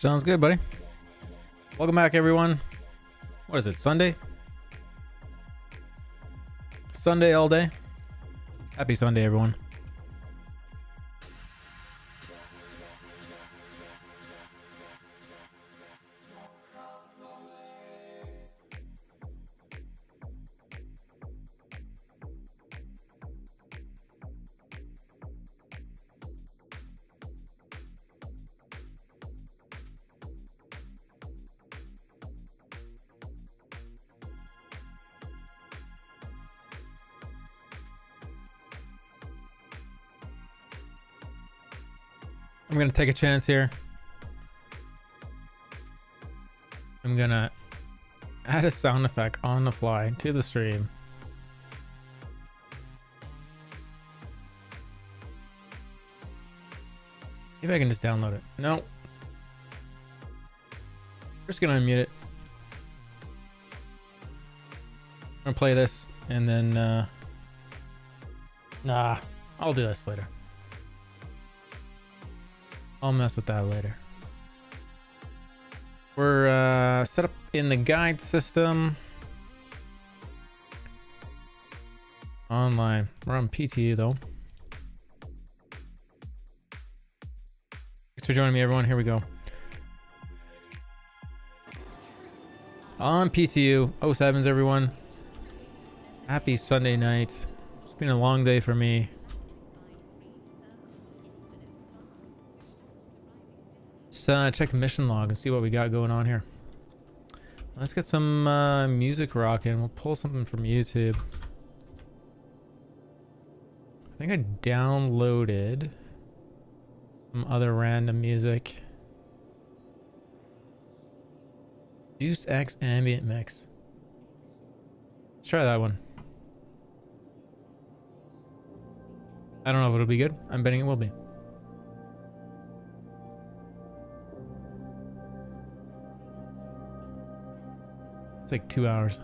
Sounds good, buddy. Welcome back, everyone. What is it, Sunday? Sunday all day. Happy Sunday, everyone. I'm gonna take a chance here. I'm gonna add a sound effect on the fly to the stream. Maybe I can just download it. No. Just gonna unmute it. I'm gonna play this and then nah, I'll do this later. I'll mess with that later. We're set up in the guide system. Online. We're on PTU though. Thanks for joining me, everyone. Here we go. On PTU 07s, everyone. Happy Sunday night. It's been a long day for me. Let's check the mission log and see what we got going on here. Let's get some music rocking. We'll pull something from YouTube. I think I downloaded some other random music. Deuce X ambient mix. Let's try that one. I don't know if it'll be good. I'm betting it will be. It's like 2 hours.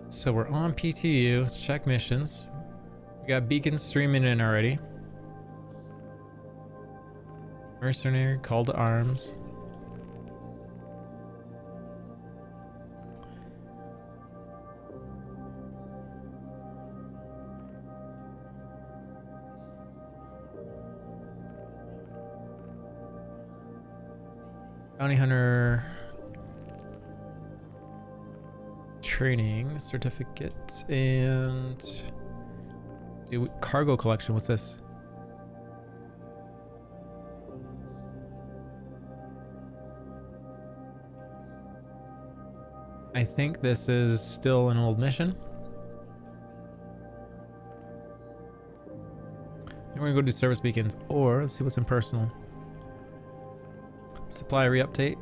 So we're on PTU. Let's check missions. We got beacons streaming in already. Mercenary, call to arms. Bounty hunter training certificate and cargo collection. What's this? I think this is still an old mission. And we're gonna go do service beacons, or let's see what's in personal. Supply reuptake.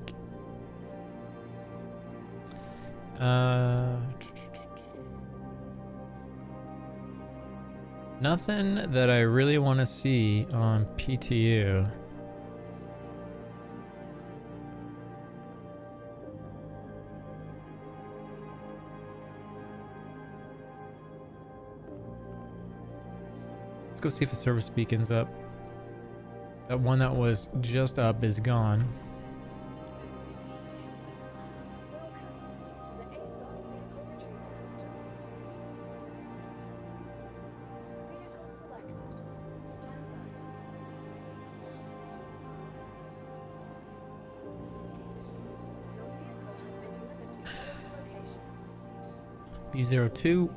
Nothing that I really want to see on PTU. Let's go see if the service beacon's up. That one that was just up is gone. B02.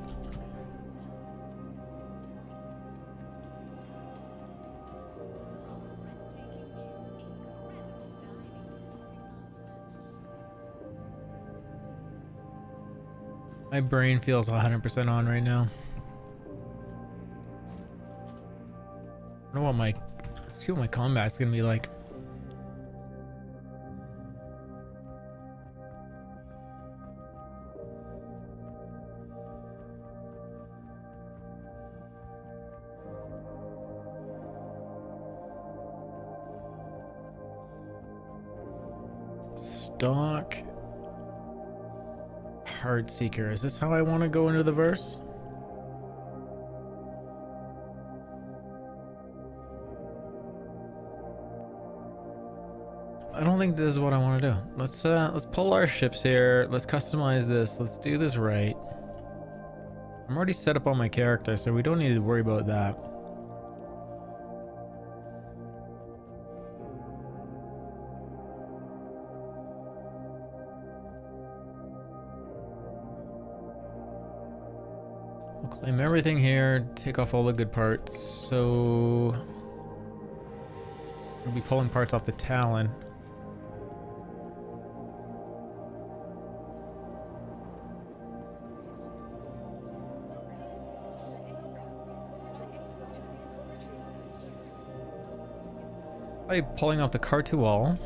My brain feels 100% on right now. I don't know what see what my combat's gonna be like. Stock Heart Seeker. Is this how I want to go into the verse? I don't think this is what I want to do. Let's pull our ships here. Let's customize this. Let's do this right. I'm already set up on my character, so we don't need to worry about that. We'll claim everything here, take off all the good parts. So we'll be pulling parts off the Talon. By pulling off the Cartu wall.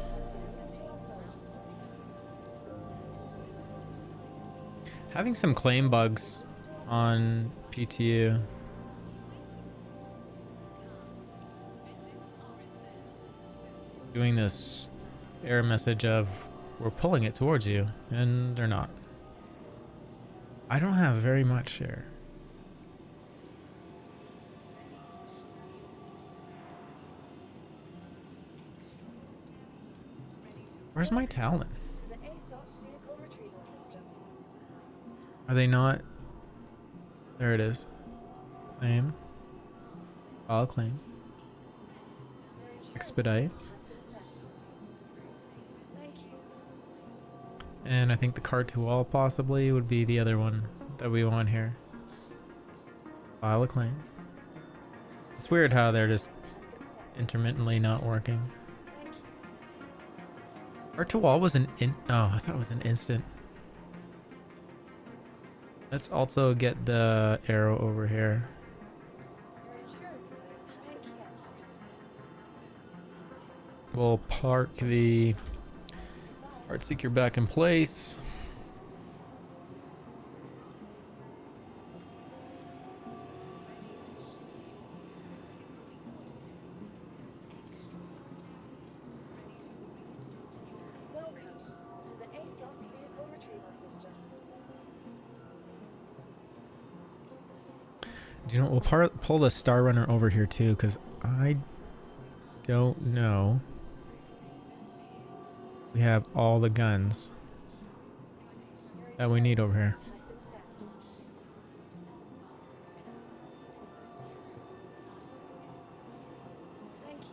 Having some claim bugs on PTU. Doing this error message of we're pulling it towards you, and they're not. I don't have very much here. Where's my talent? To the Aso Vehicle Retrieval system. Are they not? There it is. Claim. File claim. Expedite. Thank you. And I think the card to all possibly would be the other one that we want here. File a claim. It's weird how they're just intermittently not working. Thank you. Card to all was an oh, I thought it was an instant. Let's also get the arrow over here. Your insurance claim has been sent. We'll park the Heart Seeker back in place. Welcome to the Aso Vehicle Retrieval system. Do you know, we'll pull the Star Runner over here too, because I don't know. We have all the guns that we need over here. Has been sent. Thank you.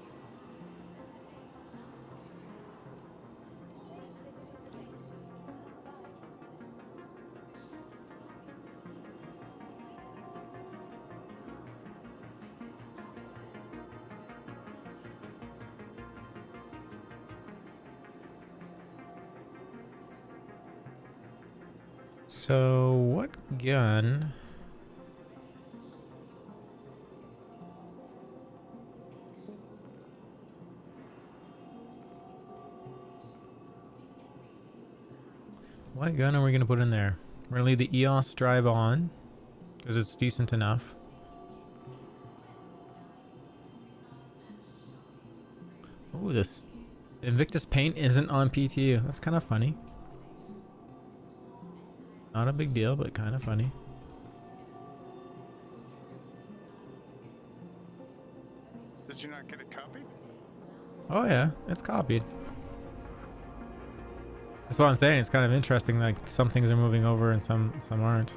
Please visit us again. Goodbye. So what gun? What gun are we gonna put in there? We're gonna leave the EOS drive on because it's decent enough. Oh, this Invictus paint isn't on PTU. That's kind of funny. Not a big deal, but kind of funny. Did you not get it copied? Oh yeah, it's copied. That's what I'm saying. It's kind of interesting. Like some things are moving over and some aren't.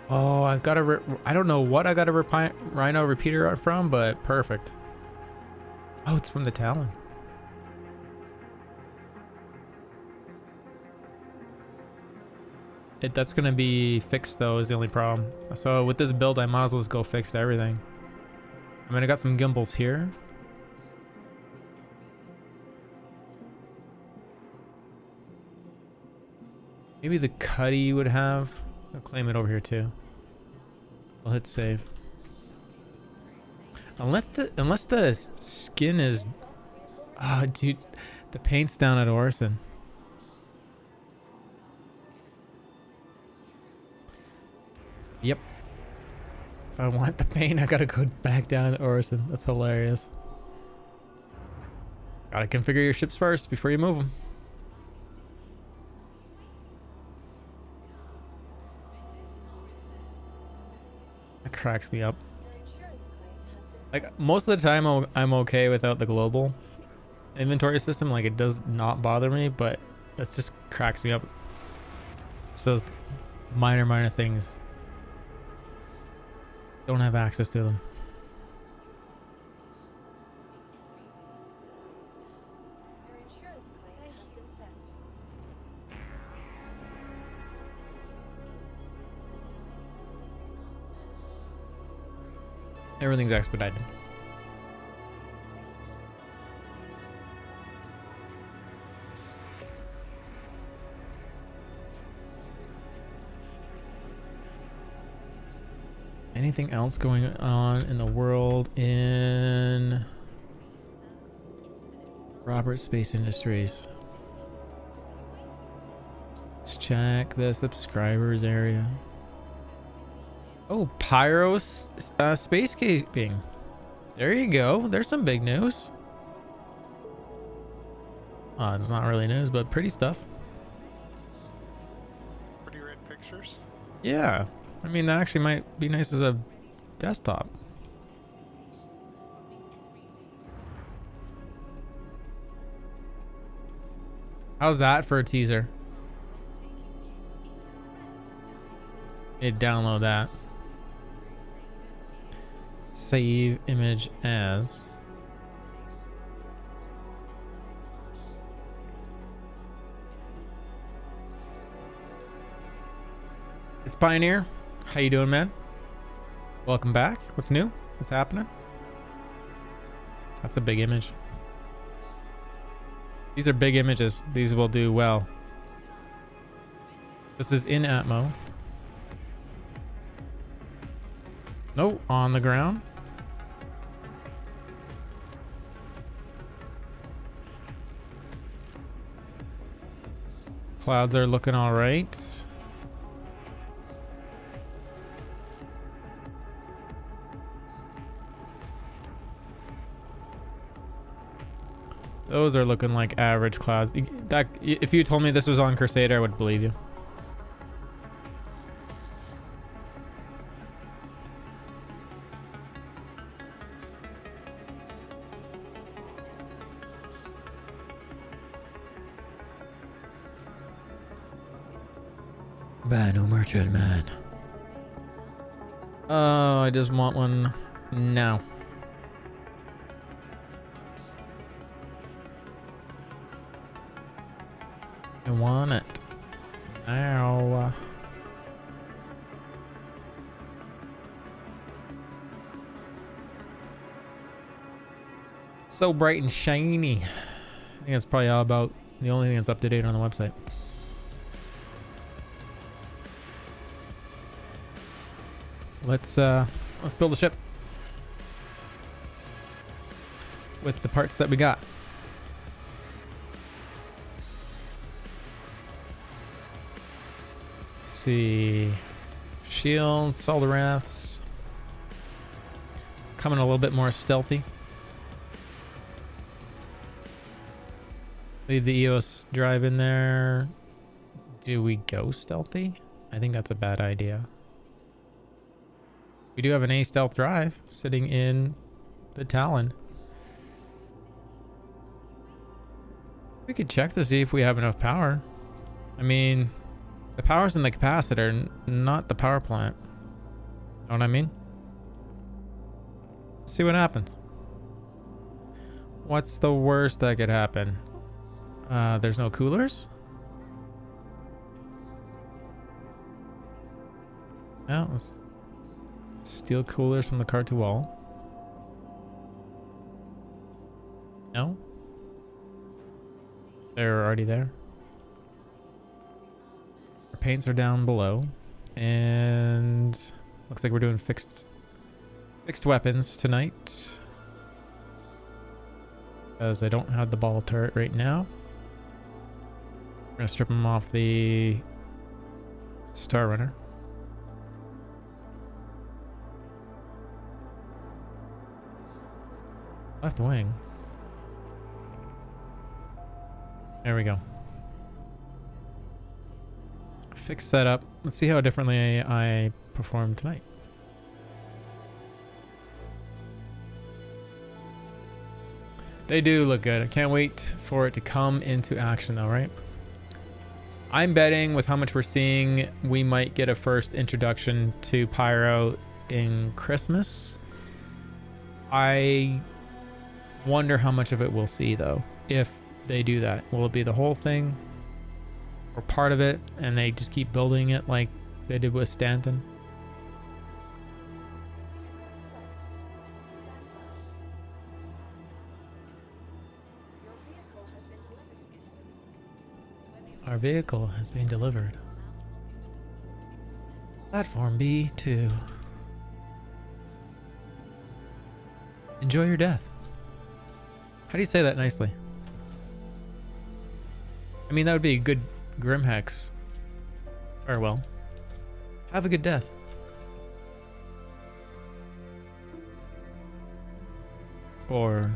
Oh, I've got a. I don't know what I got a Rhino repeater from, but perfect. Oh, it's from the Talon. That's gonna be fixed though, is the only problem. So with this build, I might as well just go fix everything. I mean, I got some gimbals here. Maybe the Cuddy would have. I'll claim it over here too. I'll hit save. Unless the skin is, oh dude, the paint's down at Orson. Yep. If I want the paint, I gotta go back down to Orson. That's hilarious. Gotta configure your ships first before you move them. That cracks me up. Your insurance claim has been Like most of the time I'm okay without the global inventory system. Like it does not bother me, but it just cracks me up. It's those minor things. Don't have access to them. Your insurance claim has been sent. Everything's expedited. Anything else going on in the world in Robert Space Industries? Let's check the subscribers area. Oh, Pyros Spacescaping. There you go. There's some big news. Oh, it's not really news, but pretty stuff. Pretty red pictures. Yeah. I mean, that actually might be nice as a desktop. How's that for a teaser? Need to download that. Save image as. It's Pioneer. How you doing, man? Welcome back. What's new? What's happening? That's a big image. These are big images. These will do well. This is in Atmo. No, on the ground. Clouds are looking all right. Those are looking like average clouds. If you told me this was on Crusader, I would believe you. Banu Merchant Man. Oh, I just want one now. I want it now. So bright and shiny. I think that's probably all about the only thing that's up to date on the website. Let's build a ship with the parts that we got. Let's see, shields, solder rafts, coming a little bit more stealthy. Leave the EOS drive in there. Do we go stealthy? I think that's a bad idea. We do have an A stealth drive sitting in the Talon. We could check to see if we have enough power. I mean, the power's in the capacitor, not the power plant. Know what I mean? Let's see what happens. What's the worst that could happen? There's no coolers? Well, let's steal coolers from the car to wall. No? They're already there. Our paints are down below. And looks like we're doing fixed weapons tonight. Because I don't have the ball turret right now. We're gonna strip them off the Star Runner. Left wing. There we go. Fix setup. Let's see how differently I perform tonight. They do look good. I can't wait for it to come into action though, right? I'm betting with how much we're seeing, we might get a first introduction to Pyro in Christmas. I wonder how much of it we'll see though, if they do that. Will it be the whole thing or part of it and they just keep building it like they did with Stanton? Our vehicle has been delivered. Platform B2. Enjoy your death. How do you say that nicely? I mean, that would be a good Grimhex farewell. Have a good death. Or...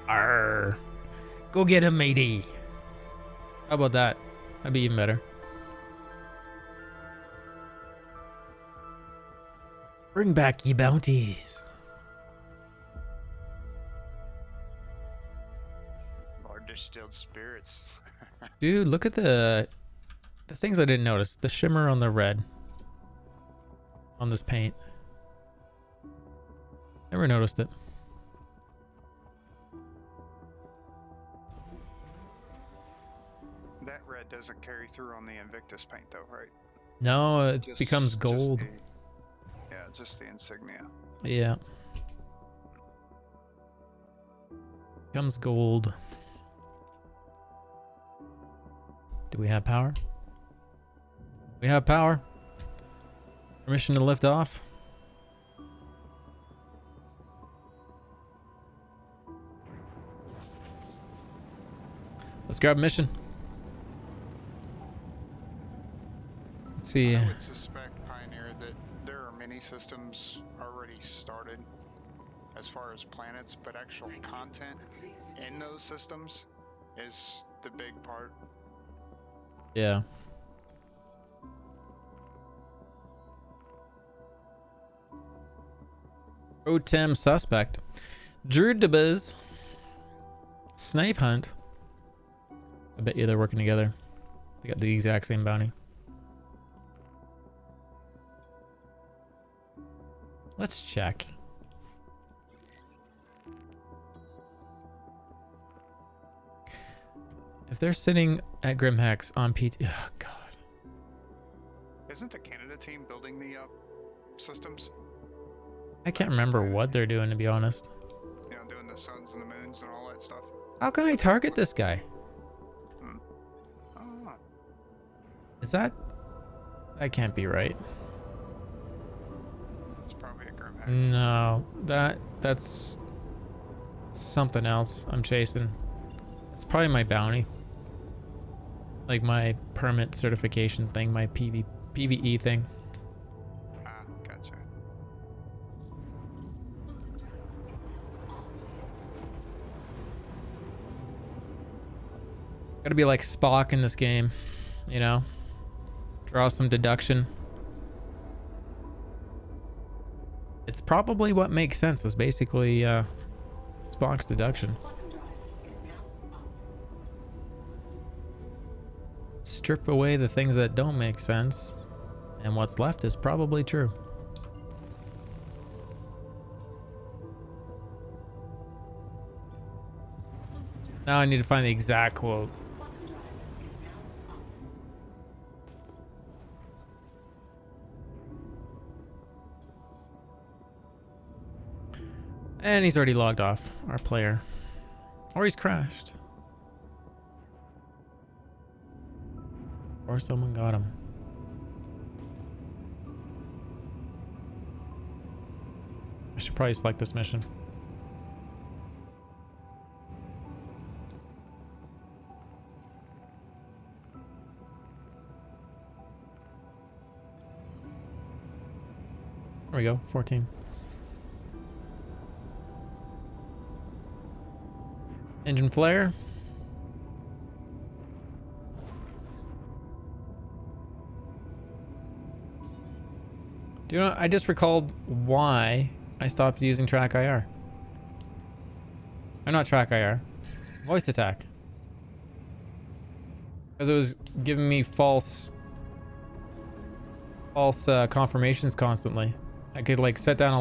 Arr. Go get him, matey. How about that? That'd be even better. Bring back ye bounties. Or distilled spirits. Dude, look at the things I didn't notice. The shimmer on the red on this paint. Never noticed it. That red doesn't carry through on the Invictus paint though, right? No, it becomes gold. Yeah, just the insignia. Yeah. Becomes gold. Do we have power? We have power. Permission to lift off. Let's grab a mission. Let's see. I would suspect, Pioneer, that there are many systems already started as far as planets, but actual content in those systems is the big part. Yeah. Rotem suspect. Druidabuz. Snipe hunt. I bet you they're working together. They got the exact same bounty. Let's check. If they're sitting at Grimhex on PT... Oh, God. Isn't the Canada team building the systems? I can't remember what they're doing, to be honest. You know, doing the suns and the moons and all that stuff. How can I target this guy? Oh, Is that... That can't be right. it's probably a Grimhex. No, that's something else I'm chasing. It's probably my bounty. Like my permit certification thing, my PvE thing. Ah, gotcha. Gotta be like Spock in this game, you know? Draw some deduction. It's probably what makes sense, was basically Spock's deduction. Strip away the things that don't make sense, and what's left is probably true. Now I need to find the exact quote. And he's already logged off, our player. Or he's crashed. Or someone got him. I should probably select this mission. There we go, 14. Engine flare. Do you know, I just recalled why I stopped using track IR. Or not track IR. Voice attack. Because it was giving me false confirmations constantly. I could like set down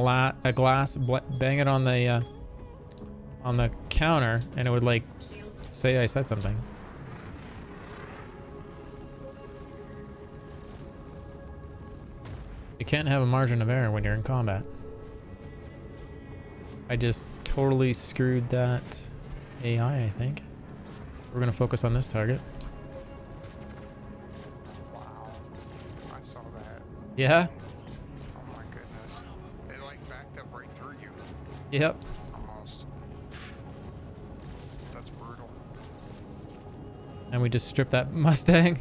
a glass, bang it on the counter, and it would like say I said something. You can't have a margin of error when you're in combat. I just totally screwed that AI, I think. So we're gonna focus on this target. Wow. I saw that. Yeah? Oh my goodness. It like backed up right through you. Yep. Almost. That's brutal. And we just stripped that Mustang.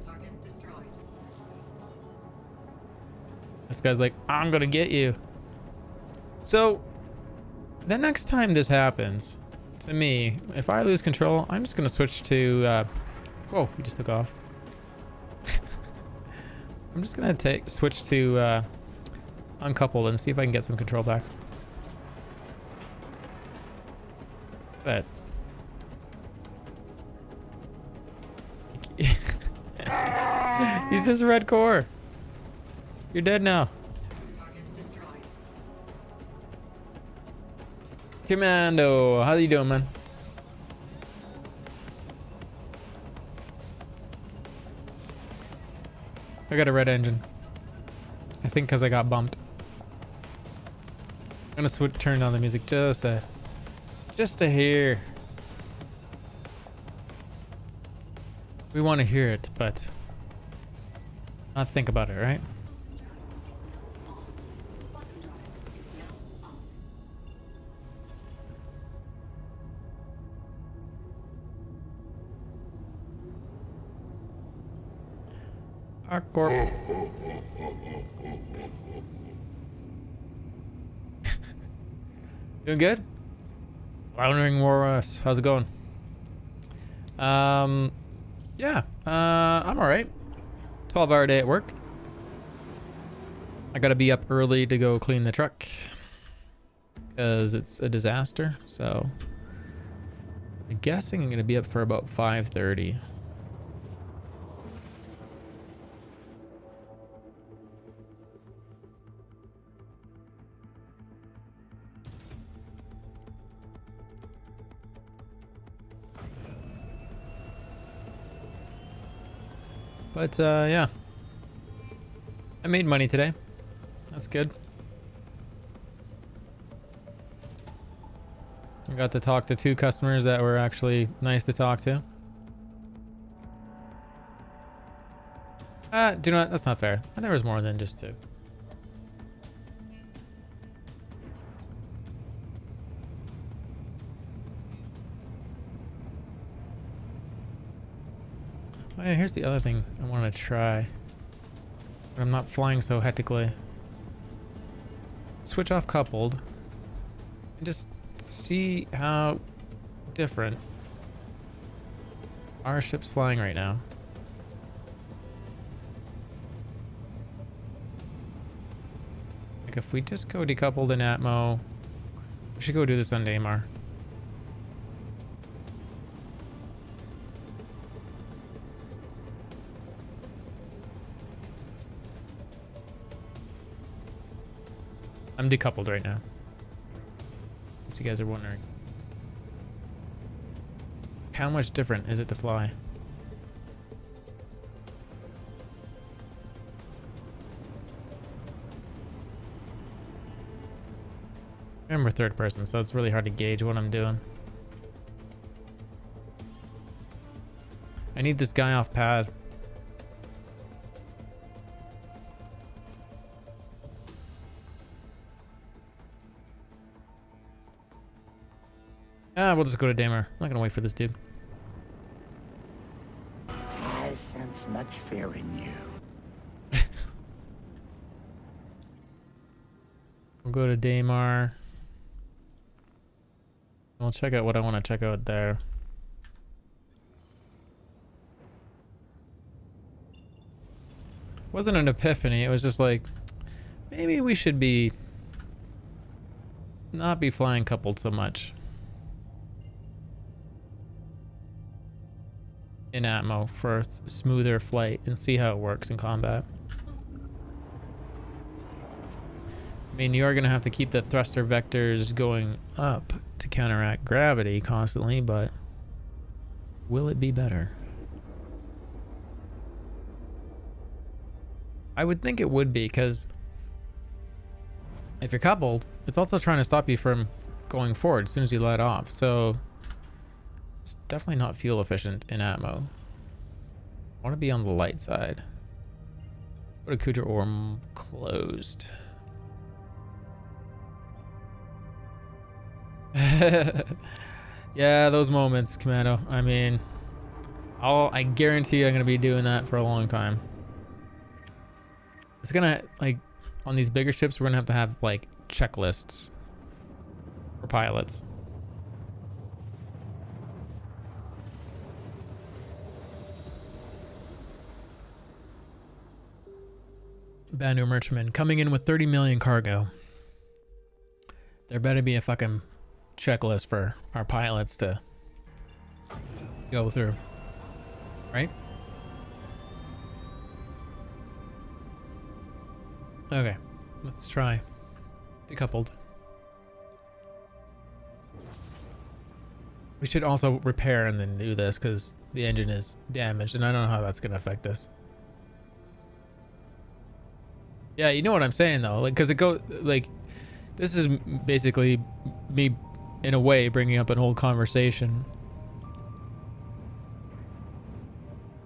Target destroyed. This guy's like, I'm gonna get you. So, the next time this happens to me, if I lose control, I'm just gonna switch to, whoa, he just took off. I'm just gonna switch to, uncoupled and see if I can get some control back. But he's just red core. You're dead now. Target destroyed. Commando, how you doing, man? I got a red engine. I think because I got bumped. I'm gonna turn down the music just to hear. We want to hear it, but not think about it, right? Bottom drive is now off. Hardcore. Doing good? Floundering Walrus, how's it going? Yeah, I'm alright. 12-hour day at work. I gotta be up early to go clean the truck because it's a disaster. So I'm guessing I'm gonna be up for about 5:30. But yeah, I made money today. That's good. I got to talk to 2 customers that were actually nice to talk to. Do not. That's not fair. There was more than just 2. Oh yeah, here's the other thing I want to try. But I'm not flying so hectically. Switch off coupled. And just see how different our ship's flying right now. Like if we just go decoupled in Atmo, we should go do this on Daymar. I'm decoupled right now. As you guys are wondering. How much different is it to fly? Remember third person, so it's really hard to gauge what I'm doing. I need this guy off pad. We'll just go to Damer. I'm not gonna wait for this dude. I sense much fear in you. We'll go to Daymar. We'll check out what I want to check out there. wasn't an epiphany. It was just like, maybe we should not be flying coupled so much in Atmo for a smoother flight and see how it works in combat. I mean, you are going to have to keep the thruster vectors going up to counteract gravity constantly, but will it be better? I would think it would be, because if you're coupled, it's also trying to stop you from going forward as soon as you let off. So it's definitely not fuel efficient in Atmo. I want to be on the light side. Let's go to Kuja Orm closed. Yeah, those moments, Commando. I mean, I guarantee I'm gonna be doing that for a long time. It's gonna, like, on these bigger ships, we're gonna have like checklists for pilots. Banu Merchantman coming in with 30 million cargo. There better be a fucking checklist for our pilots to go through, right? Okay, let's try decoupled. We should also repair and then do this because the engine is damaged and I don't know how that's gonna affect this. Yeah, you know what I'm saying though, like, because it goes like, this is basically me in a way bringing up an old conversation.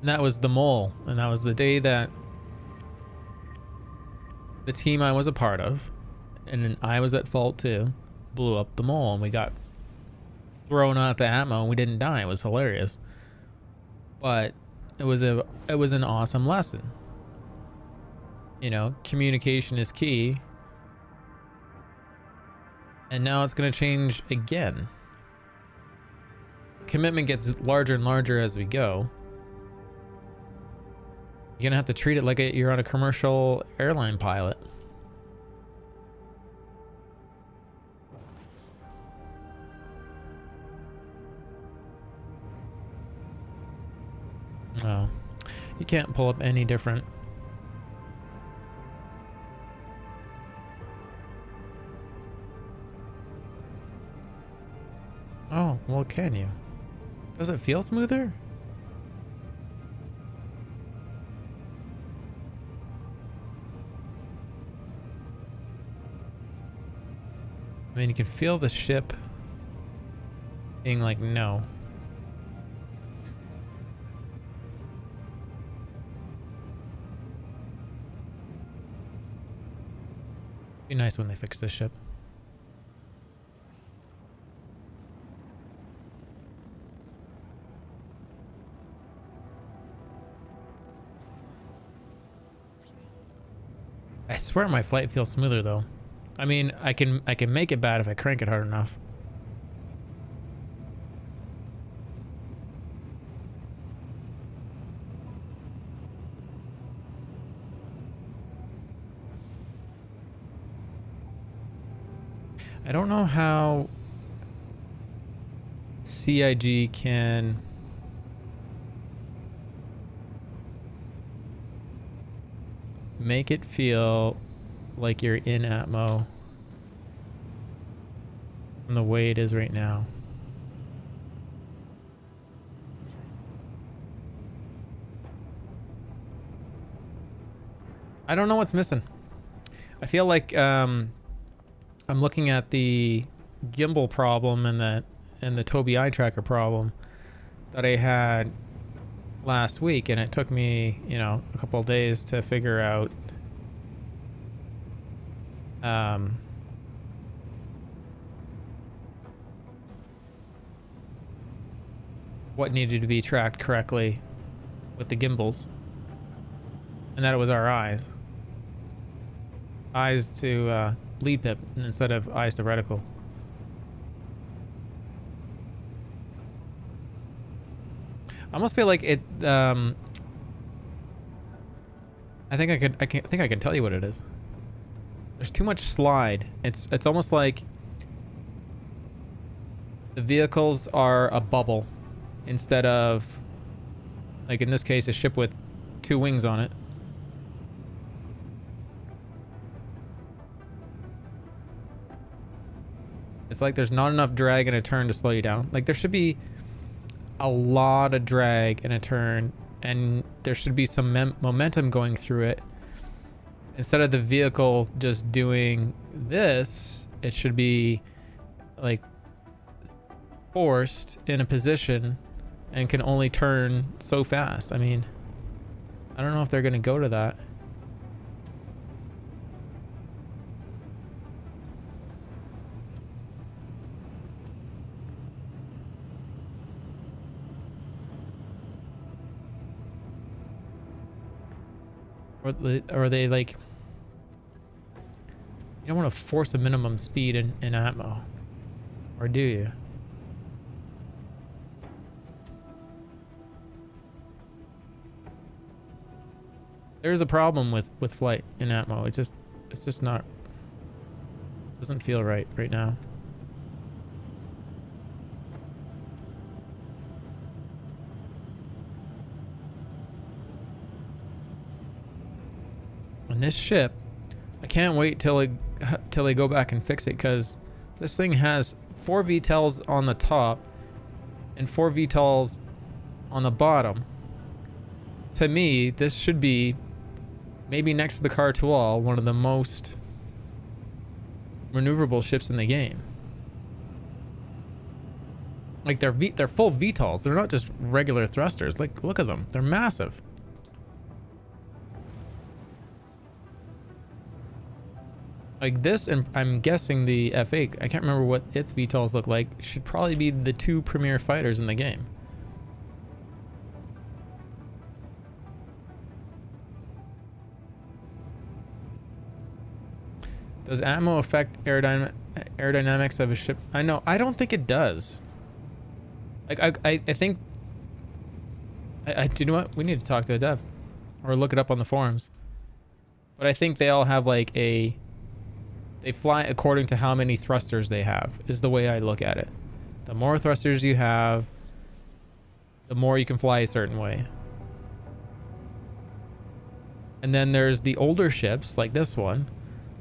And that was the mole, and that was the day that the team I was a part of, and then I was at fault too, blew up the mole, and we got thrown out the Atmo, and we didn't die. It was hilarious, but it was an awesome lesson. You know, communication is key. And now it's going to change again. Commitment gets larger and larger as we go. You're going to have to treat it like you're on a commercial airline pilot. Oh, you can't pull up any different. Oh, well, can you? Does it feel smoother? I mean, you can feel the ship being like, no. Be nice when they fix this ship. I swear my flight feels smoother though. I mean, I can make it bad if I crank it hard enough. I don't know how CIG can make it feel like you're in Atmo from the way it is right now. I don't know what's missing. I feel like I'm looking at the gimbal problem and the Tobii eye tracker problem that I had last week, and it took me, you know, a couple of days to figure out what needed to be tracked correctly with the gimbals, and that it was our eyes to lead pip instead of eyes to reticle. I almost feel like it I think I can tell you what it is. There's too much slide. It's almost like the vehicles are a bubble instead of, like in this case, a ship with 2 wings on it. It's like there's not enough drag in a turn to slow you down. Like there should be a lot of drag in a turn, and there should be some momentum going through it. Instead of the vehicle just doing this, it should be like forced in a position and can only turn so fast. I mean, I don't know if they're going to go to that. Or they like, you don't want to force a minimum speed in atmo, or do you? There's a problem with flight in atmo. It's just not, doesn't feel right now. And this ship, I can't wait till they go back and fix it, because this thing has 4 VTOLs on the top and 4 VTOLs on the bottom. To me, this should be, maybe next to the Cartual, one of the most maneuverable ships in the game. Like they're full VTOLs. They're not just regular thrusters. Like look at them. They're massive. Like this, and I'm guessing the F8, I can't remember what its VTOLs look like, should probably be the 2 premier fighters in the game. Does atmo affect aerodynamics of a ship? I know, I don't think it does. Like I think, do you know what? We need to talk to a dev or look it up on the forums. But I think they all have like they fly according to how many thrusters they have, is the way I look at it. The more thrusters you have, the more you can fly a certain way. And then there's the older ships, like this one,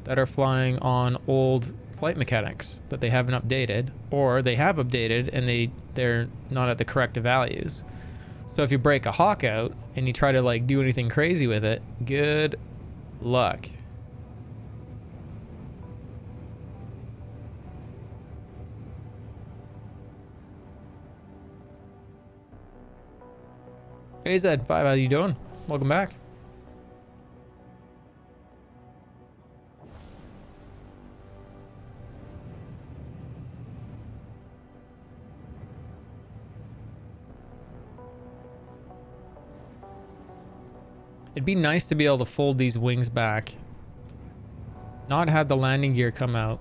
that are flying on old flight mechanics that they haven't updated, or they have updated and they're not at the correct values. So if you break a Hawk out and you try to like do anything crazy with it, good luck. Hey Z5, how you doing? Welcome back. It'd be nice to be able to fold these wings back, not have the landing gear come out,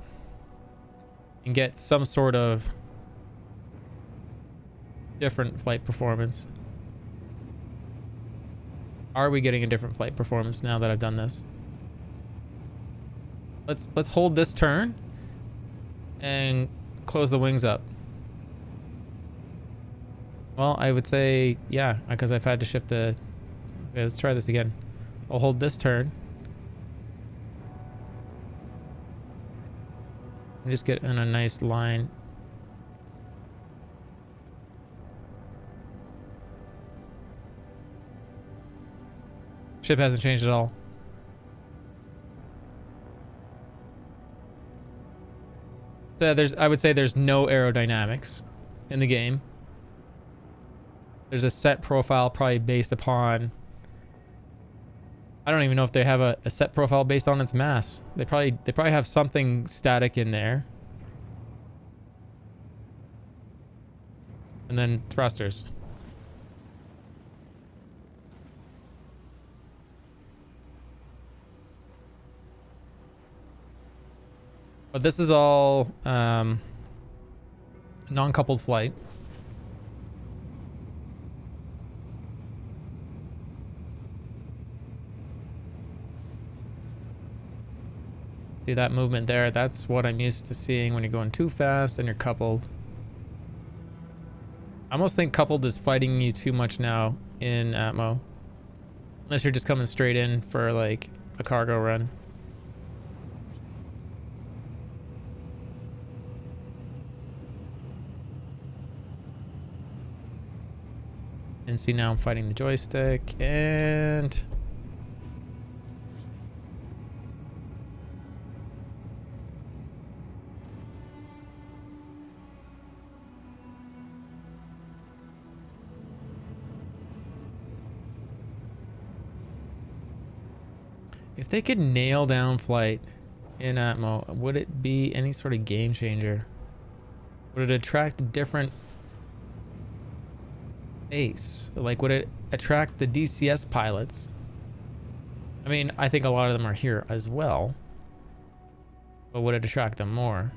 and get some sort of different flight performance. Are we getting a different flight performance now that I've done this? Let's hold this turn and close the wings up. Well, I would say yeah, because I've had to shift the... Okay, let's try this again. I'll hold this turn and just get in a nice line. Ship hasn't changed at all. So I would say there's no aerodynamics in the game. There's a set profile probably based upon... I don't even know if they have a set profile based on its mass. They probably have something static in there. And then thrusters. But this is all non-coupled flight. See that movement there? That's what I'm used to seeing when you're going too fast and you're coupled. I almost think coupled is fighting you too much now in Atmo. Unless you're just coming straight in for like a cargo run. And see, now I'm fighting the joystick and... If they could nail down flight in Atmo, would it be any sort of game changer? Would it attract a different base? Like, would it attract the DCS pilots? I mean, I think a lot of them are here as well. But would it attract them more?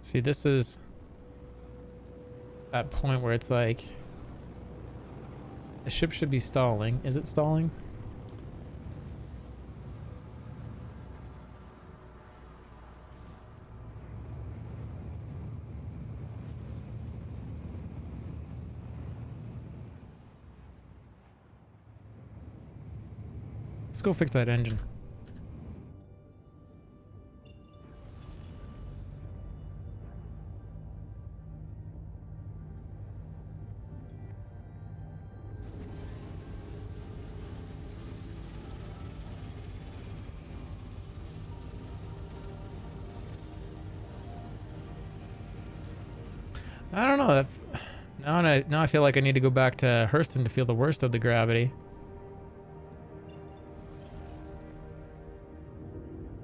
See, this is that point where it's like the ship should be stalling. Is it stalling? Let's go fix that engine. I don't know. Now I feel like I need to go back to Hurston to feel the worst of the gravity.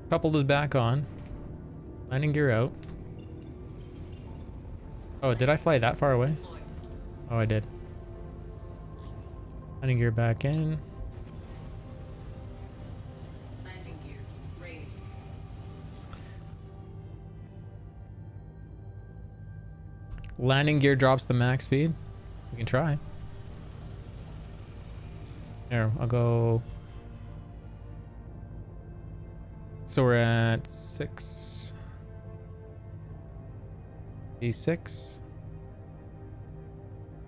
Coupled is back on. Landing gear out. Oh, did I fly that far away? Oh, I did. Landing gear back in. Landing gear raised. Landing gear drops the max speed. We can try. There, I'll go. So we're at 6. 56.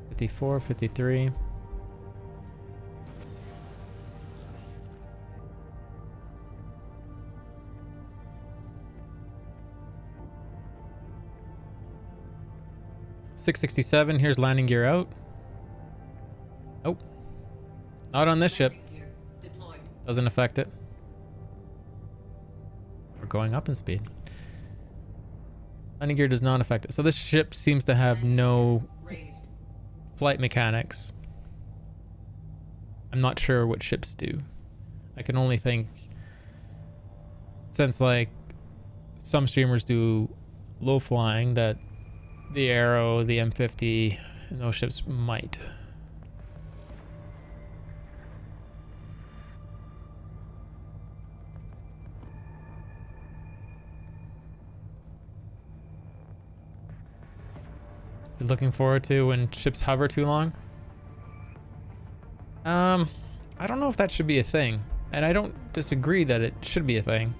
54, 53. .667. Here's landing gear out. Oh, not on this ship. Landing gear deployed. Doesn't affect it. We're going up in speed. Landing gear does not affect it. So this ship seems to have no Raised. flight mechanics. I'm not sure what ships do. I can only think, since like some streamers do low flying, that the Aero, the M50, and those ships might. You're looking forward to when ships hover too long? I don't know if that should be a thing, and I don't disagree that it should be a thing.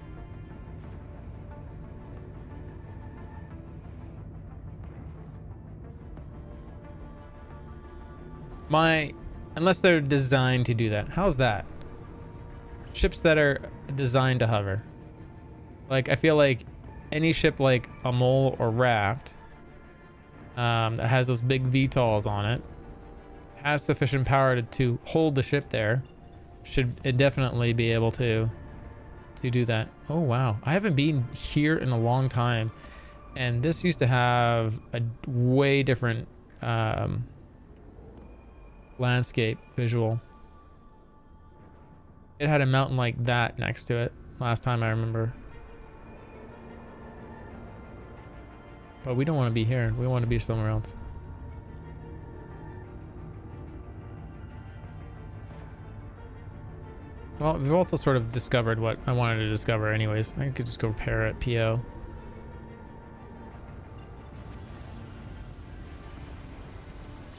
Unless they're designed to do that. How's that? Ships that are designed to hover. Like, I feel like any ship like a Mole or Raft that has those big VTOLs on it has sufficient power to hold the ship there. Should indefinitely be able to do that. Oh wow, I haven't been here in a long time, and this used to have a way different landscape visual. It had a mountain like that next to it last time I remember. But we don't want to be here. We want to be somewhere else. Well, we've also sort of discovered what I wanted to discover anyways. I could just go repair at PO.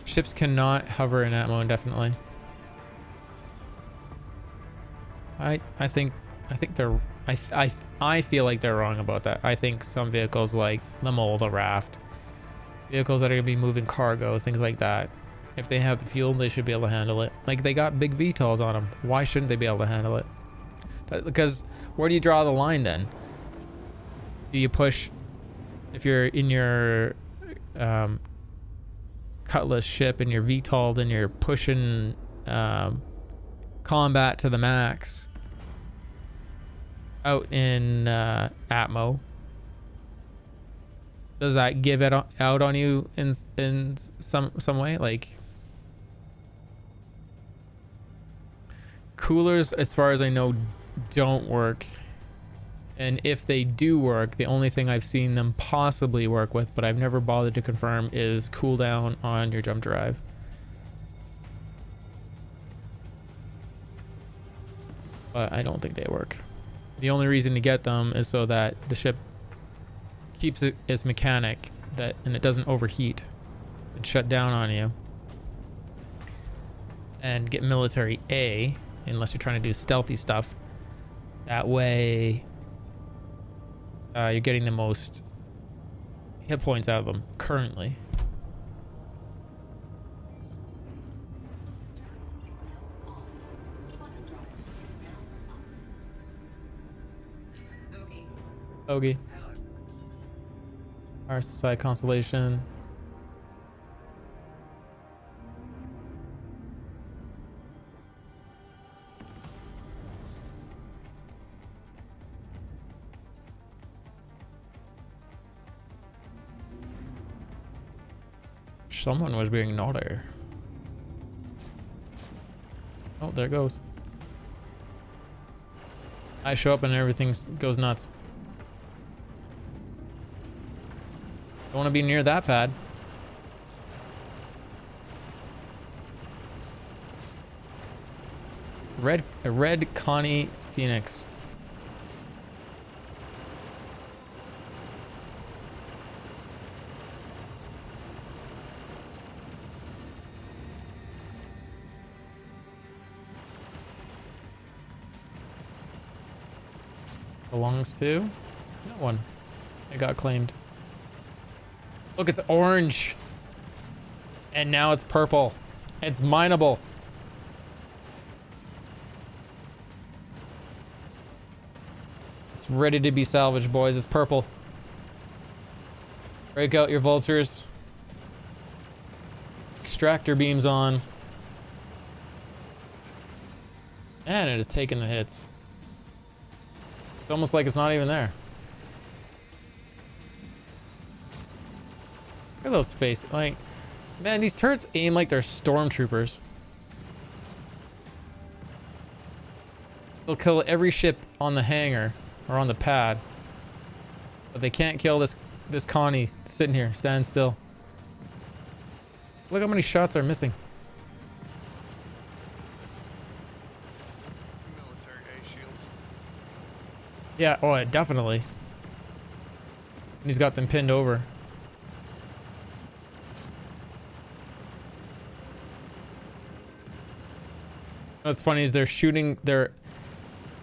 Ships cannot hover in Atmo indefinitely. I feel like they're wrong about that. I think some vehicles like the Mole, the Raft, vehicles that are going to be moving cargo, things like that, if they have the fuel, they should be able to handle it. Like, they got big VTOLs on them. Why shouldn't they be able to handle it? Because where do you draw the line then? Do you push, if you're in your Cutlass ship and you're VTOL'd and you're pushing combat to the max out in Atmo, does that give it out on you in some way? Like, coolers, as far as I know, don't work, and if they do work, the only thing I've seen them possibly work with, but I've never bothered to confirm, is cooldown on your jump drive. But I don't think they work. The only reason to get them is so that the ship keeps its mechanic, and it doesn't overheat and shut down on you, and get military A, unless you're trying to do stealthy stuff. That way you're getting the most hit points out of them currently. Bogey. RSSI Constellation. Someone was being naughty. Oh, there it goes. I show up and everything goes nuts. Don't want to be near that pad. A red Connie Phoenix. Belongs to no one. It got claimed. Look, it's orange. And now it's purple. It's mineable. It's ready to be salvaged, boys. It's purple. Break out your vultures. Extractor beams on. And it is taking the hits. It's almost like it's not even there. Look at those faces. Like, man, these turrets aim like they're stormtroopers. They'll kill every ship on the hangar or on the pad, but they can't kill this Connie sitting here, stand still. Look how many shots are missing. Military A shields. Yeah, oh, definitely. And he's got them pinned over. What's funny is they're shooting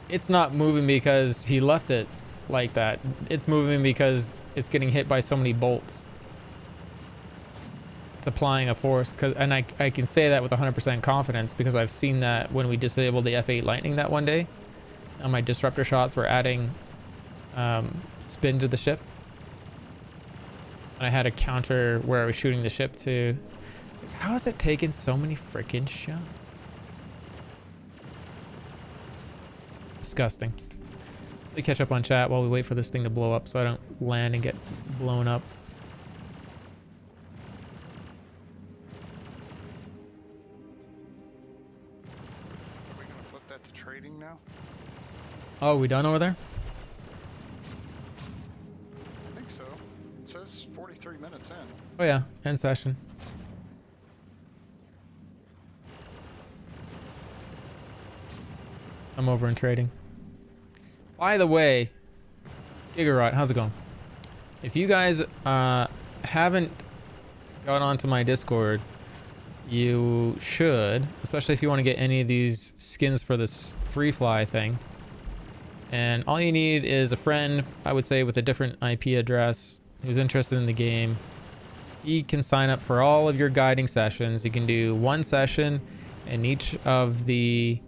it's not moving because he left it like that. It's moving because it's getting hit by so many bolts. It's applying a force, and I can say that with 100% confidence because I've seen that when we disabled the F8 Lightning that one day. And my disruptor shots were adding spin to the ship. And I had a counter where I was shooting the ship to... How is it taking so many freaking shots? Disgusting. Let me catch up on chat while we wait for this thing to blow up so I don't land and get blown up. Are we gonna flip that to trading now? Oh, we done over there? I think so. It says 43 minutes in. Oh yeah, end session. I'm over in trading. By the way, Gigarot, how's it going? If you guys haven't gone onto my Discord, you should, especially if you want to get any of these skins for this free fly thing. And all you need is a friend, I would say, with a different IP address who's interested in the game. He can sign up for all of your guiding sessions. You can do one session, and each of the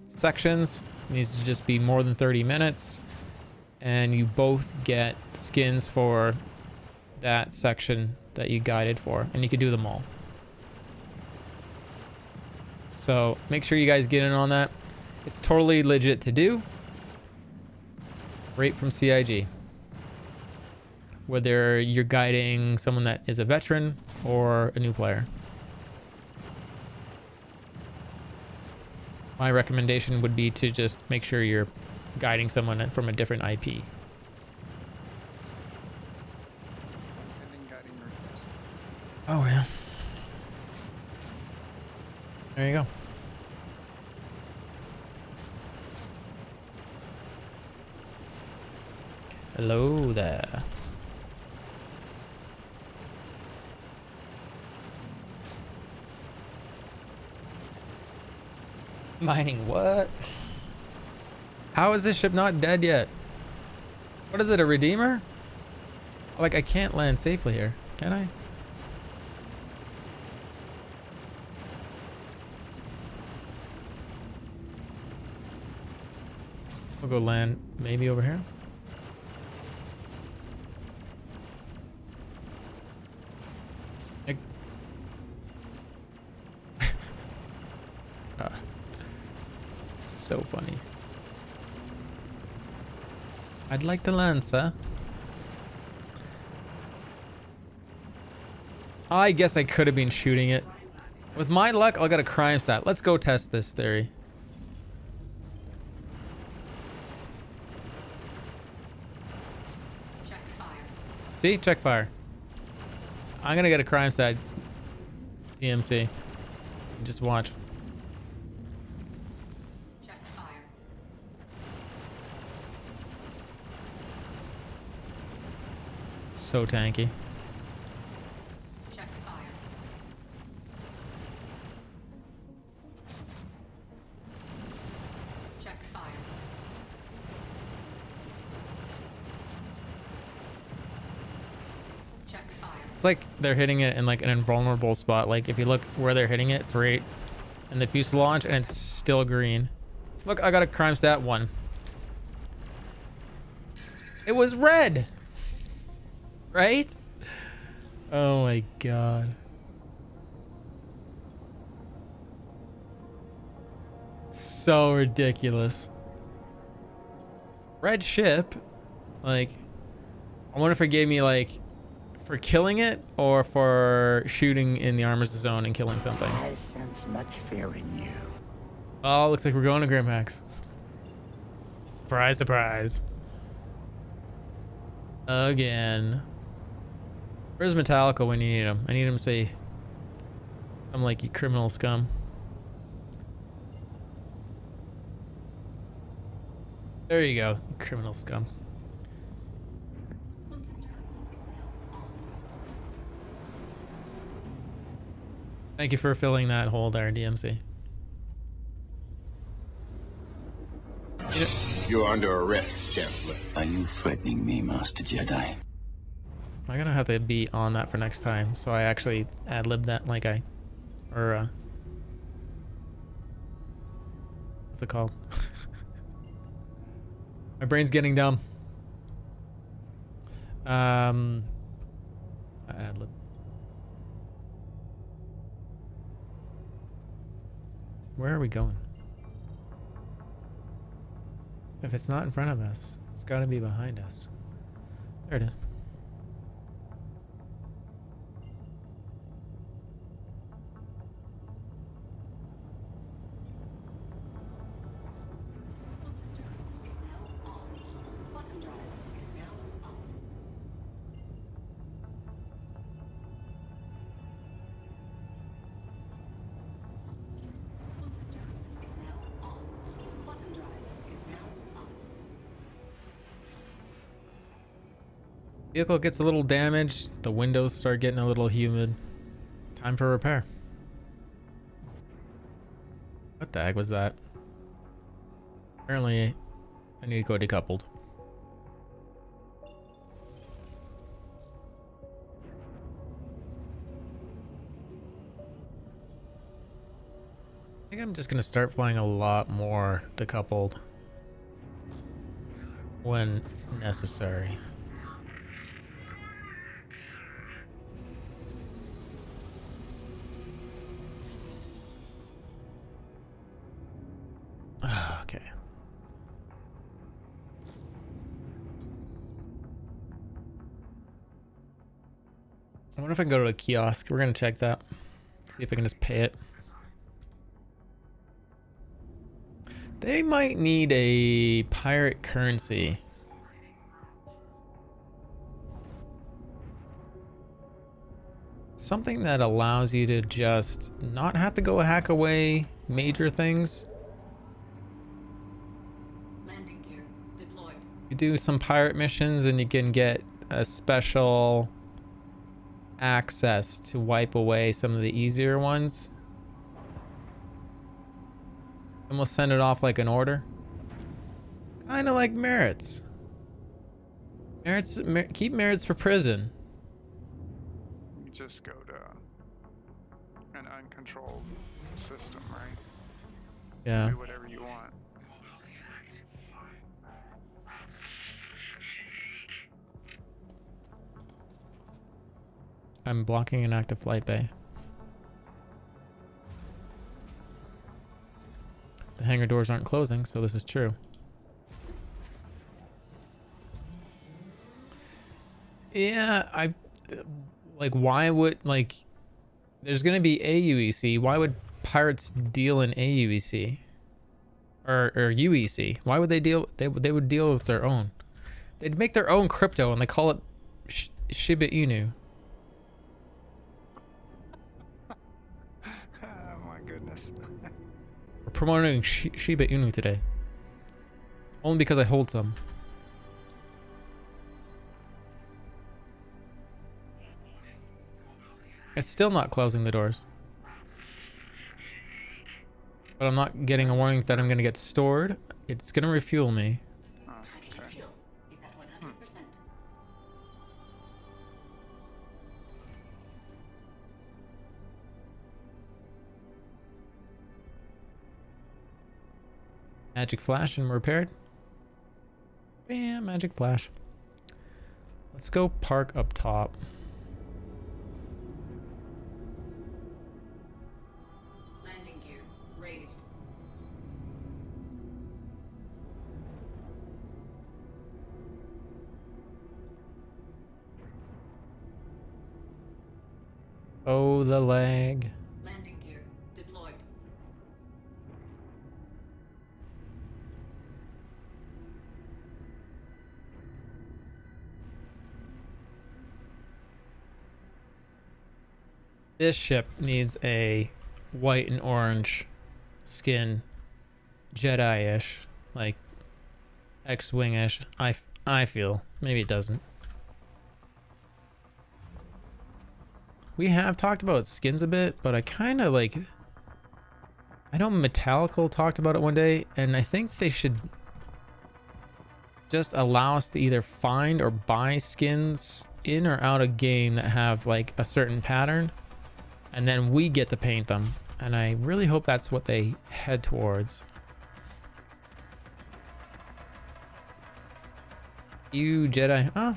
sections needs to just be more than 30 minutes. And you both get skins for that section that you guided for. And you can do them all. So make sure you guys get in on that. It's totally legit to do. Right from CIG. Whether you're guiding someone that is a veteran or a new player. My recommendation would be to just make sure you're guiding someone from a different IP. Pending guiding request. Oh, yeah. There you go. Hello there. Mining what? How is this ship not dead yet? What is it, a redeemer? Like, I can't land safely here, can I? We'll go land maybe over here. So funny. I'd like to land, sir. I guess I could have been shooting it. With my luck, I'll get a crime stat. Let's go test this theory. Check fire. See? Check fire. I'm gonna get a crime stat. DMC. Just watch. Check fire. So tanky. Check fire. Check fire. Check fire. It's like they're hitting it in like an invulnerable spot. Like if you look where they're hitting it, it's right in the fuselage and it's still green. Look, I got a crime stat 1. It was red. Right? Oh my god. So ridiculous. Red ship. Like, I wonder if it gave me like for killing it or for shooting in the armor zone and killing something. I sense much fear in you. Oh, looks like we're going to Grimhax. Surprise, surprise. Again. Where's Metallica when you need him? I need him to say, I'm like, you criminal scum. There you go, you criminal scum. Thank you for filling that hole there, DMC. You're under arrest, Chancellor. Are you threatening me, Master Jedi? I'm gonna have to be on that for next time, so I actually ad-lib that like what's it called? My brain's getting dumb. Ad-lib. Where are we going? If it's not in front of us, it's gotta be behind us. There it is. Quantum drive is now off. Quantum drive is now on. Quantum drive Vehicle gets a little damaged. The windows start getting a little humid. Time for repair. What the heck was that? Apparently, I need to go decoupled. I think I'm just gonna start flying a lot more decoupled when necessary. Okay. I wonder if I can go to a kiosk. We're gonna check that. See if I can just pay it. They might need a pirate currency. Something that allows you to just not have to go hack away major things. Landing gear deployed. You do some pirate missions and you can get a special access to wipe away some of the easier ones. And we'll send it off like an order. Kind of like merits. Keep merits for prison. You just go to an uncontrolled system, right? Yeah. Do whatever you want. I'm blocking an active flight bay. The hangar doors aren't closing, so this is true. Yeah, like, why would, like, there's gonna be AUEC. Why would pirates deal in AUEC or UEC? Why would they deal? They would deal with their own. They'd make their own crypto and they call it Shiba Inu. Oh my goodness. We're promoting Shiba Inu today. Only because I hold some. It's still not closing the doors. But I'm not getting a warning that I'm going to get stored. It's going to refuel me. Oh, Hydrogen okay. fuel is at 100%. Magic flash and we're repaired. Bam, magic flash. Let's go park up top. Landing gear raised. Oh, the lag. Landing gear deployed. This ship needs a white and orange skin, Jedi-ish, like X-Wing-ish. I feel. Maybe it doesn't. We have talked about skins a bit, but I kind of like... I know Metallical talked about it one day, and I think they should just allow us to either find or buy skins in or out of game that have like a certain pattern, and then we get to paint them. And I really hope that's what they head towards. You Jedi. Oh,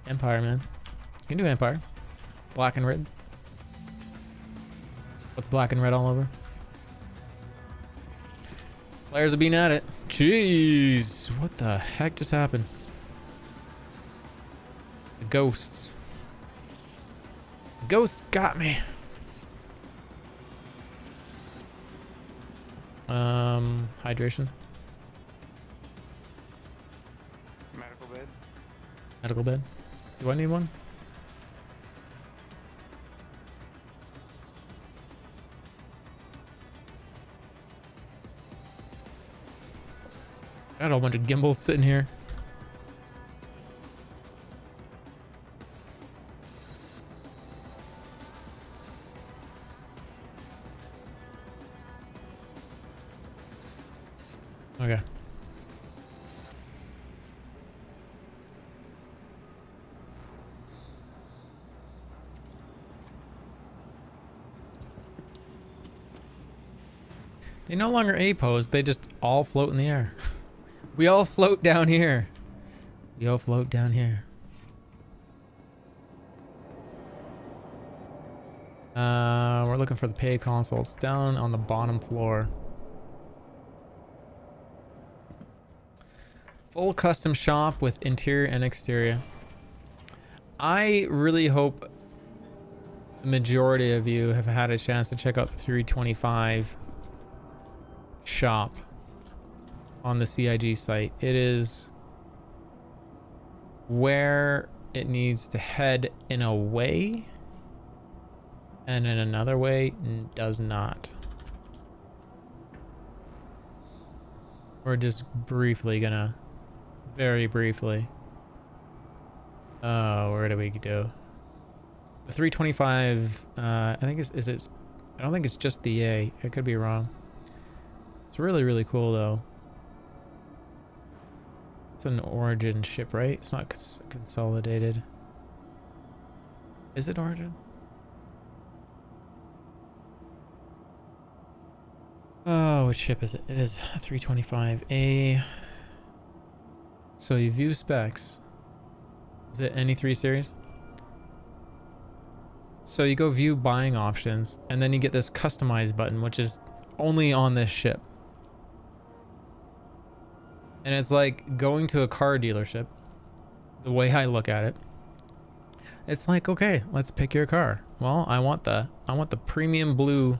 Empire, man. You can do Empire. Black and red. What's black and red all over? Players have been at it. Jeez. What the heck just happened? The ghosts. Ghosts got me. Hydration. Medical bed. Medical bed. Do I need one? Got a whole bunch of gimbals sitting here. Okay. They no longer A-pose, they just all float in the air. We all float down here. We all float down here. We're looking for the pay console. It's down on the bottom floor. Full custom shop with interior and exterior. I really hope the majority of you have had a chance to check out the 325 shop on the CIG site. It is where it needs to head in a way, and in another way does not. We're just briefly gonna, very briefly. Oh, where do we go? The 325, I think is it? I don't think it's just the A. I could be wrong. It's really, really cool though. It's an Origin ship, right? It's not consolidated. Is it Origin? Oh, which ship is it? It is 325A. So you view specs. Is it any 3 series? So you go view buying options, and then you get this customize button, which is only on this ship. And it's like going to a car dealership. The way I look at it, it's like, okay, let's pick your car. Well, I want the premium blue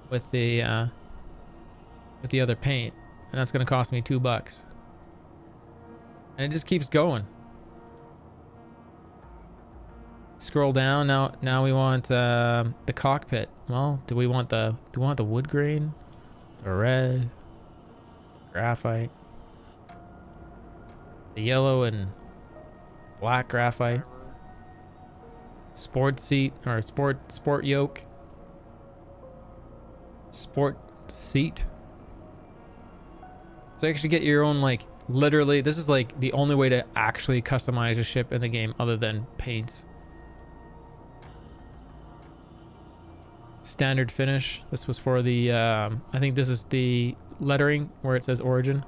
with the other paint, and that's gonna cost me $2. And it just keeps going. Scroll down. Now we want the cockpit. Well, do we want the wood grain, the red, the graphite, the yellow and black graphite, sport seat or sport yoke, sport seat? So you actually get your own, like, literally this is like the only way to actually customize a ship in the game other than paints. Standard finish. This was for the I think this is the lettering where it says Origin.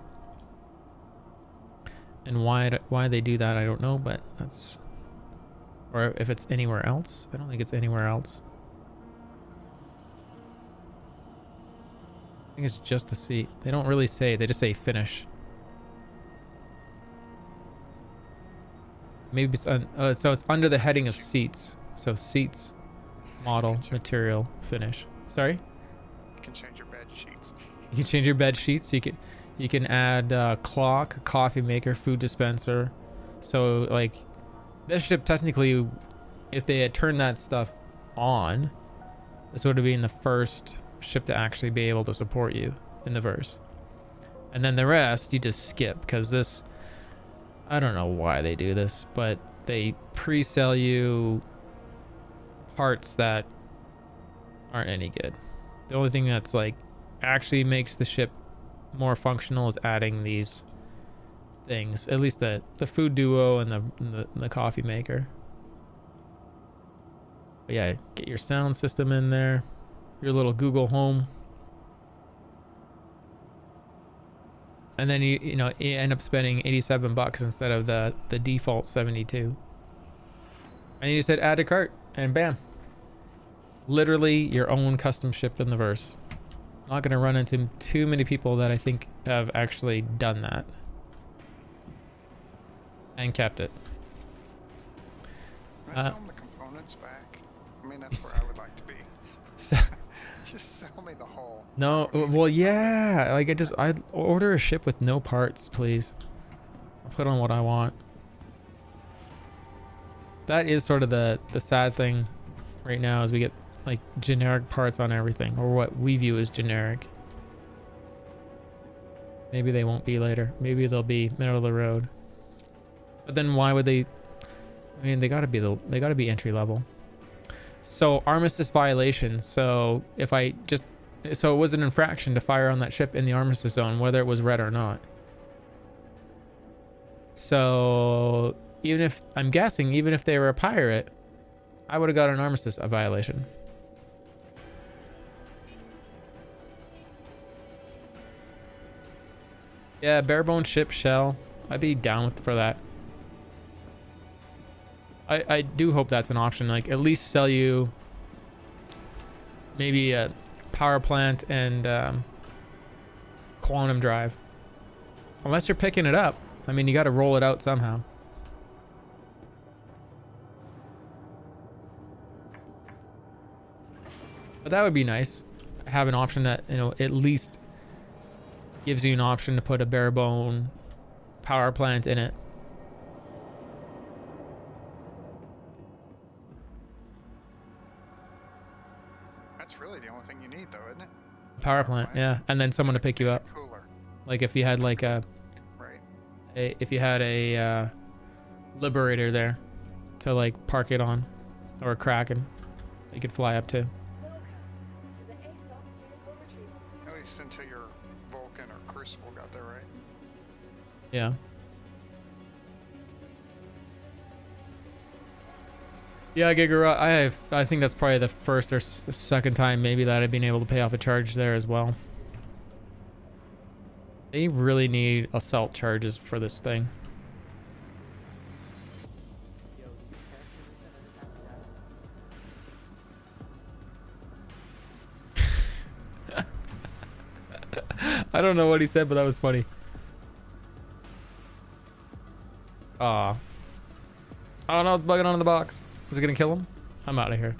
And why they do that I don't know, but that's, or if it's anywhere else. I don't think it's anywhere else. I think it's just the seat. They don't really say, they just say finish. Maybe it's so it's under the heading of seats. So seats, model, material, finish. Sorry? You can change your bed sheets. You can change your bed sheets. You can add clock, coffee maker, food dispenser. So like this ship technically, if they had turned that stuff on, this would have been the first ship to actually be able to support you in the verse. And then the rest you just skip, because this, I don't know why they do this, but they pre-sell you parts that aren't any good. The only thing that's like actually makes the ship more functional is adding these things, at least the food duo and the coffee maker. But yeah, get your sound system in there, your little Google Home, and then you know you end up spending $87 instead of the default 72. And you just hit add to cart, and bam, literally your own custom ship in the verse. Not gonna run into too many people that I think have actually done that and kept it. Can I sell them the components back? I mean, that's where I would like to be. So, Just sell me the whole. no, well, yeah, like I order a ship with no parts, please. I'll put on what I want. That is sort of the sad thing right now, is we get like generic parts on everything, or what we view as generic. Maybe they won't be later. Maybe they'll be middle of the road. But then why would they? I mean, they gotta be entry level. So armistice violations. So if I just So it was an infraction to fire on that ship in the armistice zone, whether it was red or not. So even if, I'm guessing, even if they were a pirate, I would have got an armistice violation. Yeah, barebone ship shell. I'd be down with for that. I do hope that's an option. Like, at least sell you maybe a power plant and quantum drive. Unless you're picking it up. I mean, you got to roll it out somehow. But that would be nice. Have an option that, you know, at least gives you an option to put a barebone power plant in it. That's really the only thing you need, though, isn't it? Power plant, yeah. And then someone to pick you up. Cooler. Like if you had like a, Right. if you had a Liberator there to like park it on, or a Kraken, you could fly up to. Welcome to the Aso Vehicle Retrieval System. At least until your Vulcan or Crucible got there, right? Yeah. Yeah, Gigarat, I think that's probably the first or second time maybe that I've been able to pay off a charge there as well. They really need assault charges for this thing. I don't know what he said, but that was funny. Aw. Oh no, it's bugging on the box. Is it gonna kill him? I'm out of here.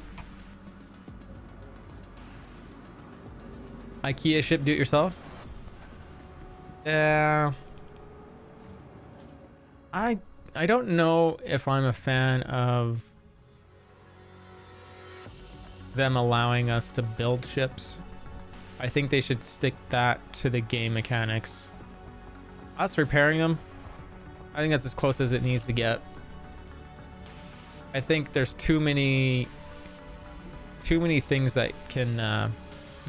IKEA ship do it yourself? Yeah. I don't know if I'm a fan of them allowing us to build ships. I think they should stick that to the game mechanics. Us repairing them, I think that's as close as it needs to get. I think there's too many things that can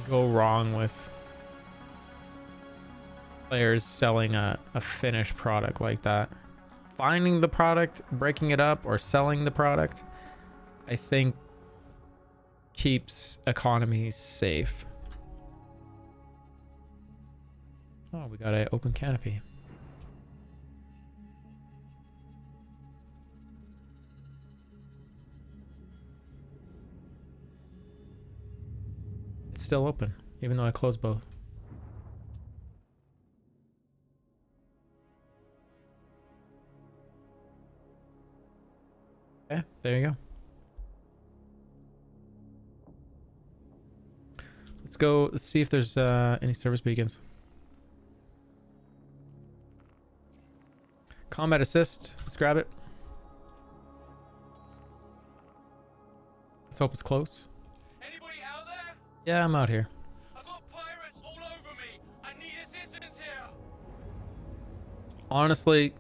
go wrong with players selling a finished product like that. Finding the product, breaking it up, or selling the product, I think keeps economies safe. Oh, we got an open canopy. It's still open, even though I closed both. Okay, there you go. Let's see if there's any service beacons. Combat assist, let's grab it. Let's hope it's close. Anybody out there? Yeah, I'm out here. I've got pirates all over me. I need assistance here. Honestly,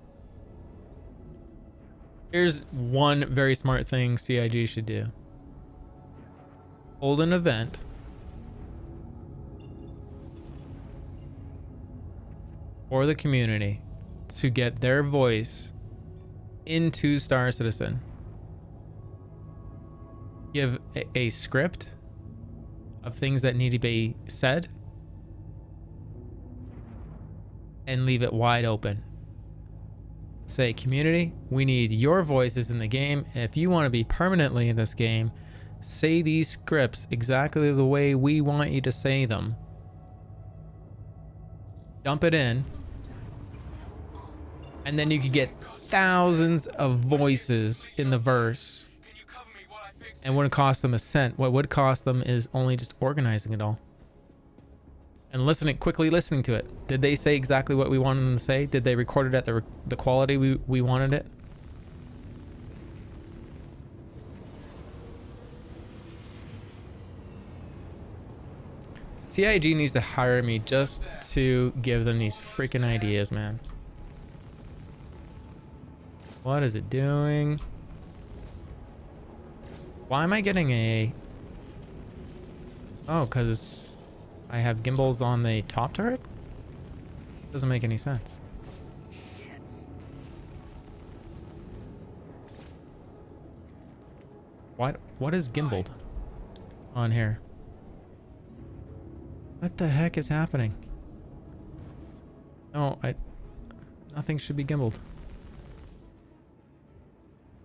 here's one very smart thing CIG should do. Hold an event for the community to get their voice into Star Citizen. Give a script of things that need to be said and leave it wide open. Say, community, we need your voices in the game. If you want to be permanently in this game, say these scripts exactly the way we want you to say them. Dump it in. And then you could get thousands of voices in the verse. And wouldn't cost them a cent. What would cost them is only just organizing it all. And quickly listening to it. Did they say exactly what we wanted them to say? Did they record it at the quality we wanted it? CIG needs to hire me just to give them these freaking ideas, man. What is it doing? Why am I getting a... Oh, because I have gimbals on the top turret? Doesn't make any sense. What is gimbaled on here? What the heck is happening? No, nothing should be gimbaled.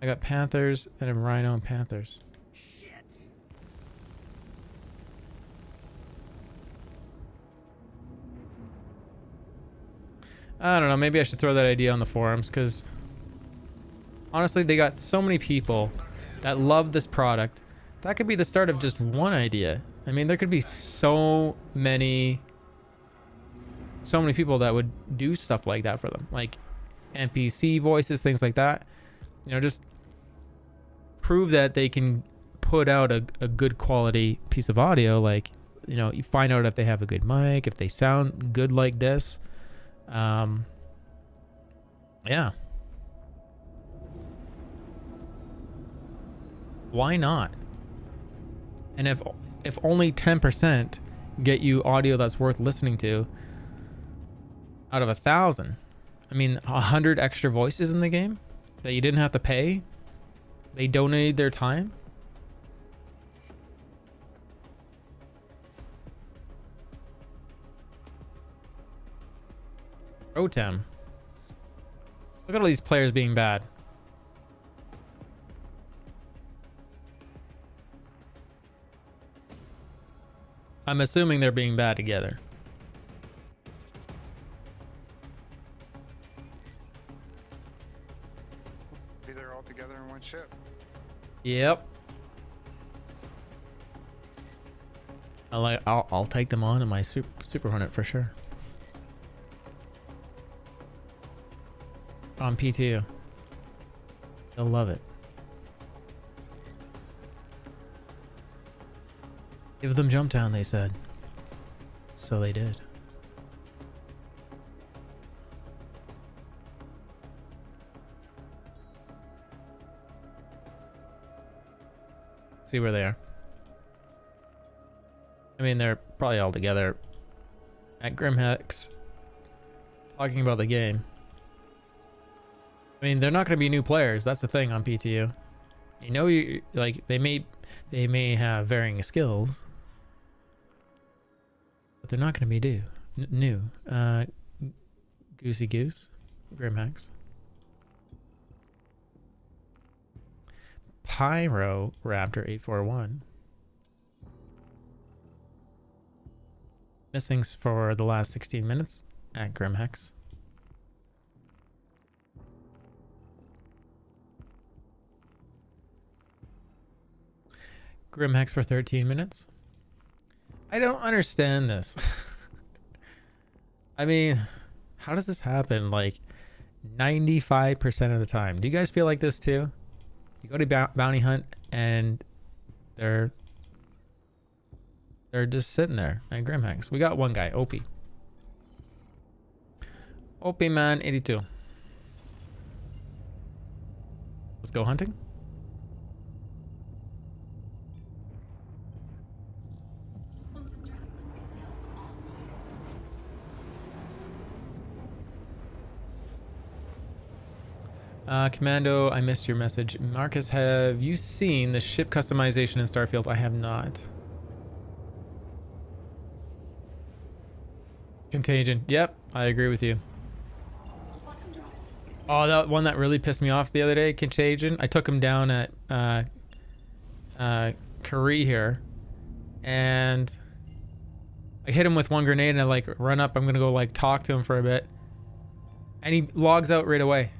I got Panthers and a Rhino and Panthers. I don't know, maybe I should throw that idea on the forums, because honestly, they got so many people that love this product. That could be the start of just one idea. I mean, there could be so many people that would do stuff like that for them, like NPC voices, things like that. You know, just prove that they can put out a good quality piece of audio. Like, you know, you find out if they have a good mic, if they sound good like this. Yeah. Why not? And if only 10% get you audio that's worth listening to out of 1,000, I mean, 100 extra voices in the game that you didn't have to pay, they donated their time. Rotem. Look at all these players being bad. I'm assuming they're being bad together. Be there all together in one ship. Yep. I'll take them on in my Super Hornet for sure. On PTU. They'll love it. Give them Jump Town, they said. So they did. See where they are. I mean, they're probably all together at Grimhex talking about the game. I mean, they're not going to be new players. That's the thing on PTU. You know, you like they may have varying skills, but they're not going to be new. Goosey Goose, Grimhex, Pyro Raptor 841. Missings for the last 16 minutes at Grimhex. Grimhex for 13 minutes. I don't understand this. I mean, how does this happen like 95% of the time? Do you guys feel like this too? You go to bounty hunt and they're just sitting there at Grimhex. We got one guy, Opie. Opie man 82. Let's go hunting. Commando, I missed your message. Marcus, have you seen the ship customization in Starfield? I have not. Contagion. Yep, I agree with you. Oh, that one that really pissed me off the other day, Contagion. I took him down at Kari here, and I hit him with one grenade, and I like run up. I'm gonna go like talk to him for a bit, and he logs out right away.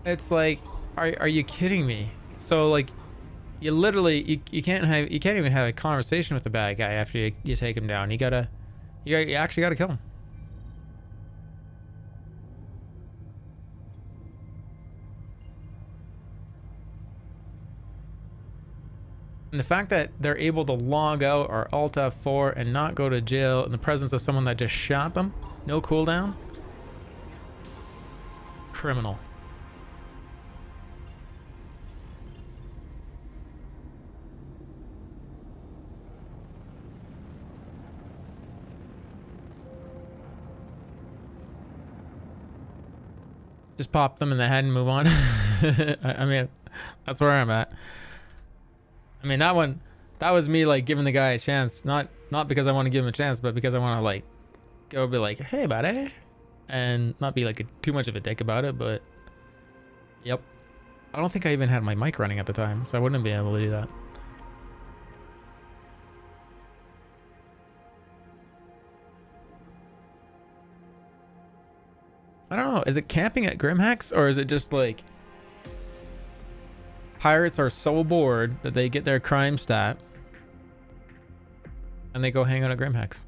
It's like, are you kidding me? So like, you literally you can't even have a conversation with the bad guy after you take him down. You actually gotta kill him. And the fact that they're able to log out or Alt F4 and not go to jail in the presence of someone that just shot them, no cooldown, criminal. Just pop them in the head and move on. I mean, that's where I'm at. I mean, that was me like giving the guy a chance, not because I want to give him a chance, but because I want to like go be like, hey buddy, and not be like too much of a dick about it. But yep, I don't think I even had my mic running at the time, so I wouldn't be able to do that. I don't know, is it camping at Grimhex, or is it just like pirates are so bored that they get their crime stat and they go hang out at Grimhex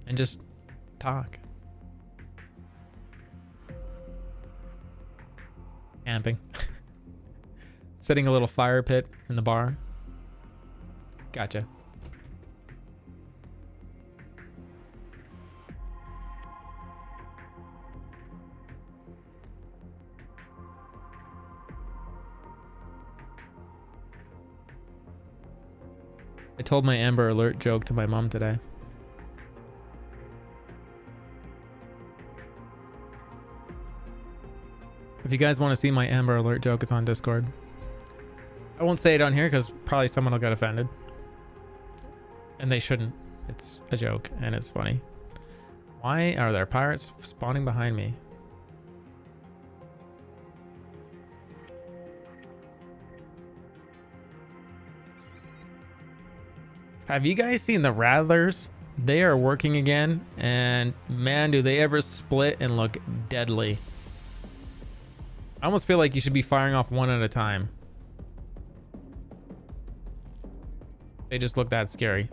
and just talk? Camping. Setting a little fire pit in the bar. Gotcha. I told my Amber Alert joke to my mom today. If you guys want to see my Amber Alert joke, it's on Discord. I won't say it on here because probably someone will get offended. And they shouldn't. It's a joke and it's funny. Why are there pirates spawning behind me? Have you guys seen the Rattlers? They are working again, and man, do they ever split and look deadly. I almost feel like you should be firing off one at a time. They just look that scary.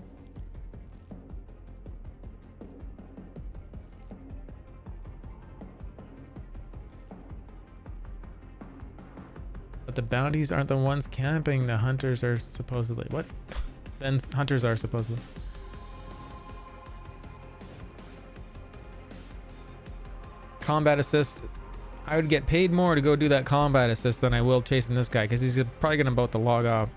But the bounties aren't the ones camping. The hunters are supposedly... What? Then hunters are supposedly. Combat assist. I would get paid more to go do that combat assist than I will chasing this guy, because he's probably gonna about to log off.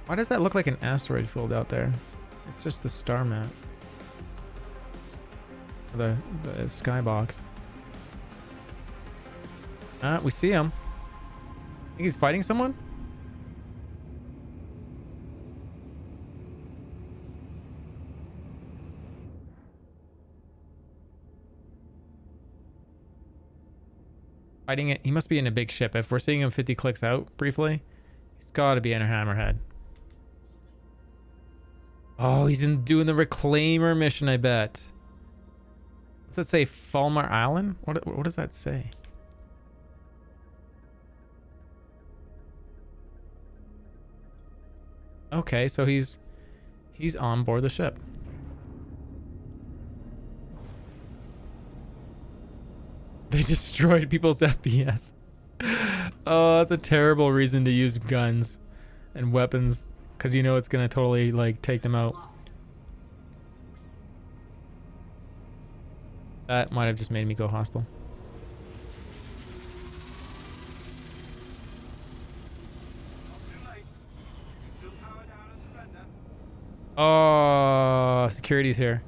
Why does that look like an asteroid field out there? It's just the star map. The skybox. We see him. Think he's fighting someone? Fighting it. He must be in a big ship. If we're seeing him 50 clicks out briefly, he's got to be in a hammerhead. Oh, he's doing the reclaimer mission, I bet. What's that say? Falmar Island? What does that say? Okay, so he's on board the ship. They destroyed people's FPS. Oh, that's a terrible reason to use guns and weapons, because you know it's gonna totally like take them out. That might have just made me go hostile. Oh, security's here.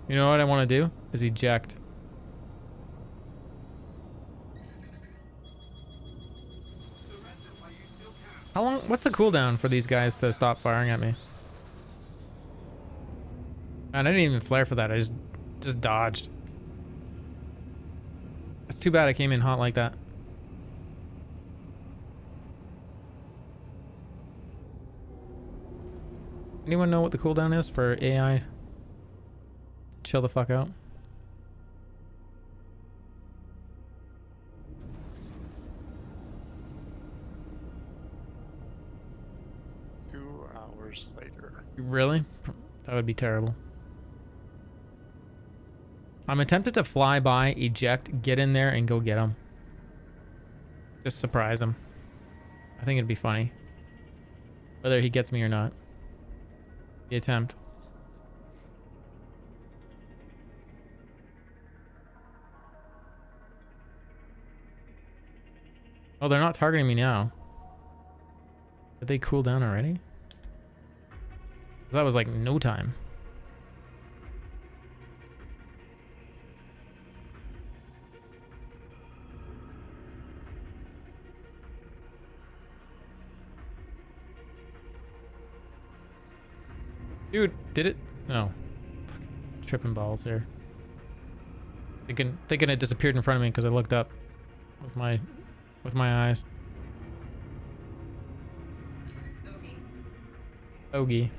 You know what I want to do? Is eject. How long? What's the cooldown for these guys to stop firing at me? Man, I didn't even flare for that. I just dodged. It's too bad I came in hot like that. Anyone know what the cooldown is for AI? Chill the fuck out. Later. Really? That would be terrible. I'm tempted to fly by, eject, get in there, and go get him. Just surprise him. I think it'd be funny. Whether he gets me or not. The attempt. Oh, they're not targeting me now. Did they cool down already? That was like no time. Dude, did it? No. Tripping balls here. Thinking it disappeared in front of me because I looked up with my eyes. Bogey. Bogey.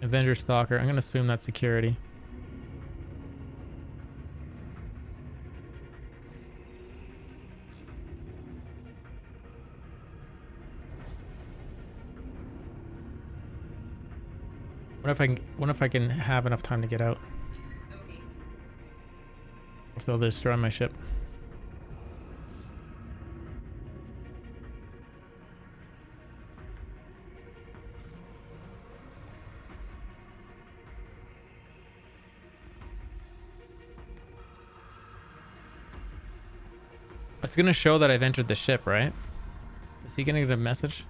Avenger Stalker. I'm gonna assume that's security. What if I can have enough time to get out? Bogey. If they'll destroy my ship. It's gonna show that I've entered the ship, right? Is he gonna get a message?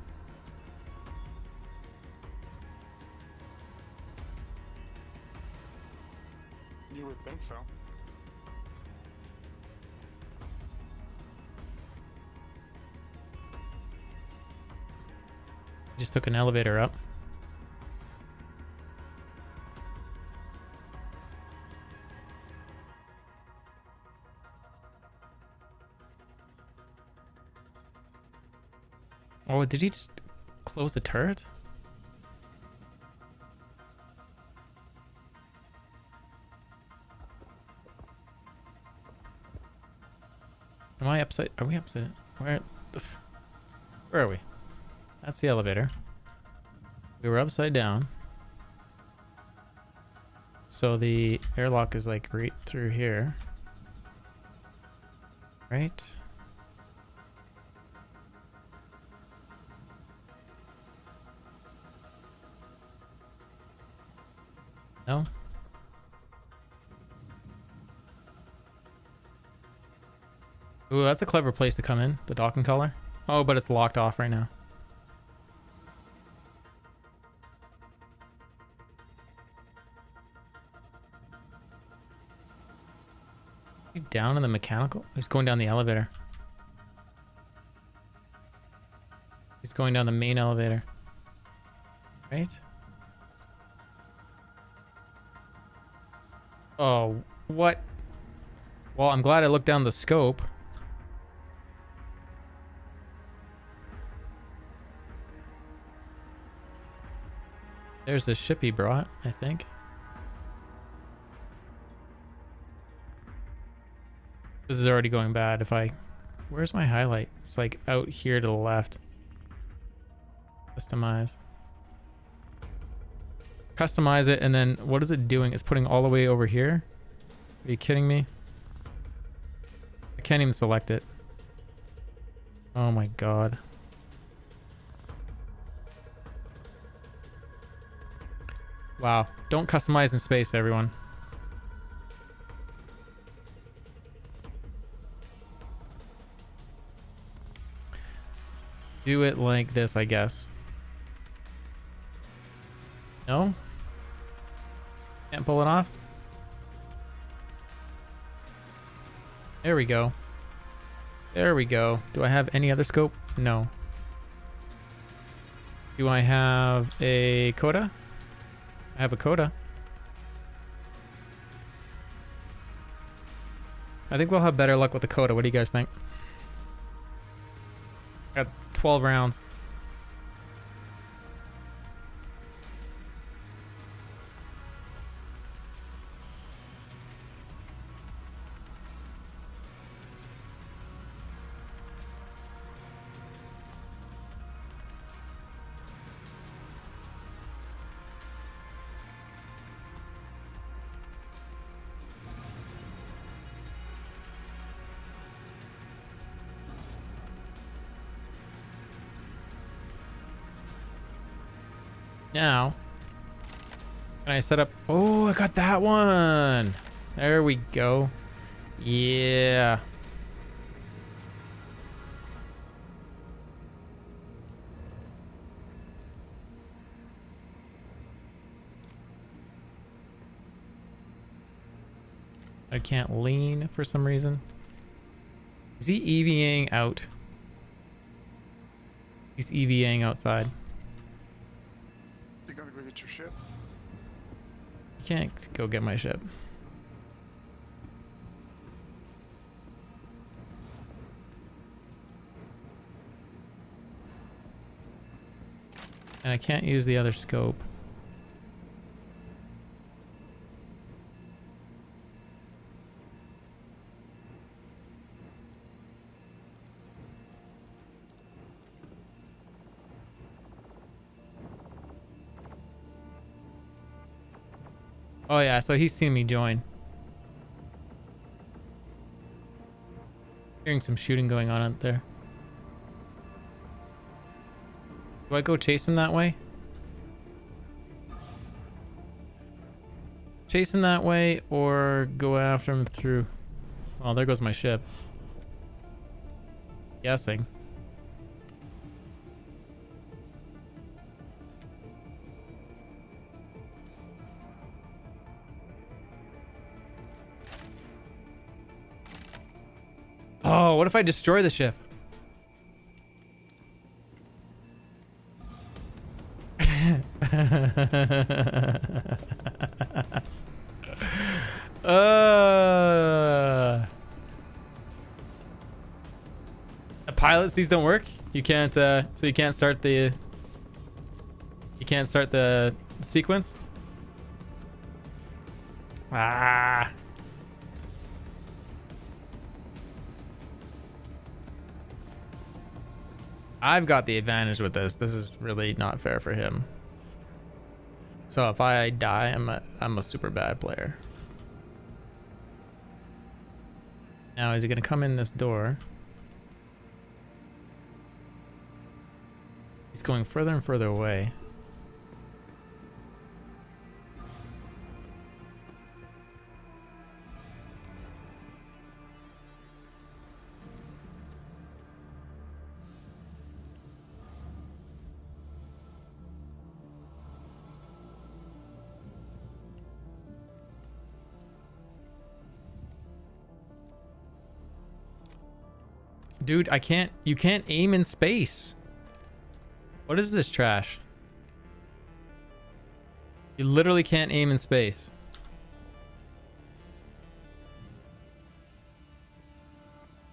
You would think so. Just took an elevator up. Oh, did he just close the turret? Am I upside? Are we upside? Where are we? That's the elevator. We were upside down. So the airlock is like right through here. Right? No? Ooh, that's a clever place to come in. The docking collar. Oh, but it's locked off right now. He's down in the mechanical? He's going down the elevator. He's going down the main elevator. Right? Oh, what? Well, I'm glad I looked down the scope. There's the ship he brought, I think. This is already going bad. If I... Where's my highlight? It's like out here to the left. Customize. Customize it, and then what is it doing? It's putting all the way over here? Are you kidding me? I can't even select it. Oh my god. Wow. Don't customize in space, everyone. Do it like this, I guess. No? Can't pull it off? There we go. There we go. Do I have any other scope? No. Do I have a coda? I have a coda. I think we'll have better luck with the coda. What do you guys think? Got 12 rounds. Now, can I set up? Oh, I got that one. There we go. Yeah. I can't lean for some reason. Is he EVing out? He's EVAing outside. You gotta go get your ship. You can't go get my ship. And I can't use the other scope. Oh yeah, so he's seen me join. Hearing some shooting going on out there. Do I go chase him that way? Chase him that way or go after him through... Oh, there goes my ship. Guessing. Oh, what if I destroy the ship? The pilot seats don't work? You can't so you can't start the sequence? Ah. I've got the advantage with this. This is really not fair for him. So if I die, I'm a super bad player. Now is he gonna come in this door? He's going further and further away. Dude, I can't... You can't aim in space. What is this trash? You literally can't aim in space.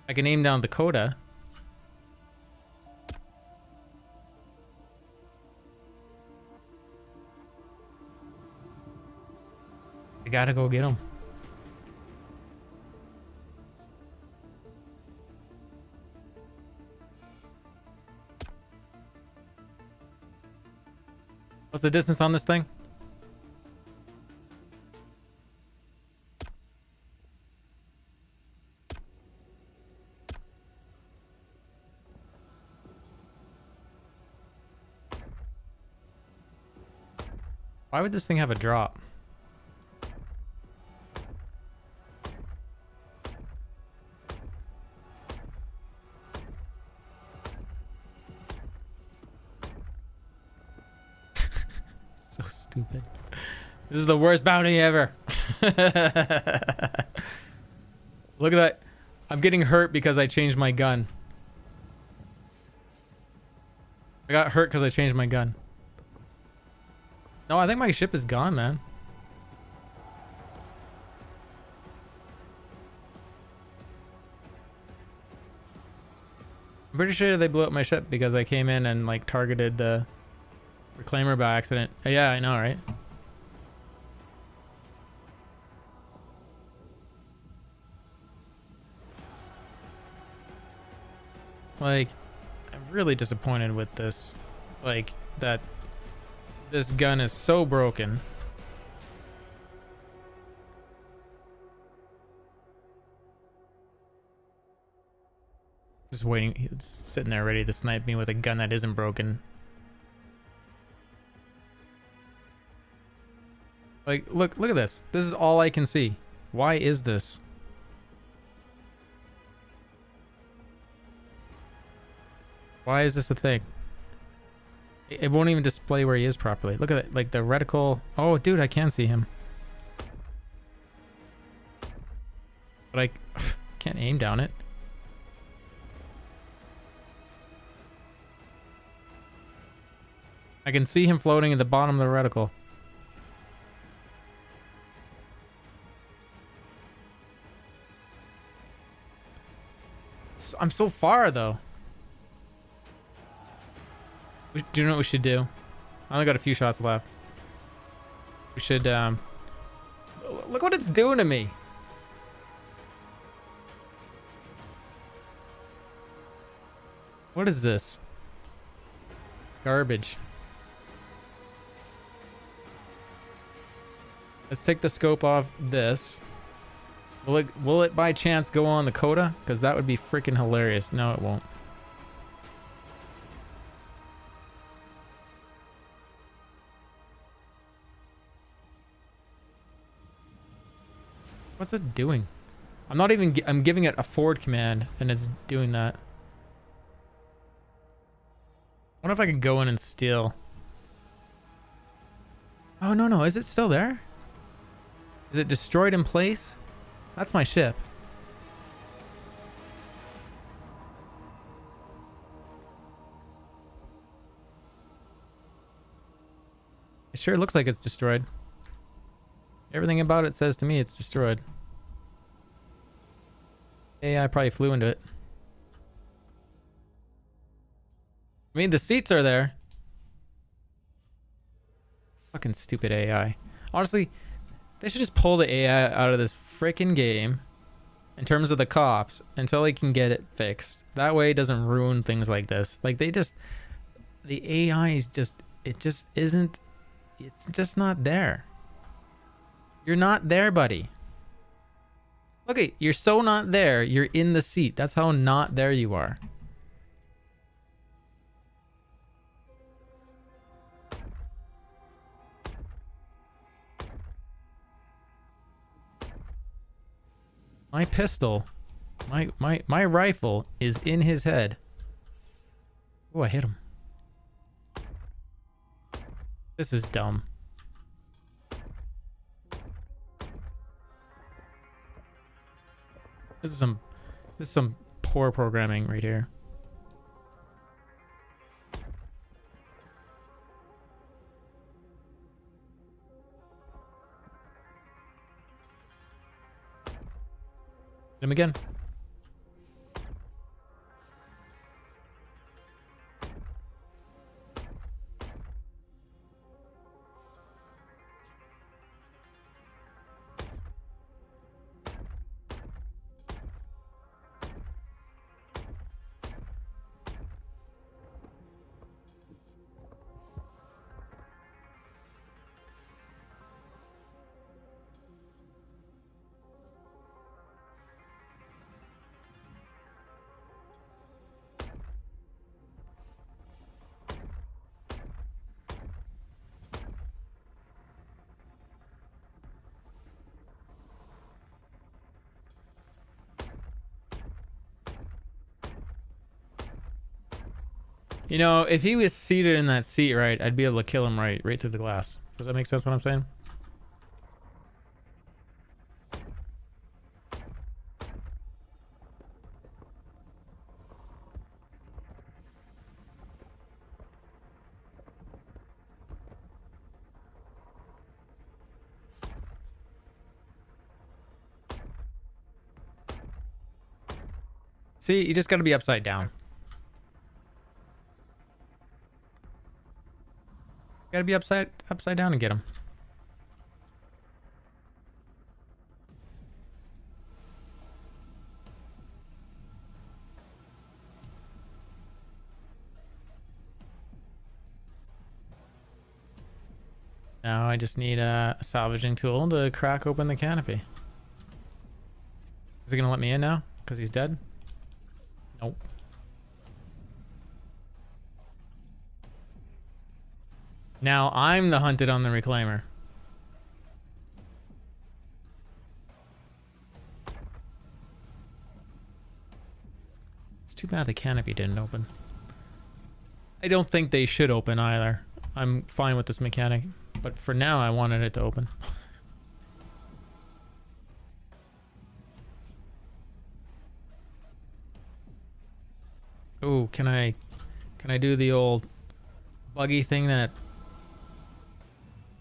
I can aim down Dakota. I gotta go get him. What's the distance on this thing? Why would this thing have a drop? So stupid. This is the worst bounty ever. Look at that. I'm getting hurt because I changed my gun. I got hurt because I changed my gun. No, I think my ship is gone, man. I'm pretty sure they blew up my ship because I came in and like targeted the reclaimer by accident. Yeah, I know, right? Like, I'm really disappointed with this. Like, that this gun is so broken. Just waiting, he's sitting there ready to snipe me with a gun that isn't broken. Like, look at this. This is all I can see. Why is this? Why is this a thing? It won't even display where he is properly. Look at it, like the reticle. Oh, dude, I can see him. But I can't aim down it. I can see him floating at the bottom of the reticle. I'm so far though. Do you know what we should do? I only got a few shots left. We should look what it's doing to me. What is this? Garbage. Let's take the scope off this. Will it by chance go on the coda? Because that would be freaking hilarious. No, it won't. What's it doing? I'm not even... I'm giving it a forward command and it's doing that. I wonder if I can go in and steal. Oh, no. Is it still there? Is it destroyed in place? That's my ship. It sure looks like it's destroyed. Everything about it says to me it's destroyed. AI probably flew into it. I mean, the seats are there. Fucking stupid AI. Honestly, they should just pull the AI out of this freaking game in terms of the cops until they can get it fixed. That way it doesn't ruin things like this. Like the AI is just, it just isn't, it's just not there. You're not there, buddy. Okay, you're so not there, you're in the seat. That's how not there you are. My pistol, my rifle is in his head. Oh, I hit him. This is dumb. This is some poor programming right here. Hit him again. You know, if he was seated in that seat right, I'd be able to kill him right through the glass. Does that make sense what I'm saying? See, you just gotta be upside down. Gotta be upside down and get him. Now I just need a salvaging tool to crack open the canopy. Is he gonna let me in now? Because he's dead? Nope. Now I'm the hunted on the reclaimer. It's too bad the canopy didn't open. I don't think they should open either. I'm fine with this mechanic, but for now I wanted it to open. Oh, can I do the old buggy thing that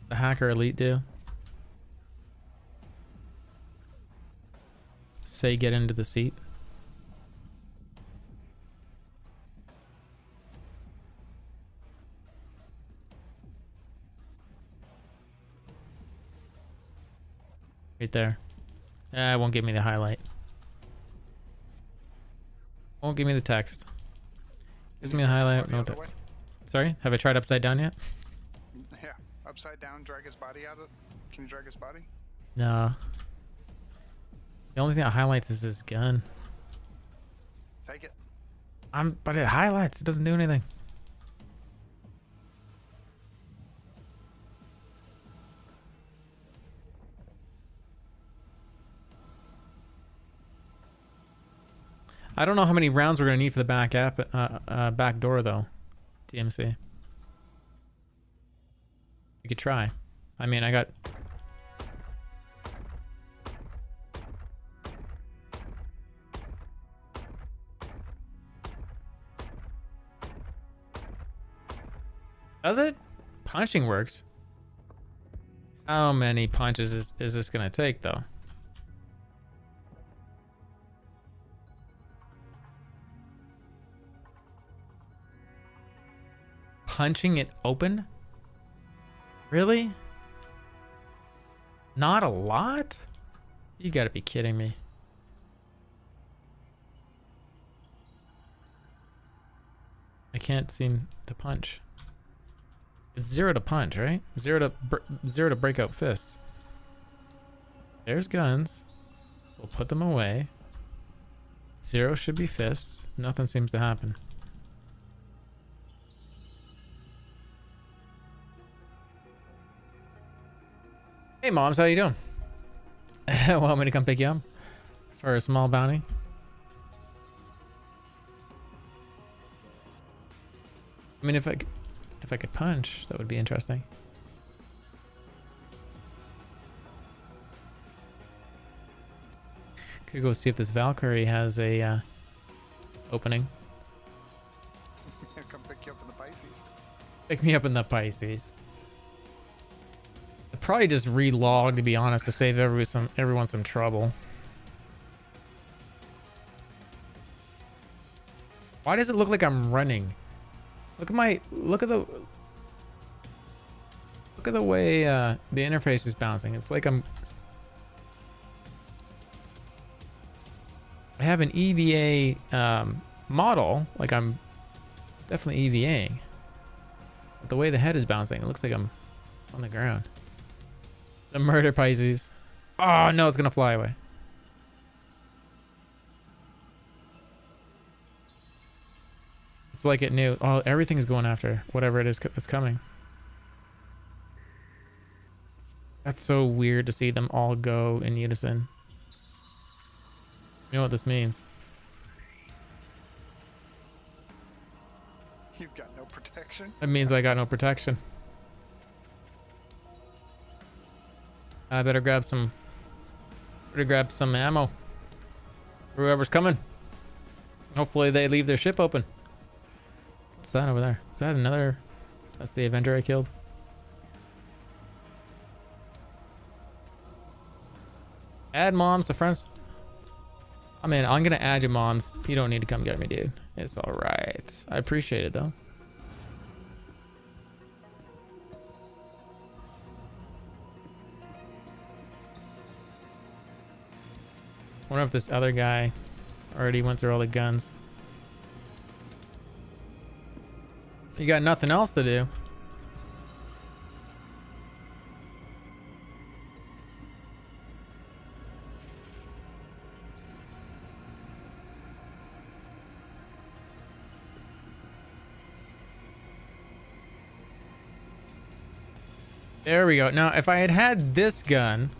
the hacker elite do? Say get into the seat. Right there. It won't give me the highlight. Won't give me the text. Gives me a highlight, no The other text. Sorry, have I tried upside down yet? Yeah, upside down, drag his body out of. Can you drag his body? No. The only thing that highlights is this gun. Take it. But it highlights. It doesn't do anything. I don't know how many rounds we're gonna need for the back back door though. DMC. We could try. I mean, I got. Does it? Punching works. How many punches is this gonna take though? Punching it open? Really? Not a lot? You gotta be kidding me. I can't seem to punch. It's 0 to punch, right? 0 to break out fists. There's guns. We'll put them away. 0 should be fists. Nothing seems to happen. Hey moms, how you doing? Want me to come pick you up for a small bounty? I mean, if I could punch, that would be interesting. Could go see if this Valkyrie has a opening. Come pick you up in the Pisces. Pick me up in the Pisces. I'd probably just relog, to be honest, to save everyone some trouble. Why does it look like I'm running? Look at the way the interface is bouncing. It's like I have an EVA model, like I'm definitely EVAing. But the way the head is bouncing, it looks like I'm on the ground. The murder Pisces. Oh no, it's gonna fly away. It's like it knew. Oh, everything's going after whatever it is that's coming. That's so weird to see them all go in unison. You know what this means? You've got no protection. It means I got no protection. I better grab some ammo. Whoever's coming. Hopefully they leave their ship open. What's that over there? Is that another? That's the Avenger I killed. Add moms to friends. I mean, I'm gonna add you moms. You don't need to come get me, dude. It's all right. I appreciate it though. I wonder if this other guy already went through all the guns. You got nothing else to do. There we go. Now, if I had had this gun,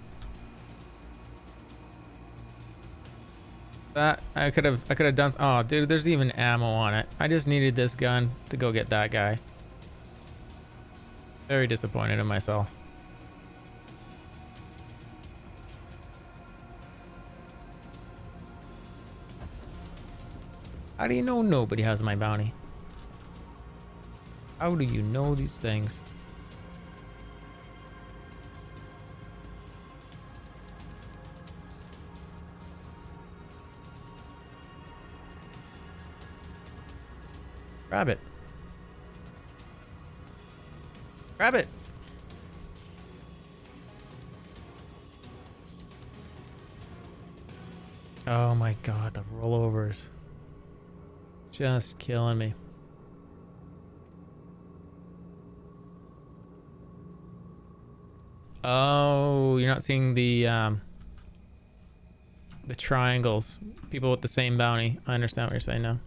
that I could have done. Oh, dude, there's even ammo on it. I just needed this gun to go get that guy. Very disappointed in myself. How do you know nobody has my bounty? How do you know these things? Grab it. Grab it. Oh my god, the rollovers. Just killing me. Oh, you're not seeing the triangles. People with the same bounty. I understand what you're saying now.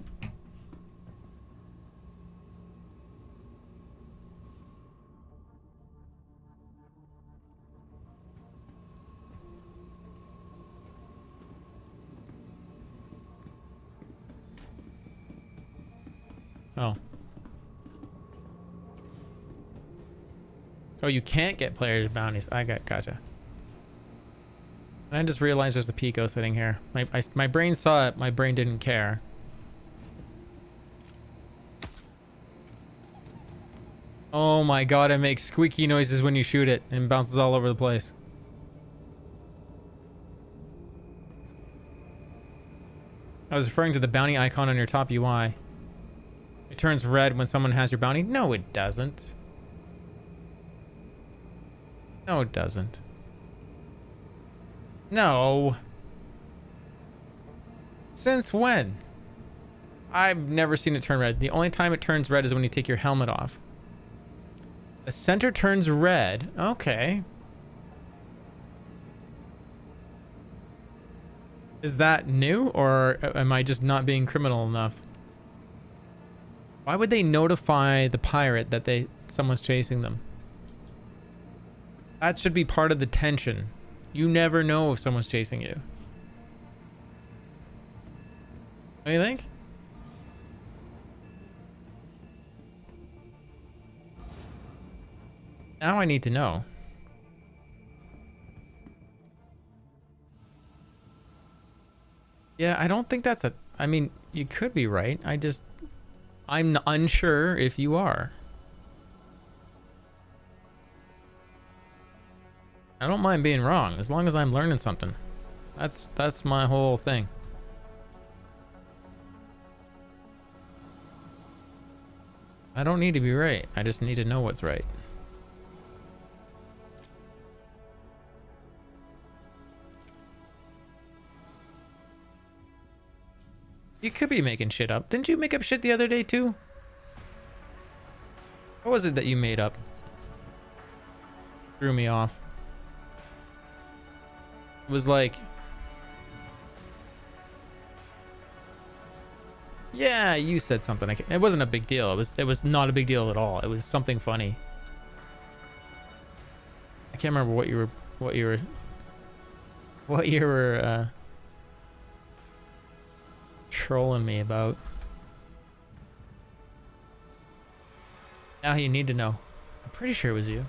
Oh. Oh, you can't get players bounties. Gotcha. And I just realized there's a Pico sitting here. My brain saw it. My brain didn't care. Oh my god, it makes squeaky noises when you shoot it and bounces all over the place. I was referring to the bounty icon on your top UI. It turns red when someone has your bounty. No, it doesn't. No, it doesn't. No. Since when? I've never seen it turn red. The only time it turns red is when you take your helmet off. The center turns red. Okay. Is that new, or am I just not being criminal enough? Why would they notify the pirate that someone's chasing them? That should be part of the tension. You never know if someone's chasing you. What do you think? Now I need to know. Yeah, I don't think that's a... I mean, you could be right. I'm unsure if you are. I don't mind being wrong as long as I'm learning something. That's my whole thing. I don't need to be right. I just need to know what's right. You could be making shit up. Didn't you make up shit the other day too? What was it that you made up? Threw me off. It was like... Yeah, you said something. It wasn't a big deal. It was not a big deal at all. It was something funny. I can't remember what you were trolling me about. Now you need to know. I'm pretty sure it was you.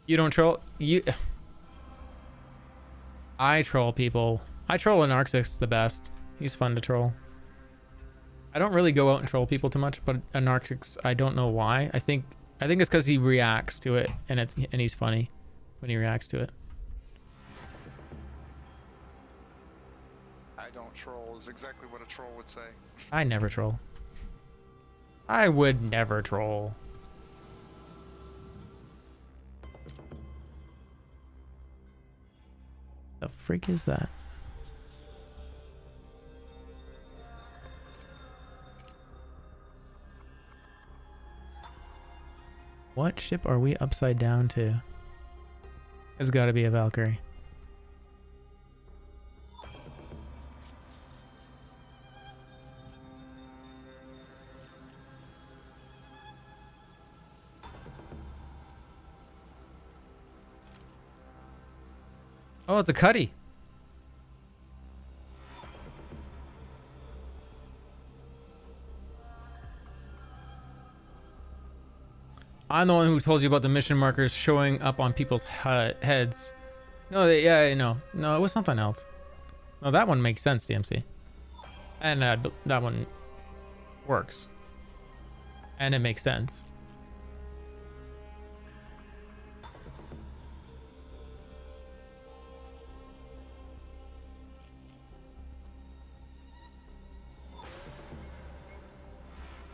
You don't troll? I troll people. I troll Anarchix the best. He's fun to troll. I don't really go out and troll people too much, but Anarchix, I don't know why. I think it's because he reacts to it, and he's funny when he reacts to it. I don't troll is exactly what a troll would say. I never troll. I would never troll. The freak is that? What ship are we upside down to? It's got to be a Valkyrie. Oh, it's a Cuddy. I'm the one who told you about the mission markers showing up on people's heads. No, yeah, no, it was something else. It Oh, that one makes sense, DMC. And that one works. And it makes sense.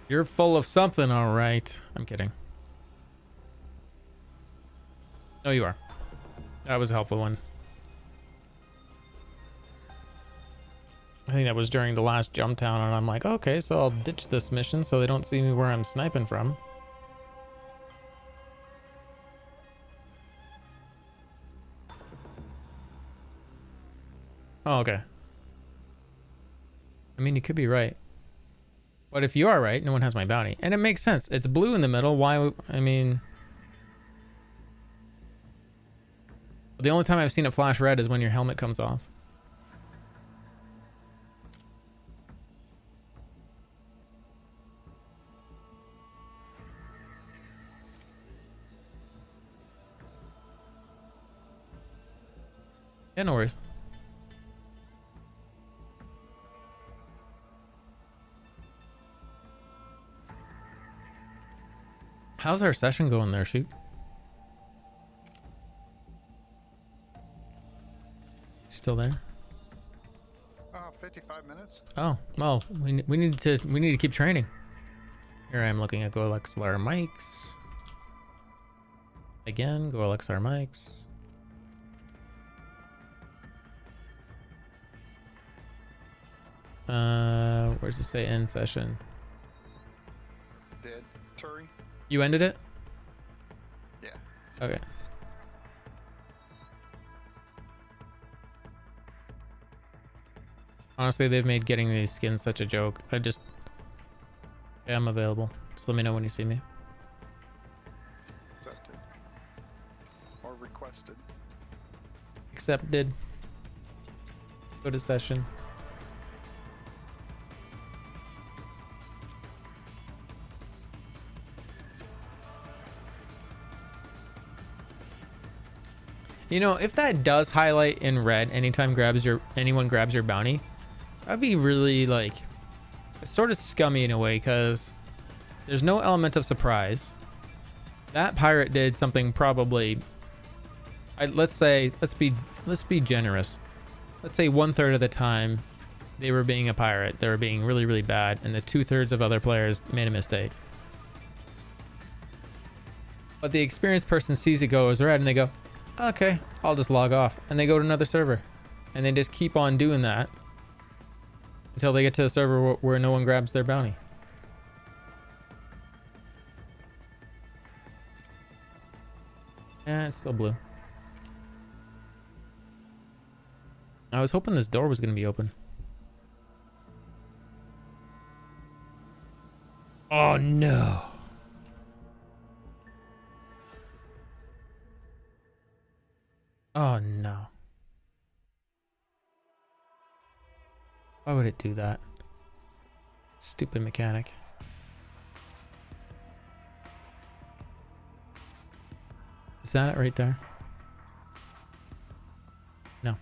You're full of something, all right. I'm kidding. No, you are. That was a helpful one. I think that was during the last jump town, and I'm like, okay, so I'll ditch this mission so they don't see me where I'm sniping from. Oh, okay. I mean, you could be right. But if you are right, no one has my bounty. And it makes sense. It's blue in the middle. Why? I mean... The only time I've seen it flash red is when your helmet comes off. Yeah, no worries. How's our session going there, shoot? Still there? 55 minutes. Oh, well, we need to keep training. Here I am looking at Go XLR mics. Again, Go XLR mics. Where's it say end session? Did Turi? You ended it? Yeah. Okay. Honestly, they've made getting these skins such a joke. Yeah, I'm available. Just let me know when you see me. Accepted. Or requested. Accepted. Go to session. You know, if that does highlight in red anytime anyone grabs your bounty, that'd be really like, it's sort of scummy in a way because there's no element of surprise. That pirate did something probably, let's be generous. Let's say 1/3 of the time they were being a pirate, they were being really, really bad, and the 2/3 of other players made a mistake. But the experienced person sees it go as red and they go, okay, I'll just log off. And they go to another server. And they just keep on doing that until they get to a server where no one grabs their bounty. Eh, it's still blue. I was hoping this door was going to be open. Oh no. Oh no. Why would it do that? Stupid mechanic. Is that it right there? No.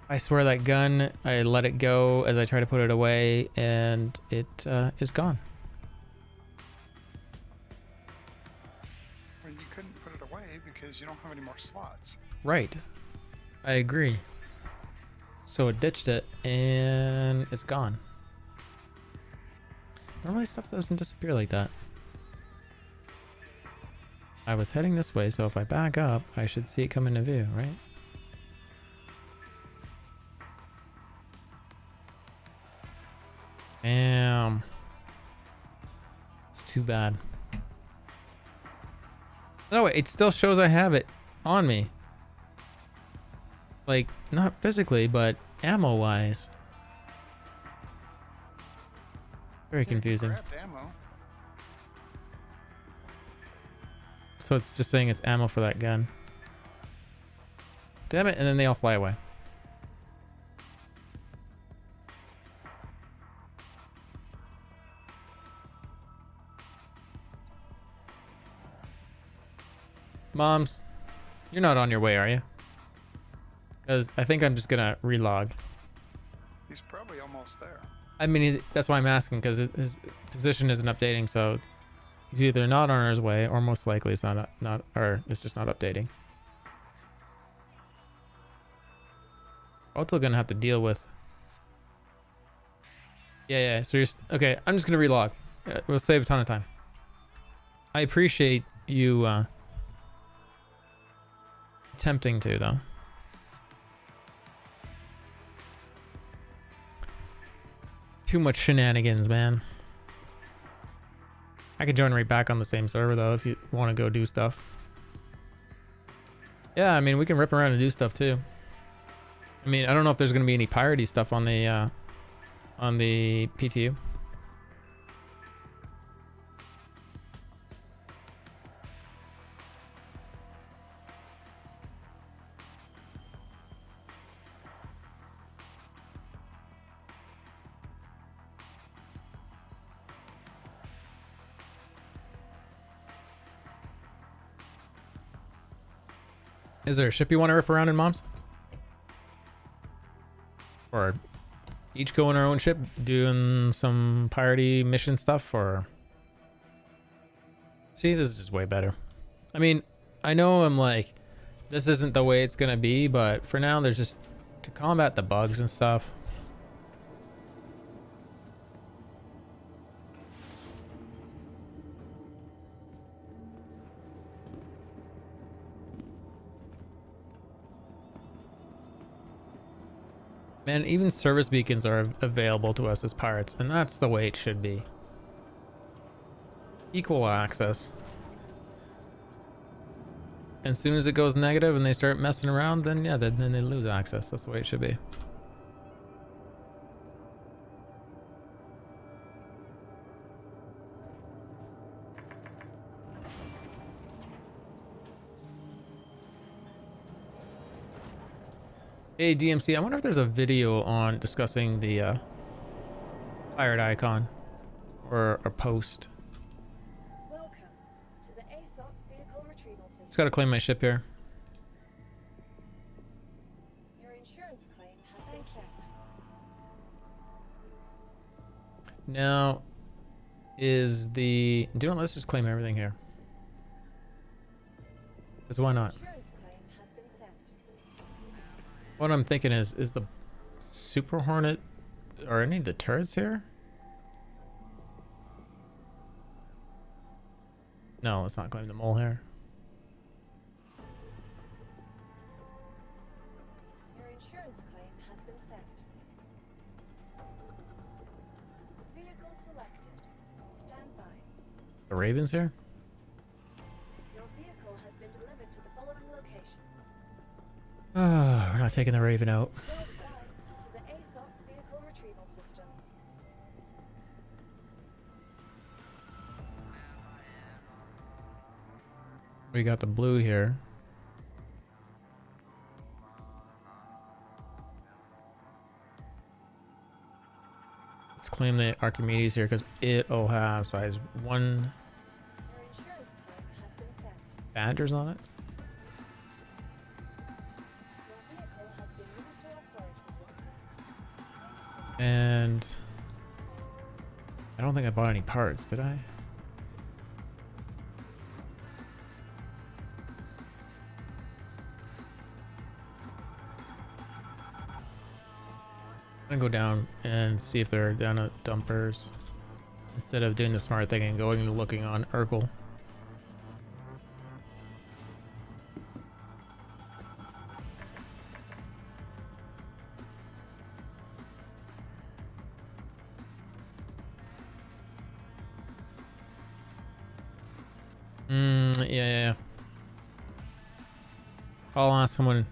I swear that gun, I let it go as I try to put it away and it is gone. Well, you couldn't put it away because you don't have any more slots. Right. I agree. So it ditched it and it's gone. Normally stuff doesn't disappear like that. I was heading this way, so if I back up, I should see it come into view, right? Damn. It's too bad. No, it still shows I have it on me. Like, not physically, but ammo-wise. Very confusing. Grabbed ammo. So it's just saying it's ammo for that gun. Damn it, and then they all fly away. Moms, you're not on your way, are you? Because I think I'm just gonna relog. He's probably almost there. I mean, that's why I'm asking, because his position isn't updating, so he's either not on his way, or most likely it's not, or it's just not updating. Also gonna have to deal with. Yeah. So okay. I'm just gonna relog. We'll save a ton of time. I appreciate you attempting to, though. Too much shenanigans, man. I could join right back on the same server, though, if you want to go do stuff. Yeah, I mean, we can rip around and do stuff too. I mean, I don't know if there's gonna be any piratey stuff on the PTU. Is there a ship you want to rip around in, Moms? Or each go in our own ship doing some piratey mission stuff, or... See, this is just way better. I mean, I know I'm like, this isn't the way it's gonna be, but for now, there's just to combat the bugs and stuff. Man, even service beacons are available to us as pirates, and that's the way it should be. Equal access. And as soon as it goes negative and they start messing around, then yeah, then they lose access. That's the way it should be. Hey DMC, I wonder if there's a video on discussing the pirate icon or a post. Welcome to the Aso Vehicle Retrieval System. Just gotta claim my ship here. Your insurance claim has been sent. Now is the... Do you know, let's just claim everything here. Because why not? Insurance claim has been sent. What I'm thinking is the Super Hornet... Are any of the turrets here? No, let's not claim the mole here. Your insurance claim has been sent. Vehicle selected. Stand by. The Ravens here? Your vehicle has been delivered to the following location. We're not taking the Raven out. Welcome to the Aso Vehicle Retrieval System. We got the blue here. Let's claim the Archimedes here because it'll have size 1 Your insurance claim has been sent. badgers on it. Your vehicle has been moved to a storage facility. And I don't think I bought any parts, did I? I'm gonna go down and see if they're down at dumpers instead of doing the smart thing and going and looking on Urkel. Yeah. I'll ask someone.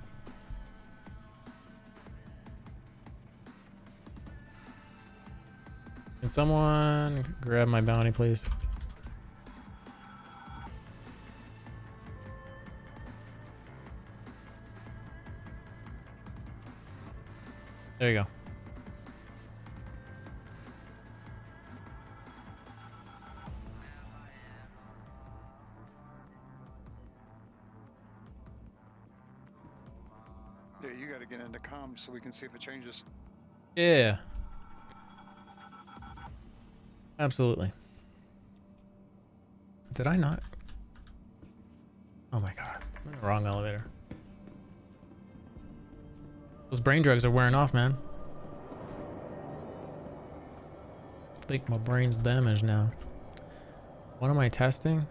Can someone grab my bounty, please? There you go. Yeah, you gotta get into comms so we can see if it changes. Yeah. Absolutely. Did I not? Oh my god. I'm in the wrong elevator. Those brain drugs are wearing off, man. I think my brain's damaged now. What am I testing?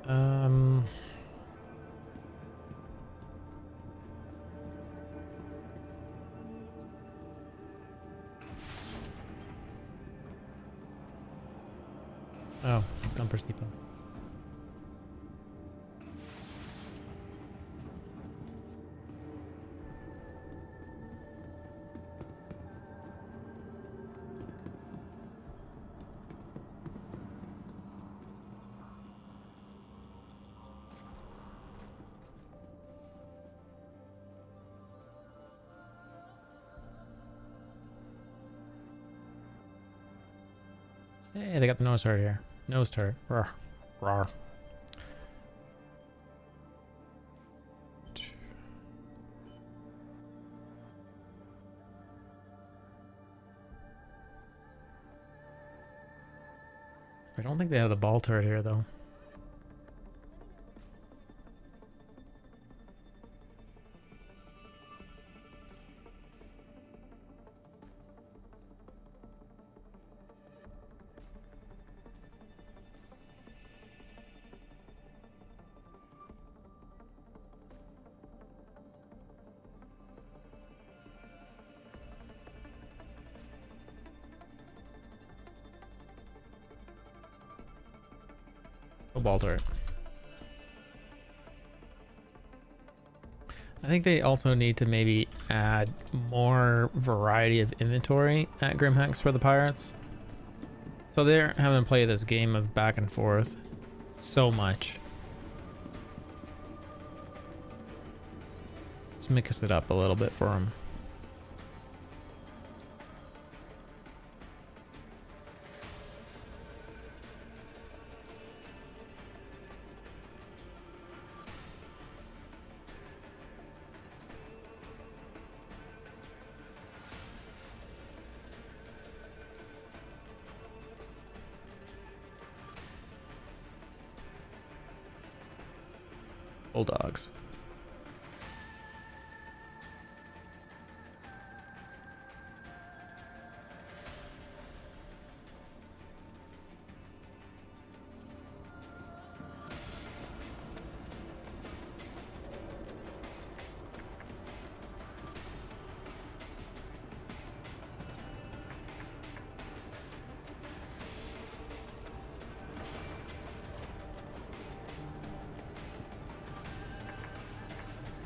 Um... Oh, Dumper's Depot. Hey, they got the nose turret here. Nose turret. Rawr. Rawr. I don't think they have the ball turret here, though. No ball turret. I think they also need to maybe add more variety of inventory at Grimhex for the pirates. So they're having to play this game of back and forth so much. Let's mix it up a little bit for them. Bulldogs.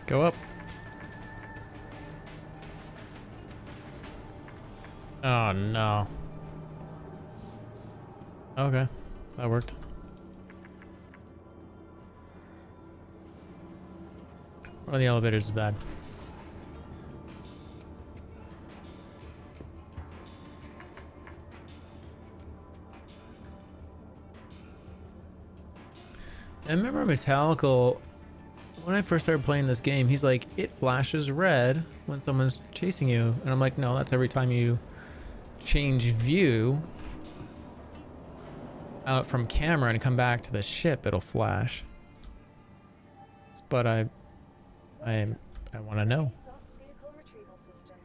Go up. Oh no. Okay, that worked. One of the elevators is bad. I remember Metallical, when I first started playing this game, he's like, it flashes red when someone's chasing you. And I'm like, no, that's every time you change view out from camera and come back to the ship, it'll flash. But I want to know. Aso Vehicle Retrieval System.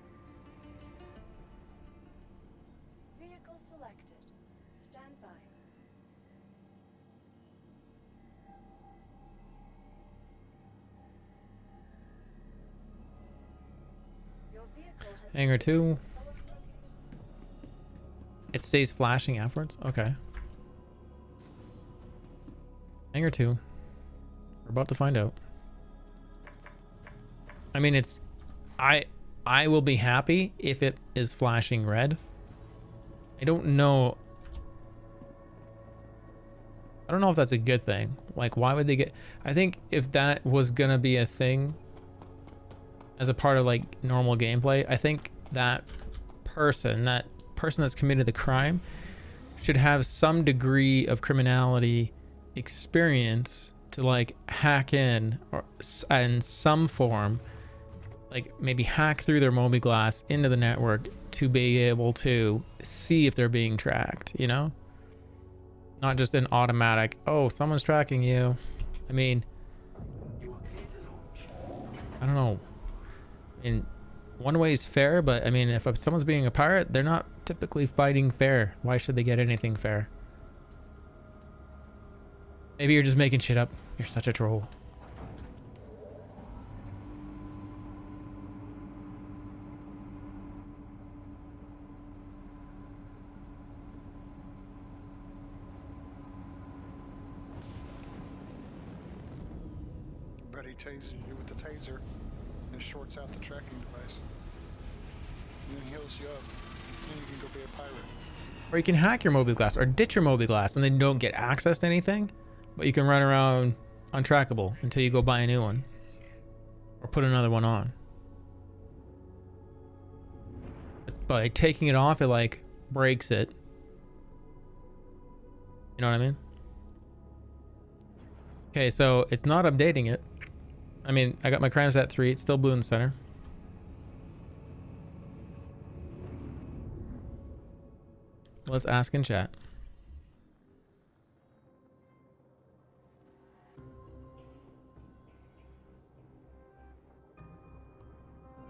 Vehicle selected. Stand by. Your vehicle has Hangar 2. It stays flashing afterwards? Okay. Hangar 2. We're about to find out. I mean, it's... I will be happy if it is flashing red. I don't know don't know if that's a good thing. Like, why would they get... I think if that was gonna be a thing as a part of like normal gameplay, I think that person that's committed the crime should have some degree of criminality experience to like hack in or in some form, like maybe hack through their mobi-glass into the network to be able to see if they're being tracked, you know? Not just an automatic, oh, someone's tracking you. I mean, I don't know. In one way is fair, but I mean, if someone's being a pirate, they're not typically fighting fair. Why should they get anything fair? Maybe you're just making shit up. You're such a troll. But he tases you with the taser and shorts out the tracking device. And then heals you up. And you can go be a pirate. Or you can hack your mobi-glass or ditch your mobi-glass and then you don't get access to anything, but you can run around untrackable until you go buy a new one or put another one on. By taking it off, it like breaks it. You know what I mean? Okay, so it's not updating it. I mean, I got my crimes at 3. It's still blue in the center. Let's ask in chat.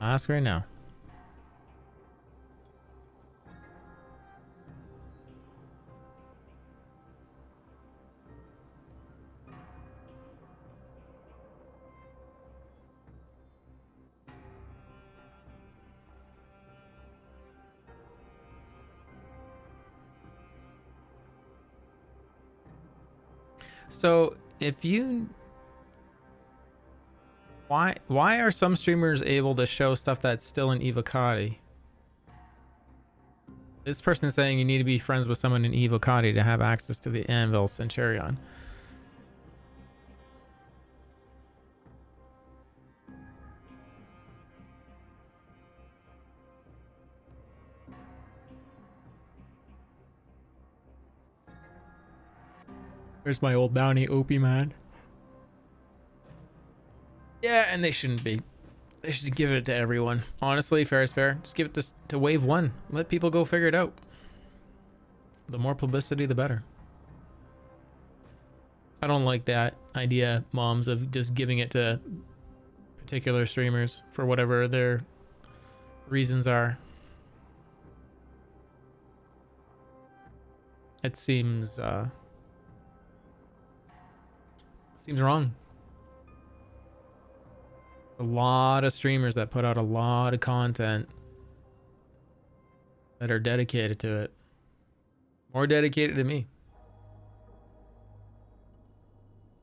Ask right now. So if you... Why are some streamers able to show stuff that's still in Evocati? This person is saying you need to be friends with someone in Evocati to have access to the Anvil Centurion. Where's my old bounty, OP man? Yeah, and they shouldn't be. They should give it to everyone. Honestly, fair is fair. Just give it to wave 1. Let people go figure it out. The more publicity, the better. I don't like that idea, moms, of just giving it to particular streamers for whatever their reasons are. It seems wrong. A lot of streamers that put out a lot of content that are dedicated to it. More dedicated to me.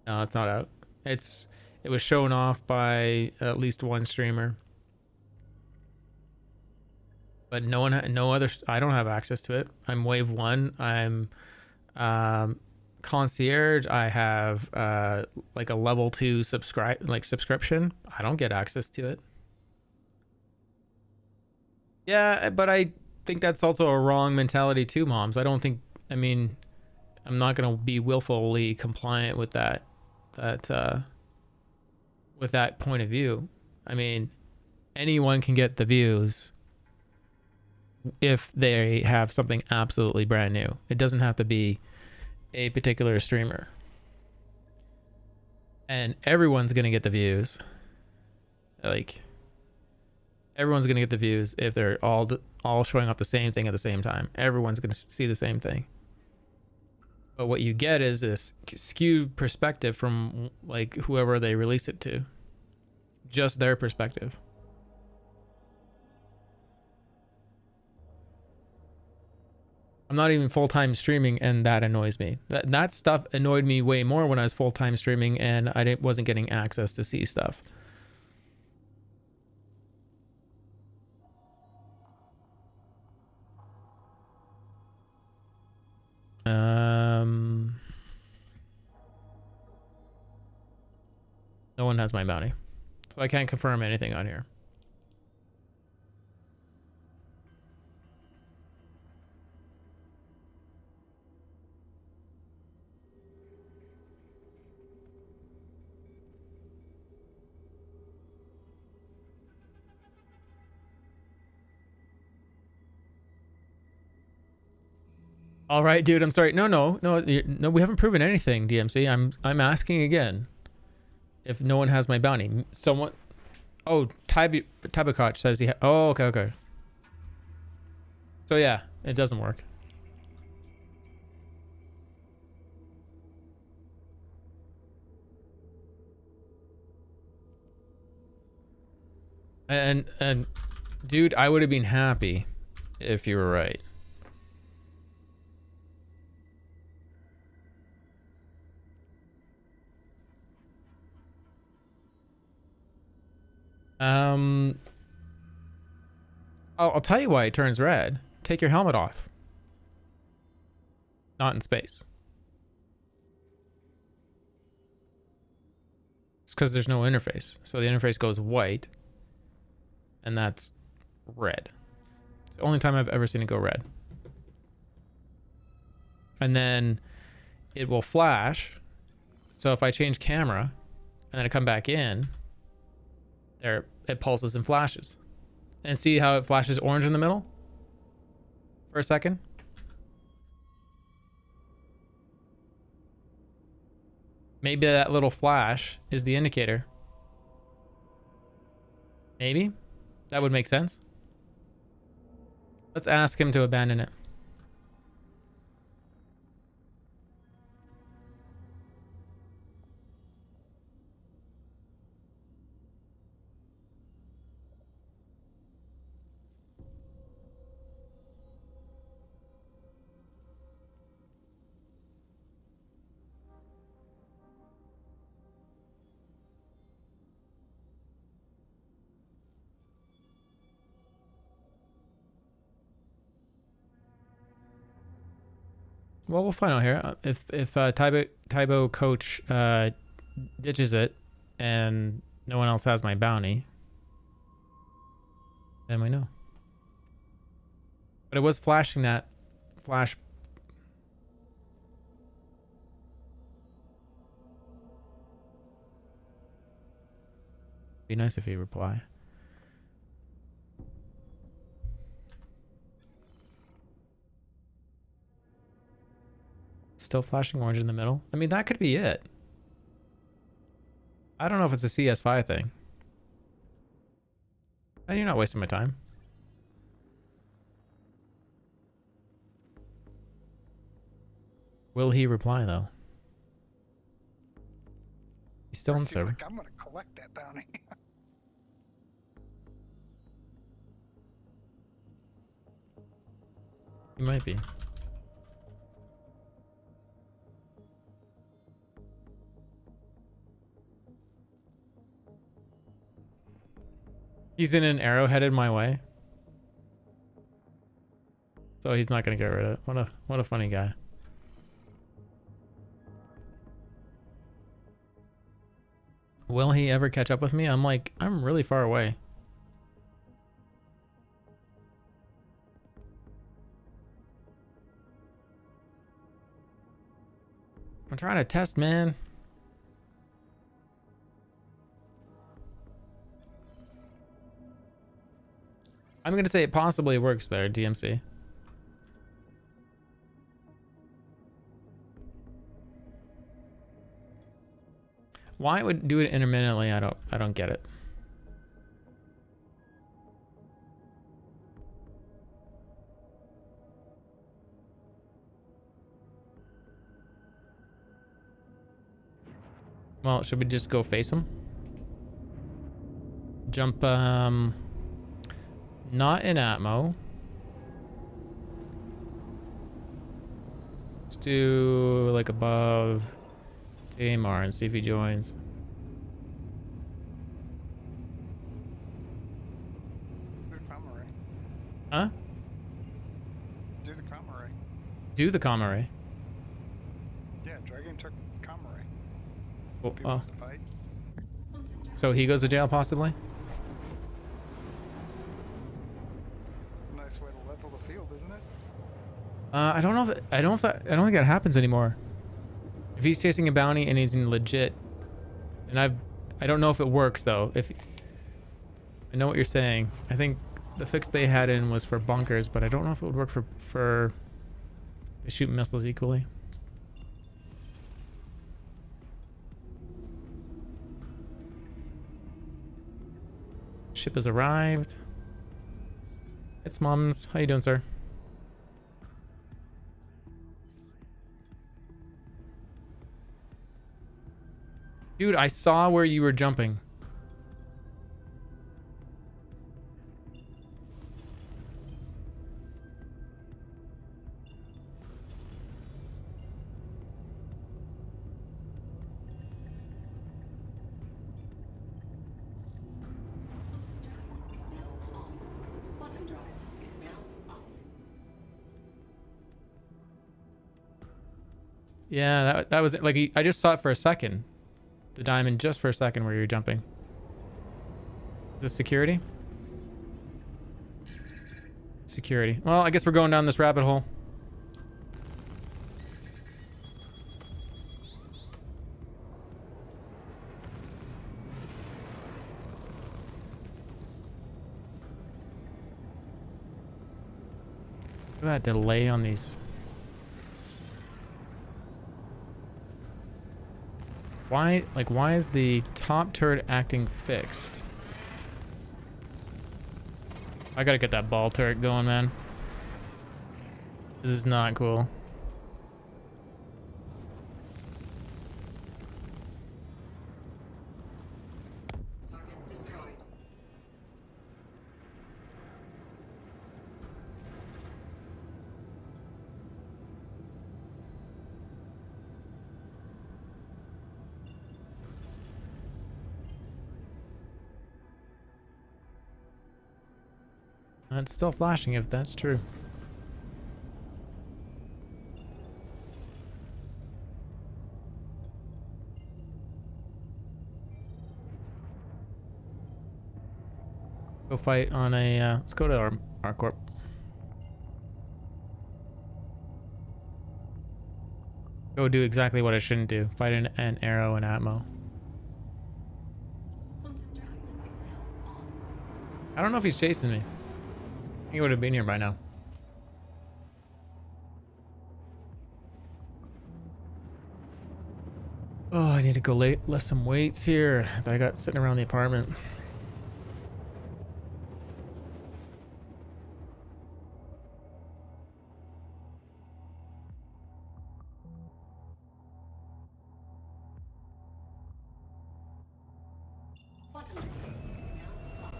No, it's not out. It was shown off by at least one streamer. But no other, I don't have access to it. I'm wave 1. I'm concierge. I have like a level 2 subscription. I don't get access to it. Yeah, but I think that's also a wrong mentality too, moms. I don't think, I mean, I'm not going to be willfully compliant with that point of view. I mean, anyone can get the views if they have something absolutely brand new. It doesn't have to be a particular streamer. And everyone's going to get the views. Like, everyone's going to get the views if they're all showing off the same thing at the same time. Everyone's going to see the same thing. But what you get is this skewed perspective from like whoever they release it to. Just their perspective. I'm not even full-time streaming, and that annoys me. That stuff annoyed me way more when I was full-time streaming and I wasn't getting access to see stuff. No one has my bounty. So I can't confirm anything on here. All right, dude. I'm sorry. No. We haven't proven anything, DMC. I'm asking again. If no one has my bounty, someone. Oh, Tabakach says he. Oh, okay. So yeah, it doesn't work. And dude, I would have been happy if you were right. I'll tell you why it turns red. Take your helmet off. Not in space. It's because there's no interface. So the interface goes white. And that's red. It's the only time I've ever seen it go red. And then it will flash. So if I change camera and then I come back in, there it pulses and flashes. And see how it flashes orange in the middle? For a second? Maybe that little flash is the indicator. Maybe? That would make sense. Let's ask him to abandon it. Well, we'll find out here. If Tybo coach ditches it and no one else has my bounty, then we know. But it was flashing that flash. Be nice if you reply. Still flashing orange in the middle. I mean, that could be it. I don't know if it's a CS5 thing. And you're not wasting my time. Will he reply though? He's still on server. Like I'm gonna collect that bounty. He might be. He's in an arrow headed my way. So he's not gonna get rid of it. What a funny guy. Will he ever catch up with me? I'm really far away. I'm trying to test, man. I'm gonna say it possibly works there, DMC. Why it would do it intermittently, I don't get it. Well, should we just go face him? Jump, not in Atmo. Let's do like above Tamar and see if he joins. Do the comm array. Huh? Do the comm array. Do the comm array. Yeah, Dragon took comm array. Oh, He wants to fight. So he goes to jail possibly? Nice way to level the field, isn't it? I don't know if I don't think that happens anymore. If he's chasing a bounty and he's in legit, and I don't know if it works though. If I know what you're saying, I think the fix they had in was for bunkers, but I don't know if it would work for they shoot missiles equally. Ship has arrived. It's Mums. How you doing, sir? Dude, I saw where you were jumping. Quantum drive is now off. Yeah, that was like I just saw it for a second. The diamond just for a second where you're jumping. Is this security? Security. Well, I guess we're going down this rabbit hole. Look at that delay on these. Why is the top turret acting fixed? I gotta get that ball turret going, man. This is not cool. Target destroyed. It's still flashing if that's true. Go fight on a let's go to our corp. Go do exactly what I shouldn't do. Fight an arrow and Atmo. Quantum drive is now on. I don't know if he's chasing me. I think he would have been here by now. Oh, I need to go lift some weights here that I got sitting around the apartment. Quantum drive is now off.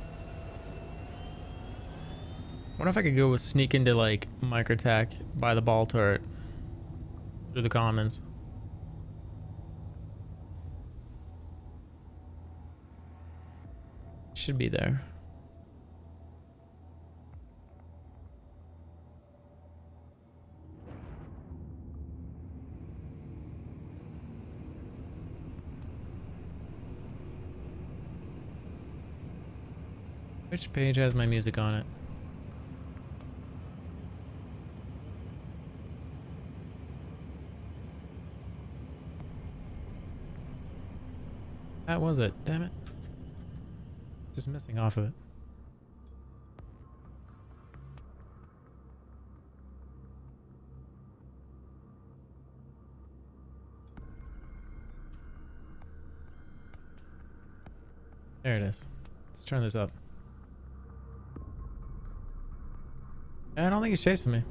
Wonder if I could go sneak into like microtac by the ball turret through the commons. Should be there. Which page has my music on it? That was it. Damn it. Just missing off of it. There it is. Let's turn this up. I don't think he's chasing me.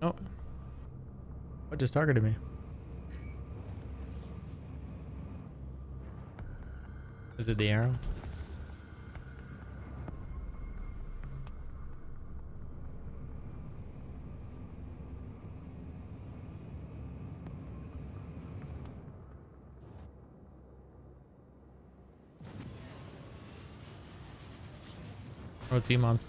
Oh. What just targeted me? Is it the arrow? Oh, it's V-Mons.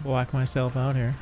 black myself out here.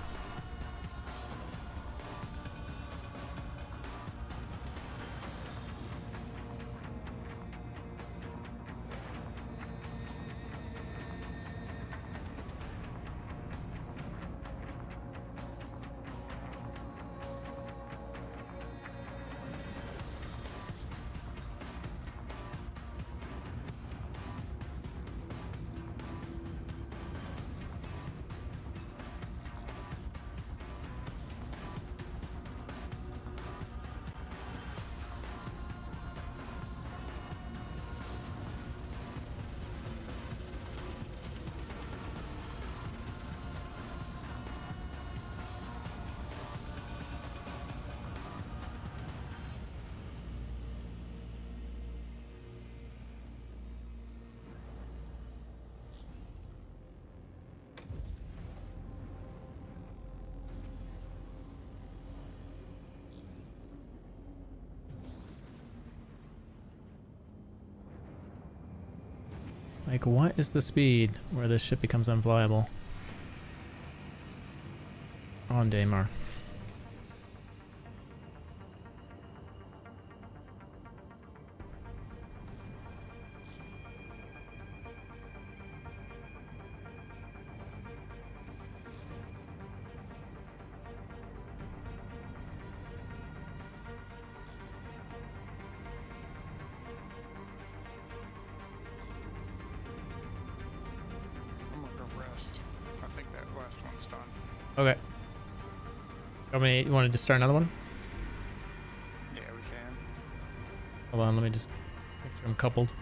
Like, what is the speed where this ship becomes unflyable? On Daymar. I'm gonna go rest. I think that last one's done. Okay. You want to just start another one? Yeah, we can. Hold on, let me just make sure I'm coupled.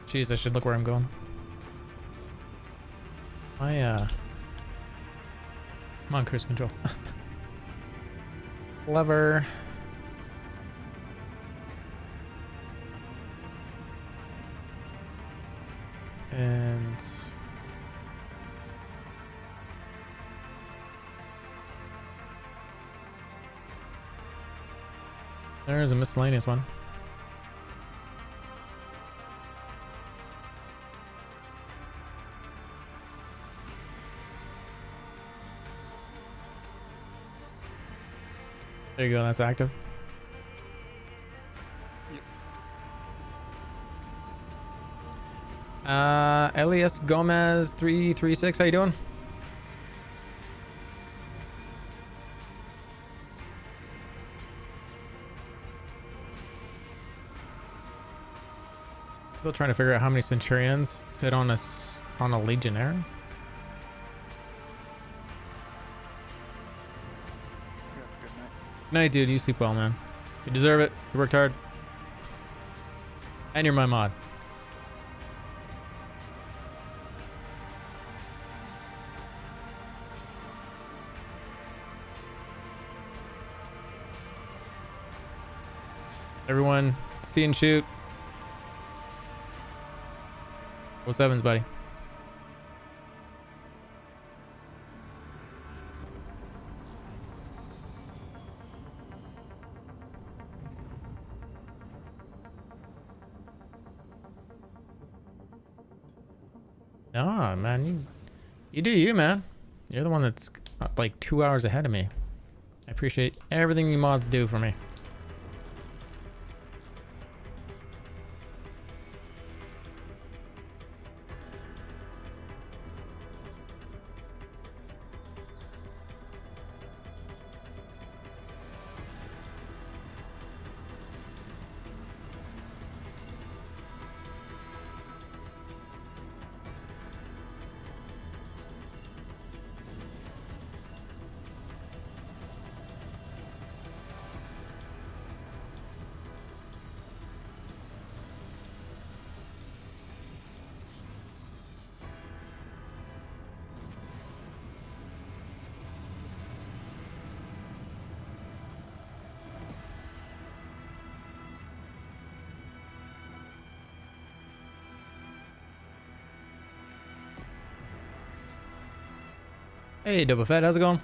Jeez, I should look where I'm going. I'm on cruise control. Lever. And there's a miscellaneous one. There you go, that's active. Elias Gomez 336, how you doing? Still trying to figure out how many Centurions fit on a Legionnaire. You have a good night. Night, dude. You sleep well, man. You deserve it. You worked hard. And you're my mod. Everyone, see and shoot. What's Evans, buddy? Ah, man, you do you, man. You're the one that's like 2 hours ahead of me. I appreciate everything you mods do for me. Hey, Double Fed, how's it going?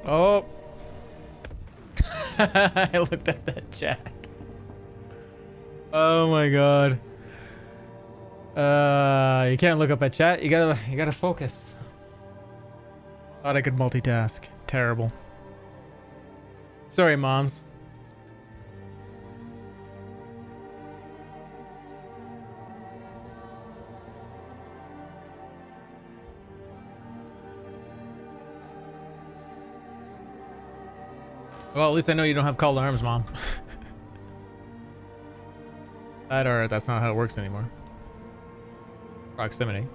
Oh. I looked at that chat. Oh my god. You can't look up at chat. You gotta focus. Thought I could multitask. Terrible. Sorry, moms. Well, at least I know you don't have called arms, Mom. That or that's not how it works anymore. Proximity.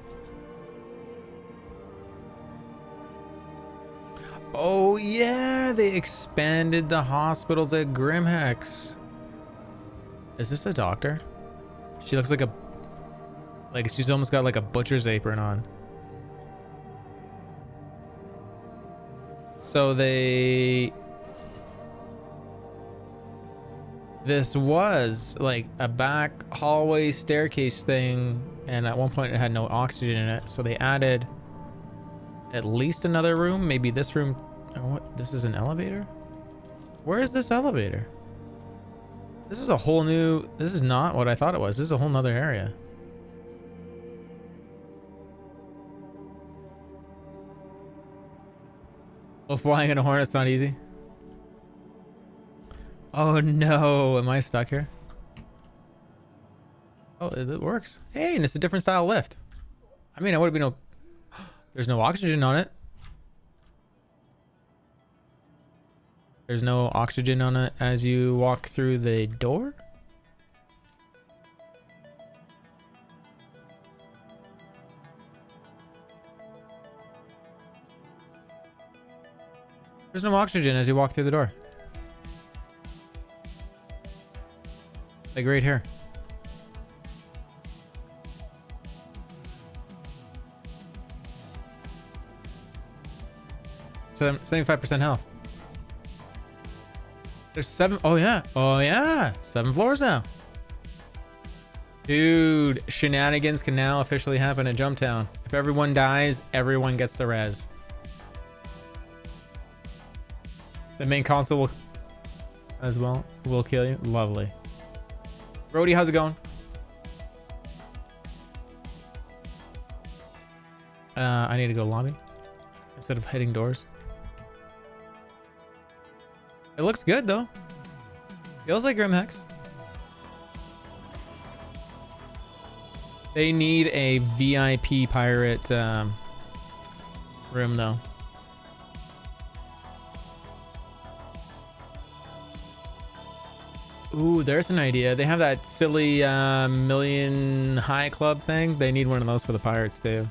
Oh yeah, they expanded the hospitals at Grimhex. Is this a doctor? She looks like she's almost got like a butcher's apron on. So this was like a back hallway staircase thing, and at one point it had no oxygen in it, so they added at least another room, maybe this room. Oh, what? This is an elevator? Where is this elevator? This is a whole new... This is not what I thought it was. This is a whole nother area. Oh, flying in a hornet's not easy. Oh no, am I stuck here? Oh, it works. Hey, and it's a different style lift. I mean, I would have been no... There's no oxygen on it. There's no oxygen on it as you walk through the door? There's no oxygen as you walk through the door. Like right here. 75% health. There's 7. Oh yeah. Oh yeah. 7 floors now. Dude, shenanigans can now officially happen at Jumptown. If everyone dies, everyone gets the res. The main console will, as well, will kill you. Lovely. Brody, how's it going? I need to go lobby instead of hitting doors. It looks good though. Feels like Grimhex. They need a VIP pirate room though. Ooh, there's an idea. They have that silly Million High Club thing. They need one of those for the pirates too.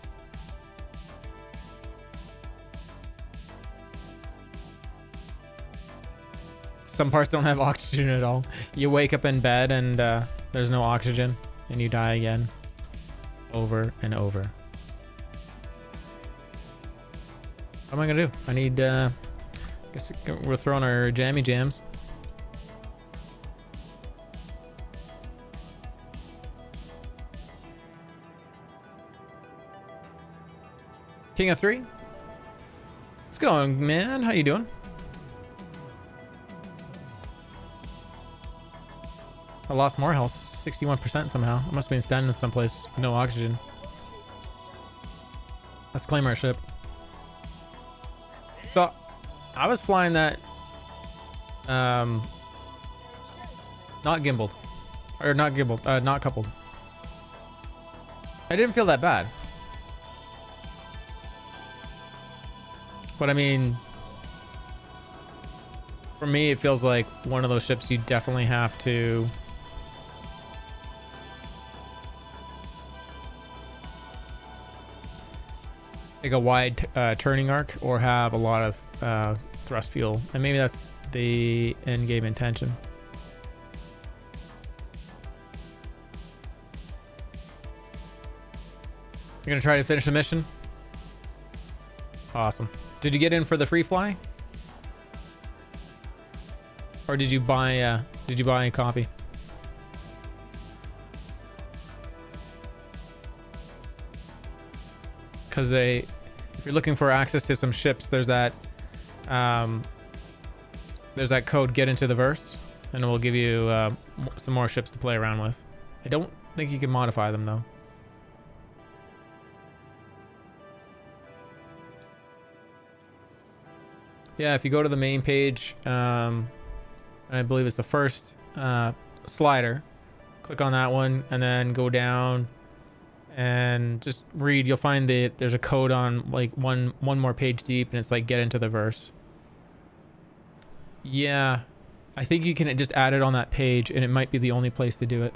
Some parts don't have oxygen at all. You wake up in bed and there's no oxygen and you die again. Over and over. What am I gonna do? I need, guess we're throwing our jammy jams. King of 3. What's going, man? How you doing? I lost more health, 61% somehow. I must have been standing someplace with no oxygen. Let's claim our ship. So, I was flying that, not gimbaled, or not gimbaled, not coupled. I didn't feel that bad. But I mean, for me, it feels like one of those ships you definitely have to take a wide turning arc or have a lot of thrust fuel. And maybe that's the end game intention. You're going to try to finish the mission? Awesome. Did you get in for the free fly? Or did you buy a copy? Because if you're looking for access to some ships, there's that there's that code, get into the verse, and it will give you some more ships to play around with. I don't think you can modify them though. Yeah, if you go to the main page, and I believe it's the first slider, click on that one and then go down and just read. You'll find that there's a code on like one more page deep, and it's like get into the verse. Yeah, I think you can just add it on that page, and it might be the only place to do it.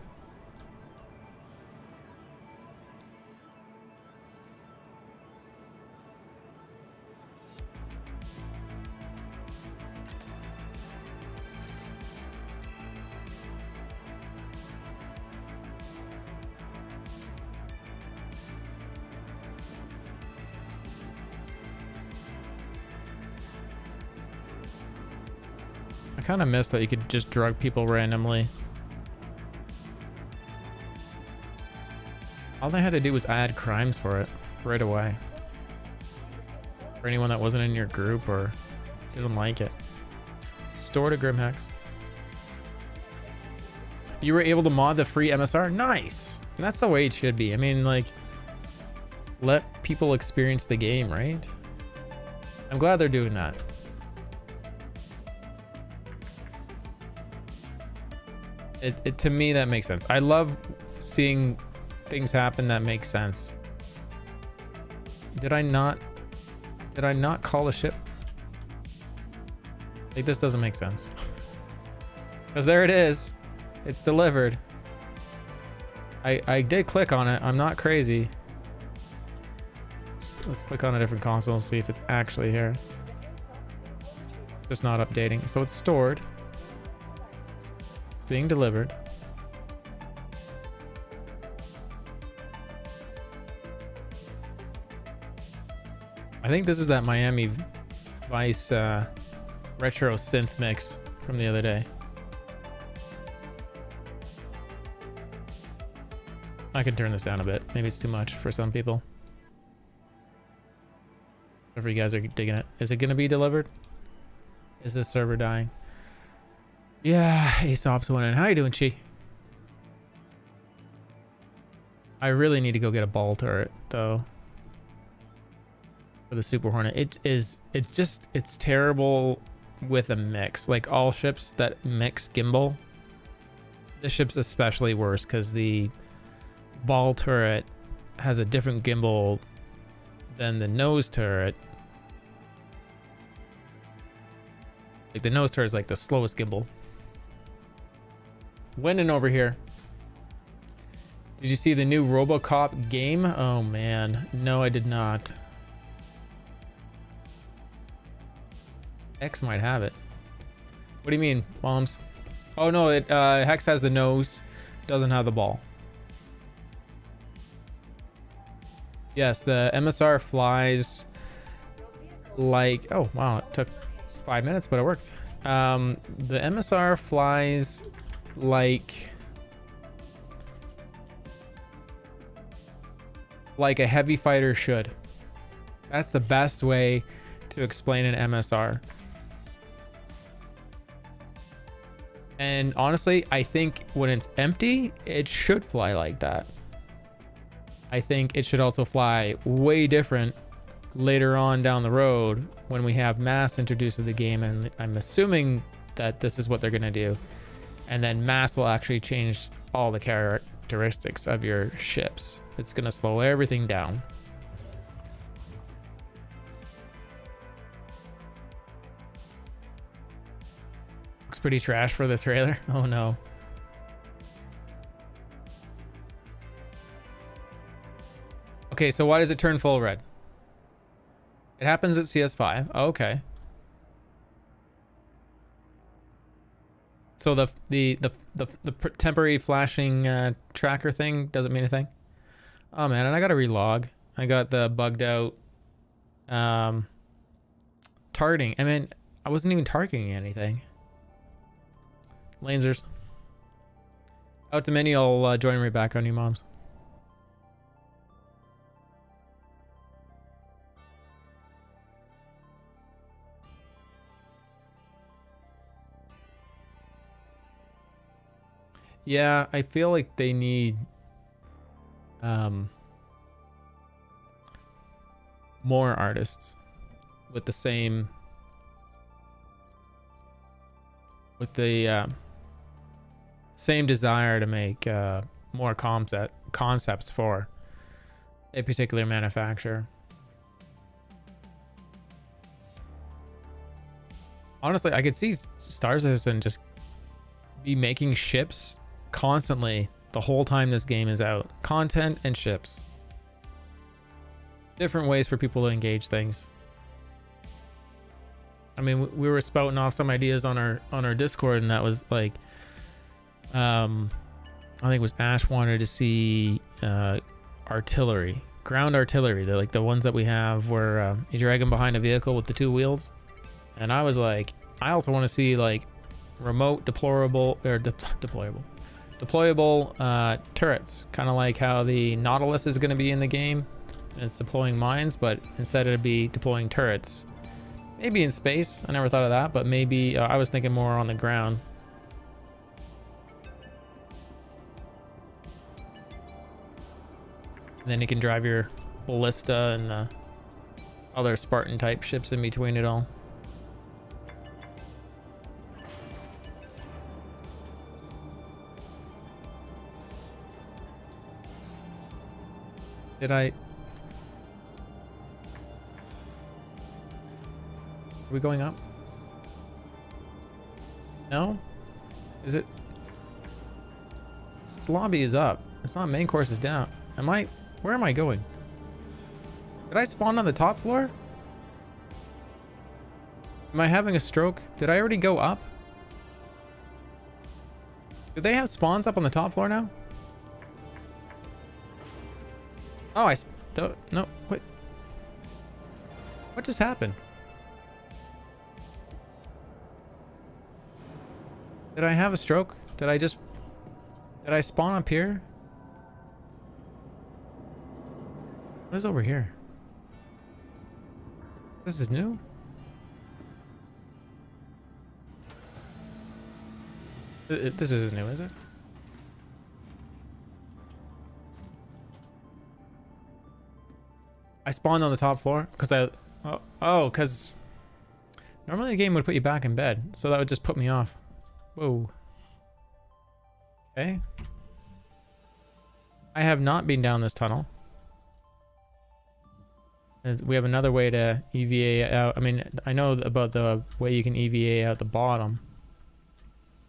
I kind of miss that you could just drug people randomly. All they had to do was add crimes for it right away. For anyone that wasn't in your group or didn't like it. Store to Grimhex. You were able to mod the free MSR? Nice! And that's the way it should be. I mean, like, let people experience the game, right? I'm glad they're doing that. It to me, that makes sense. I love seeing things happen that make sense. Did I not call a ship? Like, this doesn't make sense. Because there it is. It's delivered. I did click on it. I'm not crazy. Let's click on a different console and see if it's actually here. It's just not updating. So it's stored. Being delivered. I think this is that Miami Vice retro synth mix from the other day. I can turn this down a bit. Maybe it's too much for some people. If you guys are digging it. Is it going to be delivered? Is this server dying? Yeah, Aesop's winning. How you doing, Chi? I really need to go get a ball turret, though. For the Super Hornet. It's terrible with a mix. Like, all ships that mix gimbal. This ship's especially worse because the ball turret has a different gimbal than the nose turret. Like, the nose turret is like the slowest gimbal. Winning over here. Did you see the new RoboCop game? Oh man, no, I did not. X might have it. What do you mean, Moms? Oh no, it Hex has the nose, doesn't have the ball. Yes, the MSR flies like, oh wow, it took 5 minutes, but it worked. The MSR flies like a heavy fighter should. That's the best way to explain an MSR. And honestly, I think when it's empty, it should fly like that. I think it should also fly way different later on down the road when we have mass introduced to the game, and I'm assuming that this is what they're going to do. And then mass will actually change all the characteristics of your ships. It's going to slow everything down. Looks pretty trash for the trailer. Oh no. Okay, so why does it turn full red? It happens at CS5. Oh, okay. So the temporary flashing tracker thing doesn't mean a thing. Oh man, and I gotta relog. I got the bugged out targeting. I mean, I wasn't even targeting anything. Lasers. Out to many, I'll join right back on you, Moms. Yeah, I feel like they need more artists with the same same desire to make more concepts for a particular manufacturer. Honestly, I could see Star Citizen just be making ships constantly the whole time this game is out. Content and ships. Different ways for people to engage things. I mean, we were spouting off some ideas on our Discord, and that was like, I think it was Ash wanted to see artillery, ground artillery. They're like the ones that we have where you drag them behind a vehicle with the two wheels. And I was like, I also want to see like remote deployable turrets, kind of like how the Nautilus is going to be in the game. And it's deploying mines, but instead it'd be deploying turrets. Maybe in space. I never thought of that, but maybe I was thinking more on the ground. And then you can drive your ballista and other Spartan type ships in between it all. Did I? Are we going up? No? Is it? This lobby is up. It's not main course is down. Am I? Where am I going? Did I spawn on the top floor? Am I having a stroke? Did I already go up? Do they have spawns up on the top floor now? Oh, no, wait. What just happened? Did I have a stroke? Did I spawn up here? What is over here? This is new? This isn't new, is it? I spawned on the top floor because because normally the game would put you back in bed, so that would just put me off. Whoa. Okay. I have not been down this tunnel. We have another way to EVA out. I mean, I know about the way you can EVA out the bottom.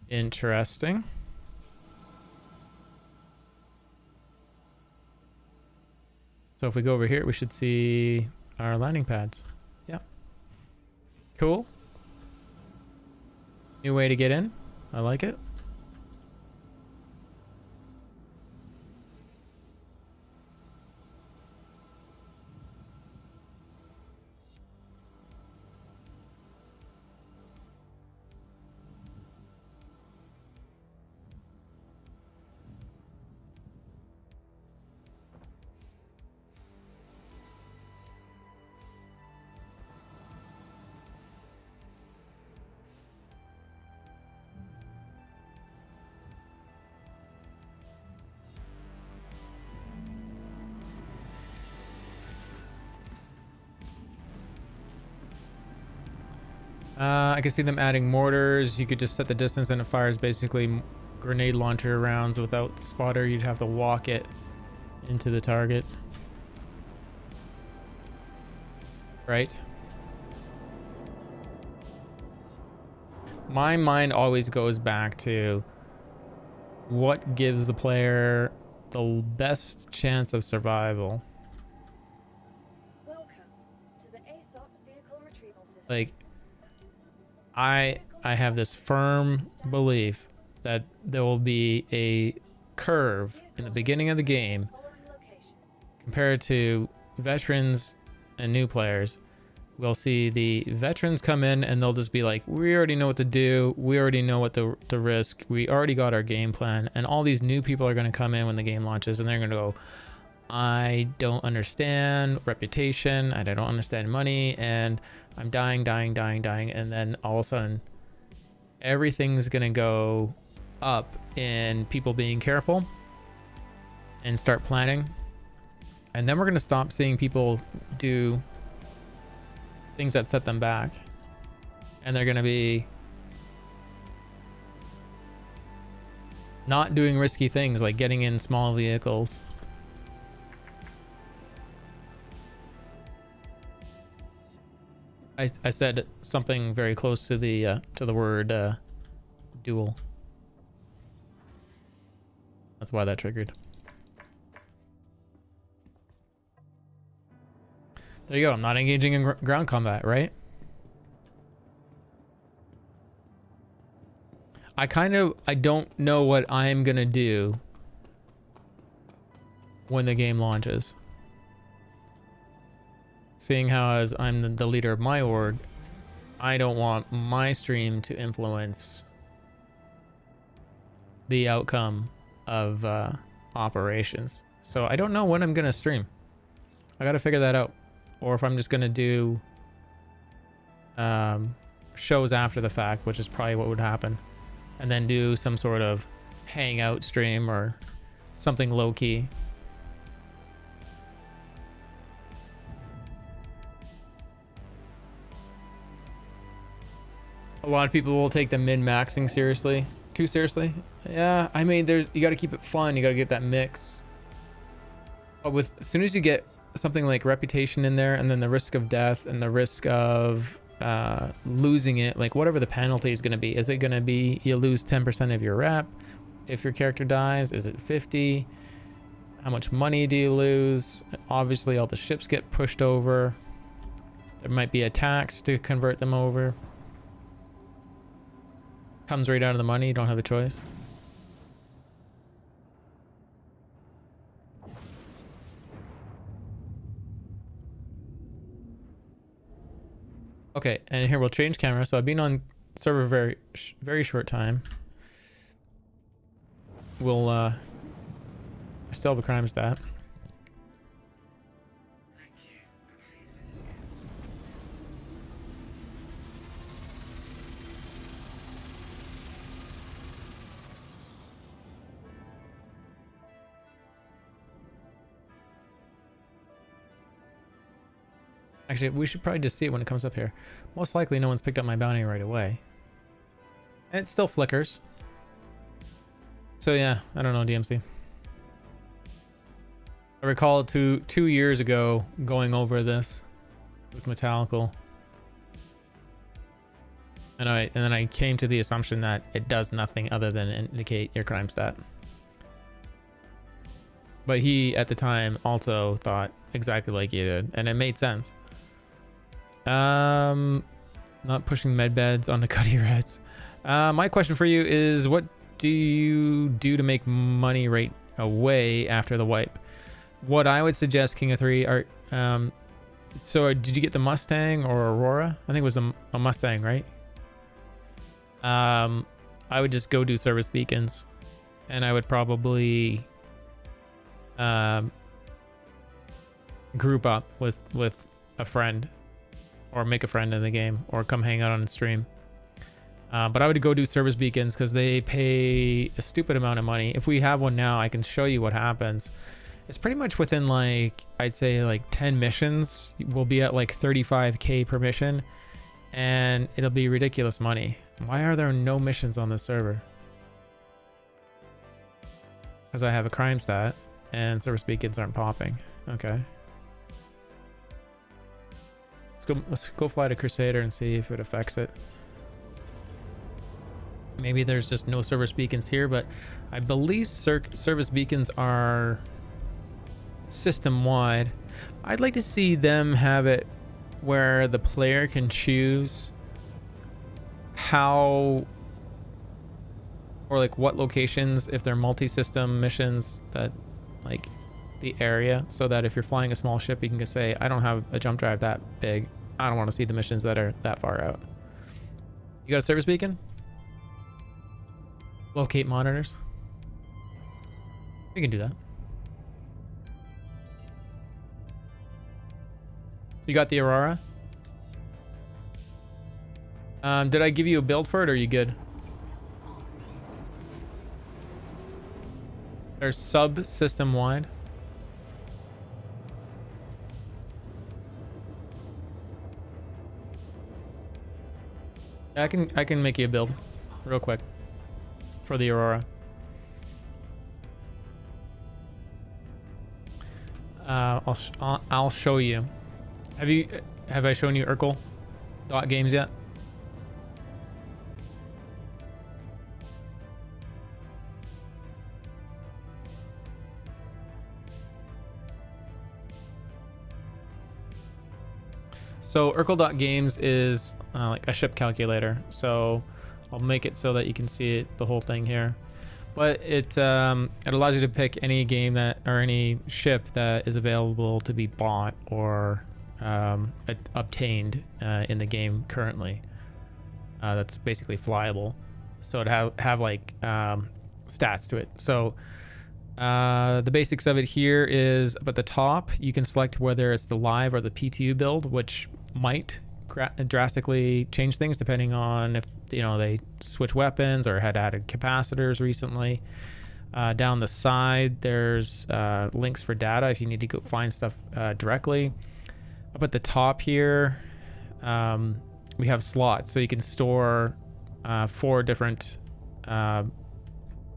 Interesting. So if we go over here, we should see our landing pads. Yeah. Cool. New way to get in. I like it. I can see them adding mortars. You could just set the distance and it fires basically grenade launcher rounds without spotter. You'd have to walk it into the target. Right? My mind always goes back to what gives the player the best chance of survival. Welcome to the Aso Vehicle Retrieval system. Like, I have this firm belief that there will be a curve in the beginning of the game Following location. compared to veterans and new players. We'll see the veterans come in and they'll just be like, we already know what to do. We already know what to risk. We already got our game plan. And all these new people are going to come in when the game launches and they're going to go, I don't understand reputation. I don't understand money. And I'm dying. And then all of a sudden, everything's going to go up in people being careful and start planning. And then we're going to stop seeing people do things that set them back. And they're going to be not doing risky things like getting in small vehicles. I said something very close to the word dual. That's why that triggered. There you go. I'm not engaging in ground combat, right? I don't know what I'm gonna do when the game launches. Seeing how as I'm the leader of my org, I don't want my stream to influence the outcome of operations. So I don't know when I'm gonna stream. I gotta figure that out. Or if I'm just gonna do shows after the fact, which is probably what would happen. And then do some sort of hangout stream or something low-key. A lot of people will take the min-maxing seriously. Too seriously? Yeah, I mean, you gotta keep it fun. You gotta get that mix. But as soon as you get something like reputation in there, and then the risk of death and the risk of losing it, like whatever the penalty is going to be, is it going to be you lose 10% of your rep if your character dies? Is it 50? How much money do you lose? Obviously all the ships get pushed over. There might be a tax to convert them over. Comes right out of the money. You don't have a choice. Okay, and here we'll change camera. So I've been on server very short time. We'll I still have a crime stat. Actually, we should probably just see it when it comes up here. Most likely no one's picked up my bounty right away. And it still flickers. So yeah, I don't know, DMC. I recall two years ago going over this with Metallical. And then I came to the assumption that it does nothing other than indicate your crime stat. But he, at the time, also thought exactly like you did. And it made sense. Not pushing med beds onto Cuddy Reds. My question for you is, what do you do to make money right away after the wipe? What I would suggest, King of Three, are so did you get the Mustang or Aurora? I think it was a Mustang, right? I would just go do service beacons, and I would probably group up with a friend, or make a friend in the game, or come hang out on the stream. But I would go do service beacons because they pay a stupid amount of money. If we have one now, I can show you what happens. It's pretty much within, like, I'd say like 10 missions. We'll be at like 35k per mission, and it'll be ridiculous money. Why are there no missions on this server? Because I have a crime stat and service beacons aren't popping. Okay. Let's go fly to Crusader and see if it affects it. Maybe there's just no service beacons here, but I believe service beacons are system-wide. I'd like to see them have it where the player can choose how, or like what locations, if they're multi-system missions, that like the area, so that if you're flying a small ship, you can just say, I don't have a jump drive that big. I don't want to see the missions that are that far out. You got a service beacon? Locate monitors. We can do that. You got the Aurora? Did I give you a build for it, or are you good? They're sub-system wide. I can make you a build real quick for the Aurora. I'll show you. Have I shown you Urkel.games yet? So Urkel.games is like a ship calculator. So I'll make it so that you can see it, the whole thing here. But it allows you to pick any game that, or any ship that is available to be bought or obtained in the game currently. That's basically flyable. So it have like stats to it. So the basics of it here is up at the top, you can select whether it's the live or the PTU build, which might drastically change things depending on if they switch weapons or had added capacitors recently. Down the side there's links for data if you need to go find stuff directly. Up at the top here we have slots, so you can store 4 different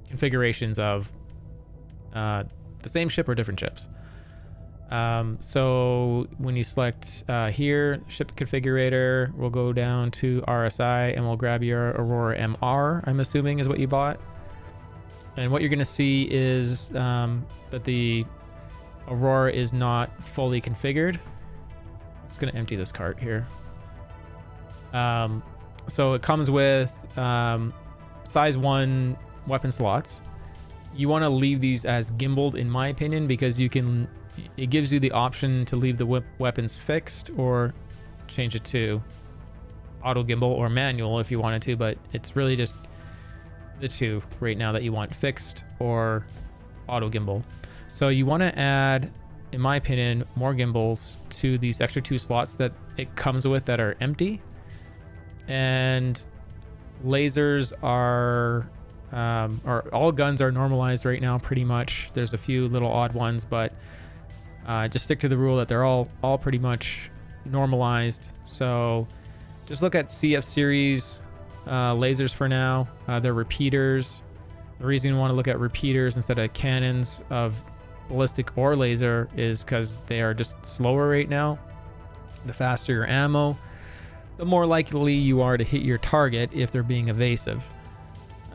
configurations of the same ship or different ships. So when you select here, ship configurator, we'll go down to RSI and we'll grab your Aurora MR, I'm assuming is what you bought. And what you're going to see is that the Aurora is not fully configured. I'm just going to empty this cart here. So it comes with size 1 weapon slots. You want to leave these as gimbaled, in my opinion, because it gives you the option to leave the weapons fixed or change it to auto gimbal or manual if you wanted to, but it's really just the two right now that you want, fixed or auto gimbal. So you want to add, in my opinion, more gimbals to these extra 2 slots that it comes with that are empty. And lasers are all guns are normalized right now pretty much. There's a few little odd ones, but just stick to the rule that they're all pretty much normalized. So just look at CF series lasers for now. They're repeaters. The reason you want to look at repeaters instead of cannons of ballistic or laser is because they are just slower right now. The faster your ammo, the more likely you are to hit your target if they're being evasive.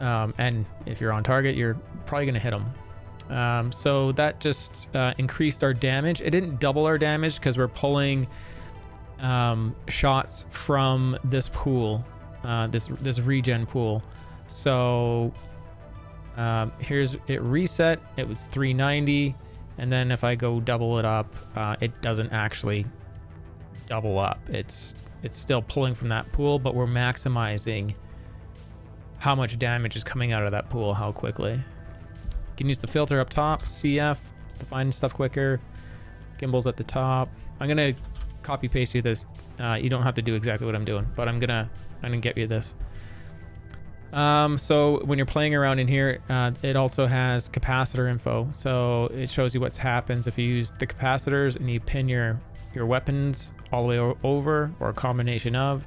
And if you're on target, you're probably going to hit them. So that just increased our damage. It didn't double our damage because we're pulling shots from this pool, this regen pool. So here's it reset. It was 390, and then if I go double it up, it doesn't actually double up. It's still pulling from that pool, but we're maximizing how much damage is coming out of that pool, how quickly. You can use the filter up top, CF, to find stuff quicker. Gimbals at the top. I'm gonna copy paste you this. You don't have to do exactly what I'm doing, but I'm gonna get you this. So when you're playing around in here, it also has capacitor info. So it shows you what happens if you use the capacitors and you pin your weapons all the way over, or a combination of.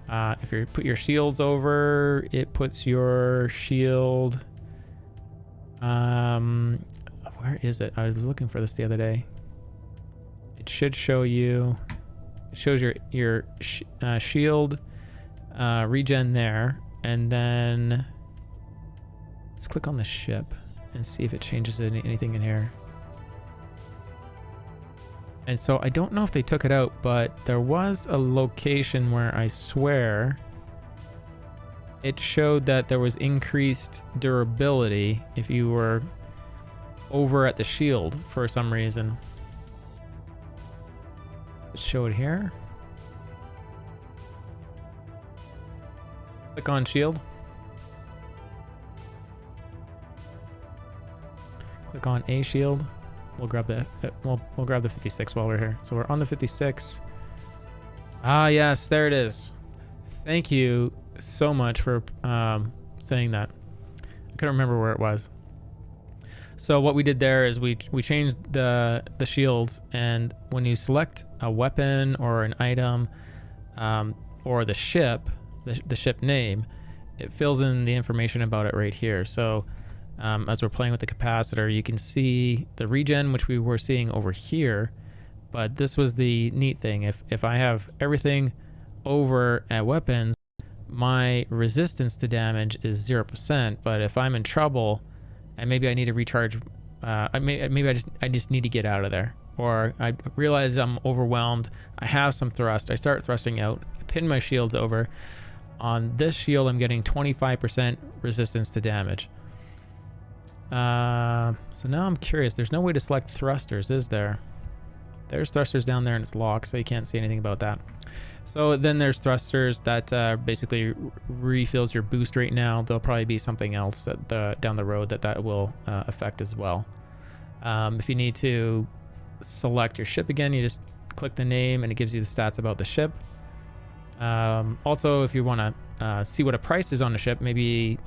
If you put your shields over, it puts your shield. Where is it? I was looking for this the other day. It should show you. It shows your shield regen there, and then let's click on the ship and see if it changes anything in here. And so I don't know if they took it out, but there was a location where I swear it showed that there was increased durability if you were over at the shield for some reason. Show it here. Click on shield. Click on a shield. We'll grab the we'll grab the 56 while we're here. So we're on the 56. Ah, yes, there it is. Thank you so much for saying that. I couldn't remember where it was. So what we did there is we changed the shields, and when you select a weapon or an item, or the ship, the ship name, it fills in the information about it right here. So as we're playing with the capacitor, you can see the regen, which we were seeing over here, but this was the neat thing. If I have everything over at weapons, my resistance to damage is 0%, but if I'm in trouble and maybe I need to recharge, maybe I just need to get out of there, or I realize I'm overwhelmed, I have some thrust, I start thrusting out, pin my shields over. On this shield, I'm getting 25% resistance to damage. So now I'm curious. There's no way to select thrusters, is there? There's thrusters down there and it's locked, so you can't see anything about that. So then there's thrusters that basically refills your boost right now. There'll probably be something else down the road that will affect as well. If you need to select your ship again, you just click the name and it gives you the stats about the ship. Also, if you want to see what a price is on the ship, maybe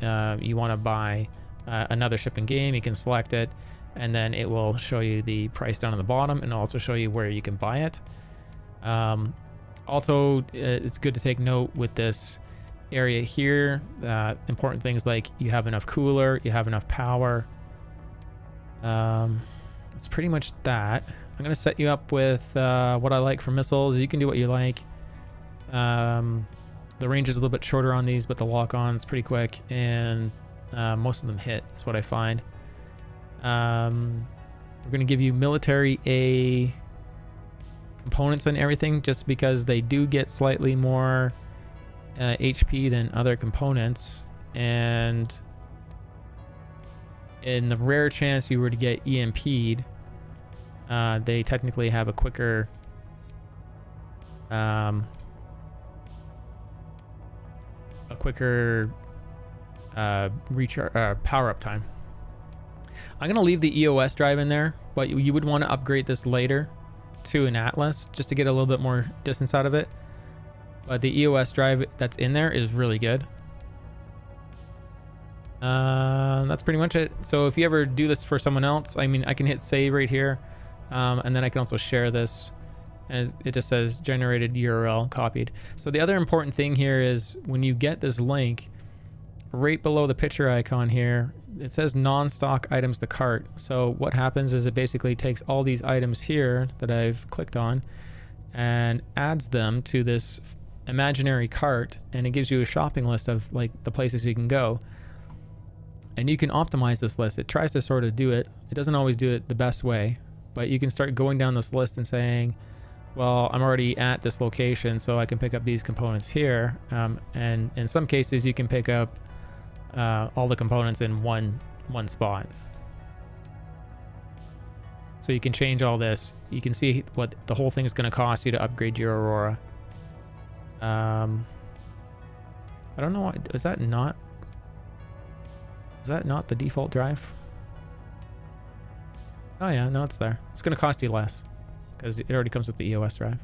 you want to buy another ship in game, you can select it, and then it will show you the price down on the bottom, and it'll also show you where you can buy it. Also, it's good to take note with this area here, important things like you have enough cooler, you have enough power. That's pretty much that. I'm going to set you up with what I like for missiles. You can do what you like. The range is a little bit shorter on these, but the lock-on is pretty quick, and most of them hit, is what I find. We're going to give you military A components and everything, just because they do get slightly more HP than other components, and in the rare chance you were to get EMP'd, they technically have a quicker power up time. I'm going to leave the EOS drive in there, but you would want to upgrade this later to an Atlas just to get a little bit more distance out of it. But the EOS drive that's in there is really good. That's pretty much it. So if you ever do this for someone else, I mean, I can hit save right here, and then I can also share this, and it just says generated URL copied. So the other important thing here is when you get this link, right below the picture icon here, it says non-stock items to cart. So what happens is it basically takes all these items here that I've clicked on and adds them to this imaginary cart, and it gives you a shopping list of like the places you can go. And you can optimize this list. It tries to sort of do it. It doesn't always do it the best way, but you can start going down this list and saying, well, I'm already at this location, so I can pick up these components here. And in some cases, you can pick up all the components in one spot. So you can change all this. You can see what the whole thing is going to cost you to upgrade your Aurora. I don't know. Is that not the default drive? Oh yeah, no, it's there. It's going to cost you less because it already comes with the EOS drive.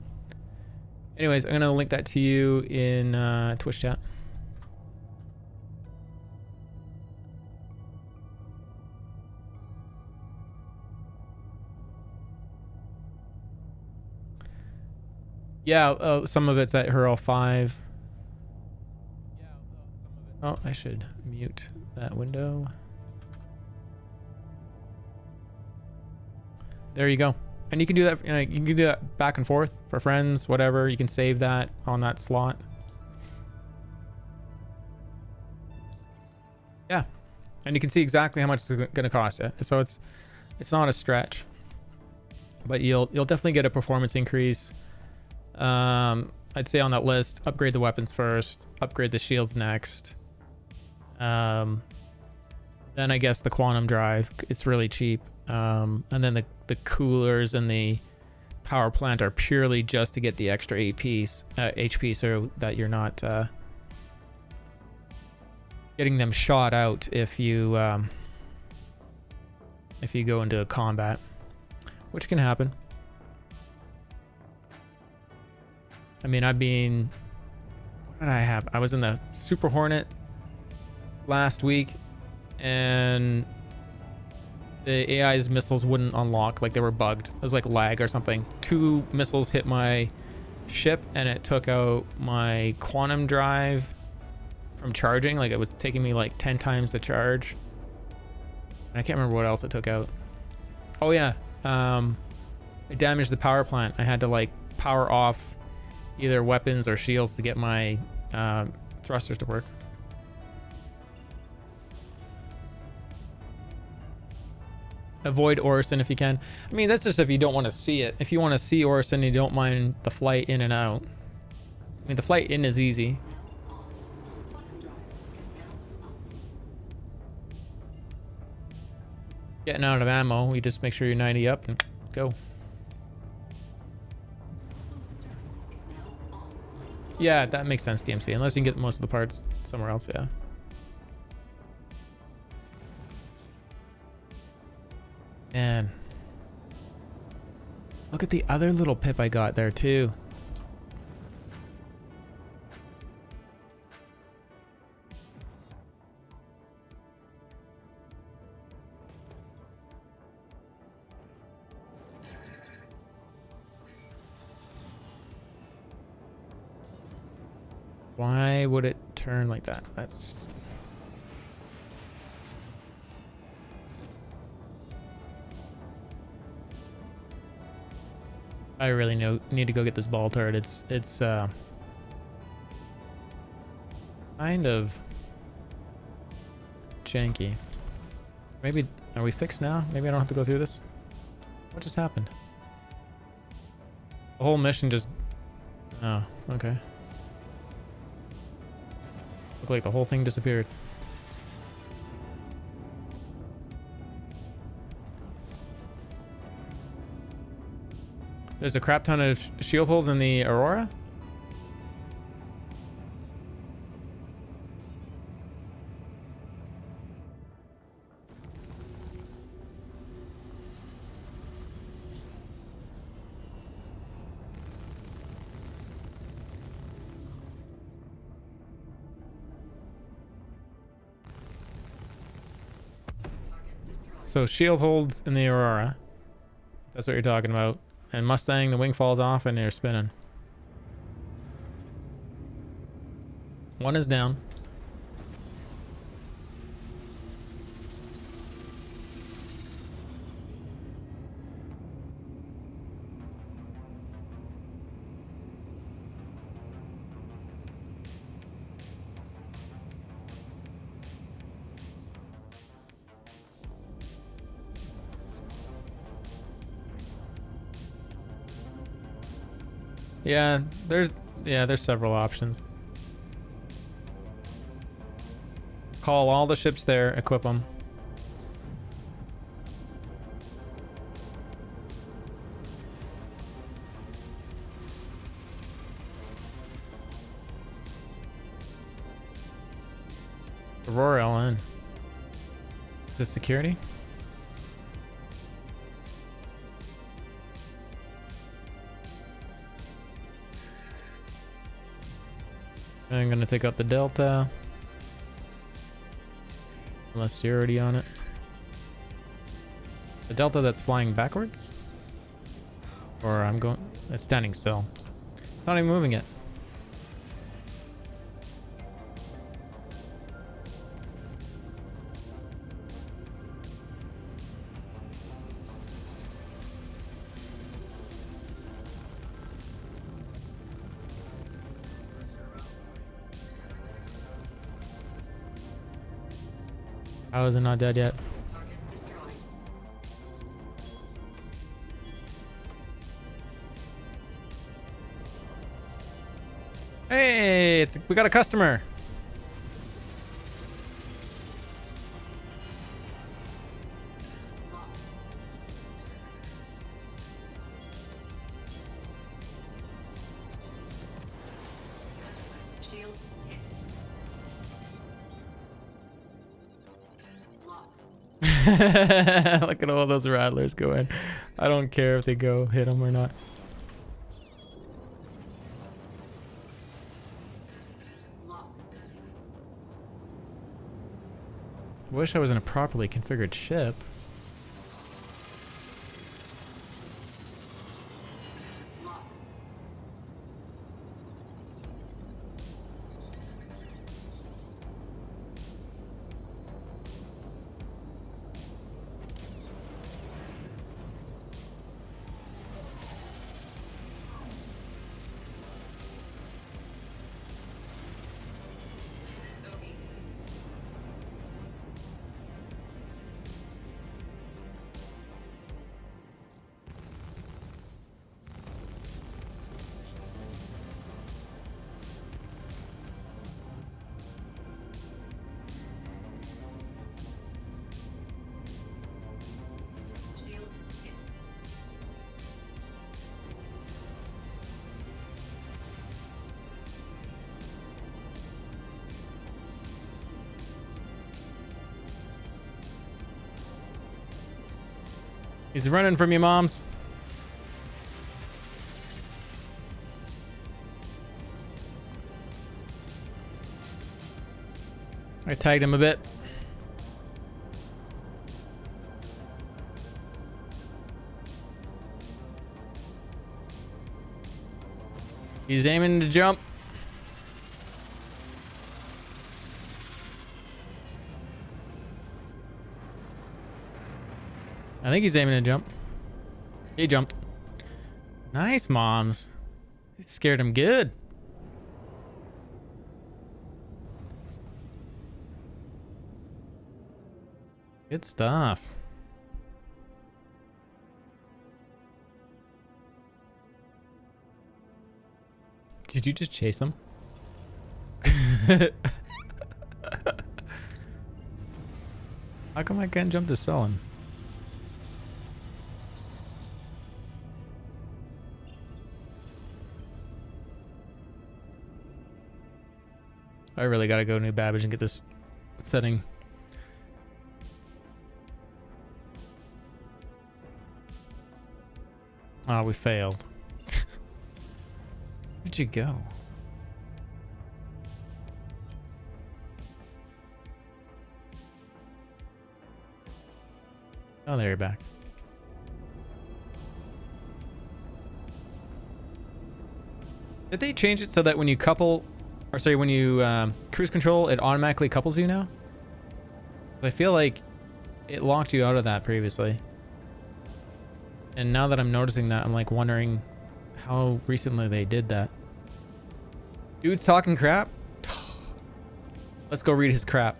Anyways, I'm going to link that to you in Twitch chat. Yeah, some of it's at Hurl 5. Oh, I should mute that window. There you go. And you can do that. You can do that back and forth for friends, whatever. You can save that on that slot. Yeah, and you can see exactly how much it's going to cost you. So it's not a stretch, but you'll definitely get a performance increase. I'd say on that list, upgrade the weapons first, upgrade the shields next. Then I guess the quantum drive, it's really cheap. And then the coolers and the power plant are purely just to get the extra HP, so that you're not getting them shot out if you go into combat, which can happen. I mean, what did I have? I was in the Super Hornet last week, and the AI's missiles wouldn't unlock, like they were bugged. It was like lag or something. 2 missiles hit my ship and it took out my quantum drive from charging. Like it was taking me like 10 times the charge. I can't remember what else it took out. Oh yeah, it damaged the power plant. I had to like power off either weapons or shields to get my thrusters to work. Avoid Orison if you can. I mean, that's just if you don't want to see it. If you want to see Orison, you don't mind the flight in and out. I mean, the flight in is easy. Quantum drive is now up. Getting out of ammo, we just make sure you're 90 up and go. Is now on. Yeah, that makes sense, DMC. Unless you can get most of the parts somewhere else, yeah. Man. Look at the other little pip I got there, too. Why would it turn like that? That's... I really need to go get this ball turret. It's kind of janky. Maybe, are we fixed now? Maybe I don't have to go through this? What just happened? The whole mission just... Oh, okay. Looked like the whole thing disappeared. There's a crap ton of shield holes in the Aurora? So shield holds in the Aurora. That's what you're talking about. And Mustang, the wing falls off and you're spinning. One is down. Yeah, there's several options. Call all the ships there, equip them. Aurora LN. Is this security? I'm gonna take out the Delta. Unless you're already on it. The Delta that's flying backwards? Or I'm going... It's standing still. It's not even moving yet. How is it not dead yet? Target destroyed. Hey, we got a customer. Shields hit. Lock. Look at all those rattlers going. I don't care if they go hit them or not. Lock. Wish I was in a properly configured ship. He's running from you, moms. I tagged him a bit. He's aiming to jump. I think he's aiming to jump. He jumped. Nice, moms. He scared him good. Good stuff. Did you just chase him? How come I can't jump to sell him? I really gotta go New Babbage and get this setting. Oh, we failed. Where'd you go? Oh, there you're back. Did they change it so that when you couple, or sorry, when you cruise control, it automatically couples you now? I feel like it locked you out of that previously. And now that I'm noticing that, I'm like wondering how recently they did that. Dude's talking crap? Let's go read his crap.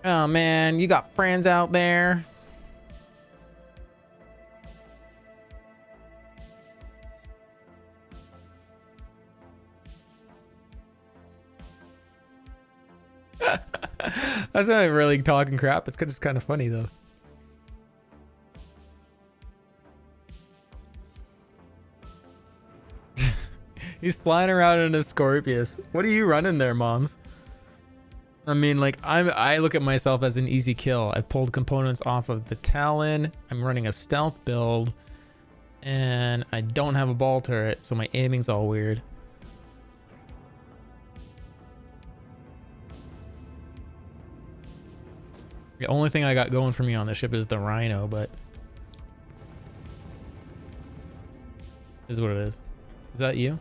Oh man, you got friends out there? That's not really talking crap. It's just kind of funny though. He's flying around in a Scorpius. What are you running there, moms? I mean, like, I look at myself as an easy kill. I pulled components off of the Talon. I'm running a stealth build. And I don't have a ball turret, so my aiming's all weird. The only thing I got going for me on the ship is the Rhino, but... this is what it is. Is that you?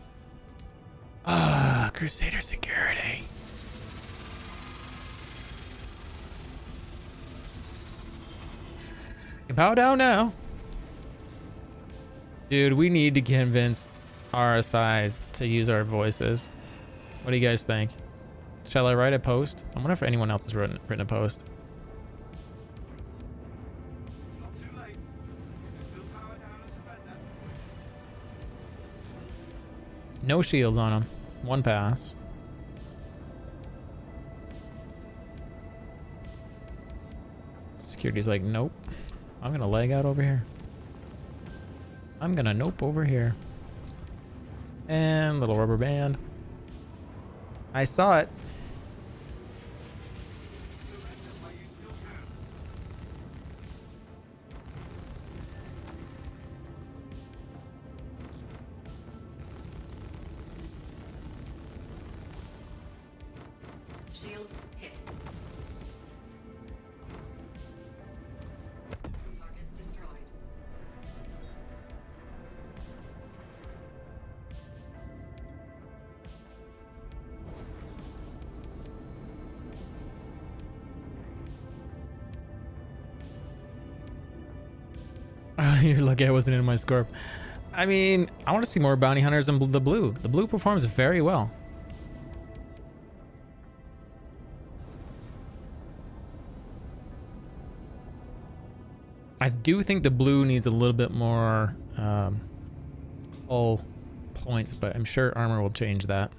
Ah, Crusader security. Bow down now. Dude, we need to convince RSI to use our voices. What do you guys think? Shall I write a post? I wonder if anyone else has written a post. No shields on him. One pass. Security's like, nope. I'm gonna leg out over here. I'm gonna nope over here. And little rubber band. I saw it. Shields hit. Target destroyed. You're lucky I wasn't in my Scorp. I mean, I want to see more bounty hunters than the blue. The blue performs very well. I do think the blue needs a little bit more hull points, but I'm sure armor will change that.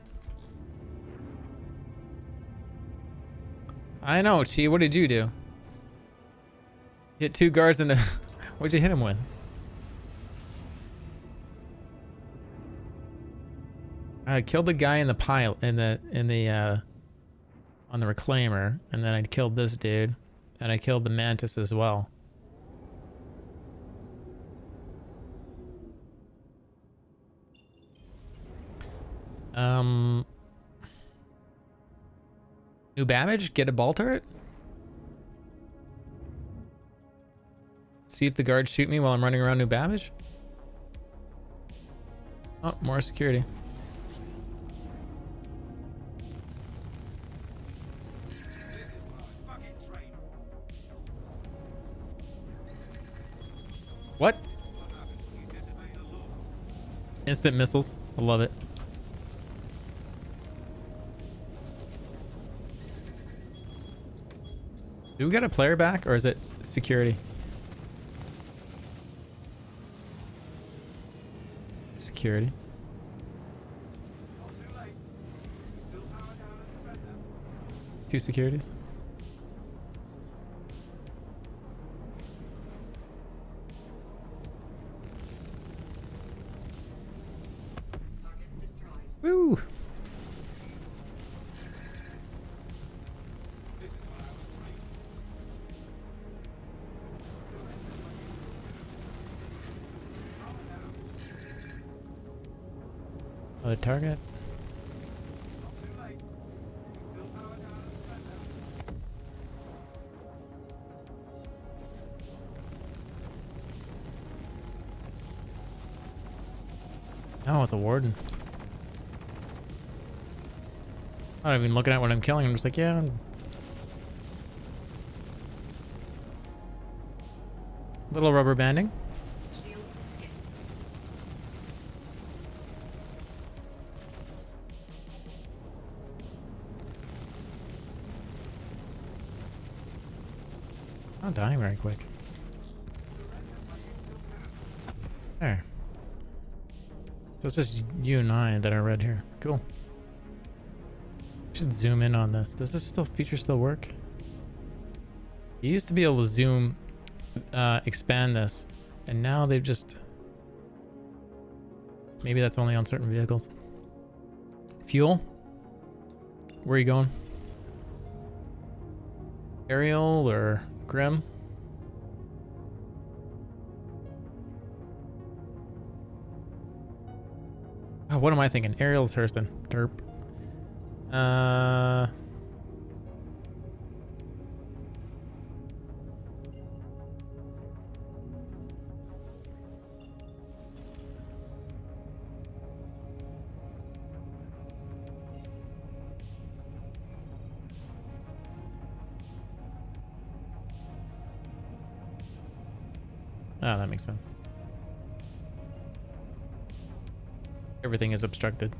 I know, Chi. What did you do? Hit 2 guards in a... What'd you hit him with? I killed the guy in the pile on the reclaimer, and then I killed this dude, and I killed the mantis as well. New Babbage? Get a ball turret? See if the guards shoot me while I'm running around New Babbage? Oh, more security. What? Instant missiles. I love it. Do we got a player back or is it security? Security. Two securities. Target destroyed. Woo! Another target. Oh, it's a warden. I'm not even looking at what I'm killing. I'm just like, yeah. Little rubber banding. Shields hit. Not dying very quick. There. So it's just you and I that are red here. Cool. Should zoom in on this. Does this feature still work? You used to be able to zoom, expand this, and now they've just. Maybe that's only on certain vehicles. Fuel. Where are you going? Aerial or Grim? Oh, what am I thinking? Aerial's Hurston. Derp. Oh, that makes sense. Everything is obstructed.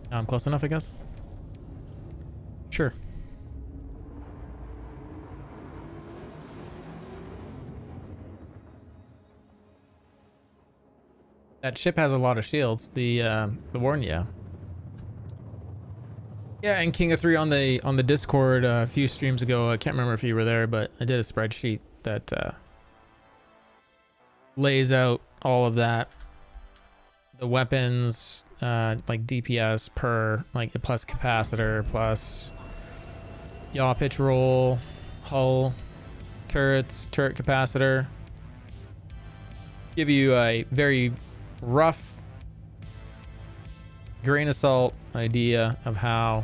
Now I'm close enough, I guess. Sure. That ship has a lot of shields. The Warden, yeah. Yeah, and King of Three on the Discord a few streams ago. I can't remember if you were there, but I did a spreadsheet that lays out all of that. The weapons, like DPS per, like plus capacitor, plus yaw pitch roll, hull, turrets, turret capacitor. Give you a very rough grain of salt idea of how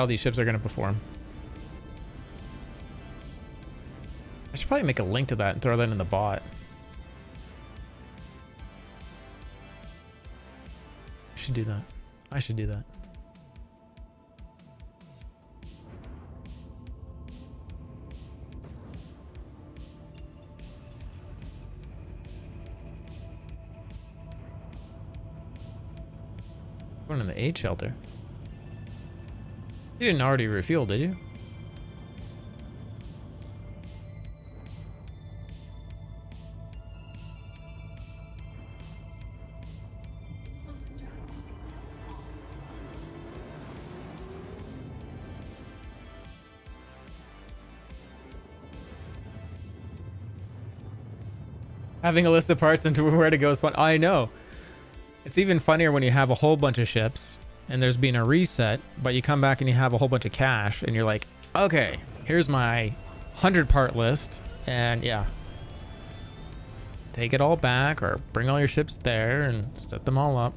these ships are going to perform. I should probably make a link to that and throw that in the bot. I should do that. I should do that. Going in the aid shelter. You didn't already refuel, did you? Having a list of parts and where to go spawn. I know. It's even funnier when you have a whole bunch of ships and there's been a reset, but you come back and you have a whole bunch of cash, and you're like, okay, here's my 100-part list, and yeah, take it all back or bring all your ships there and set them all up.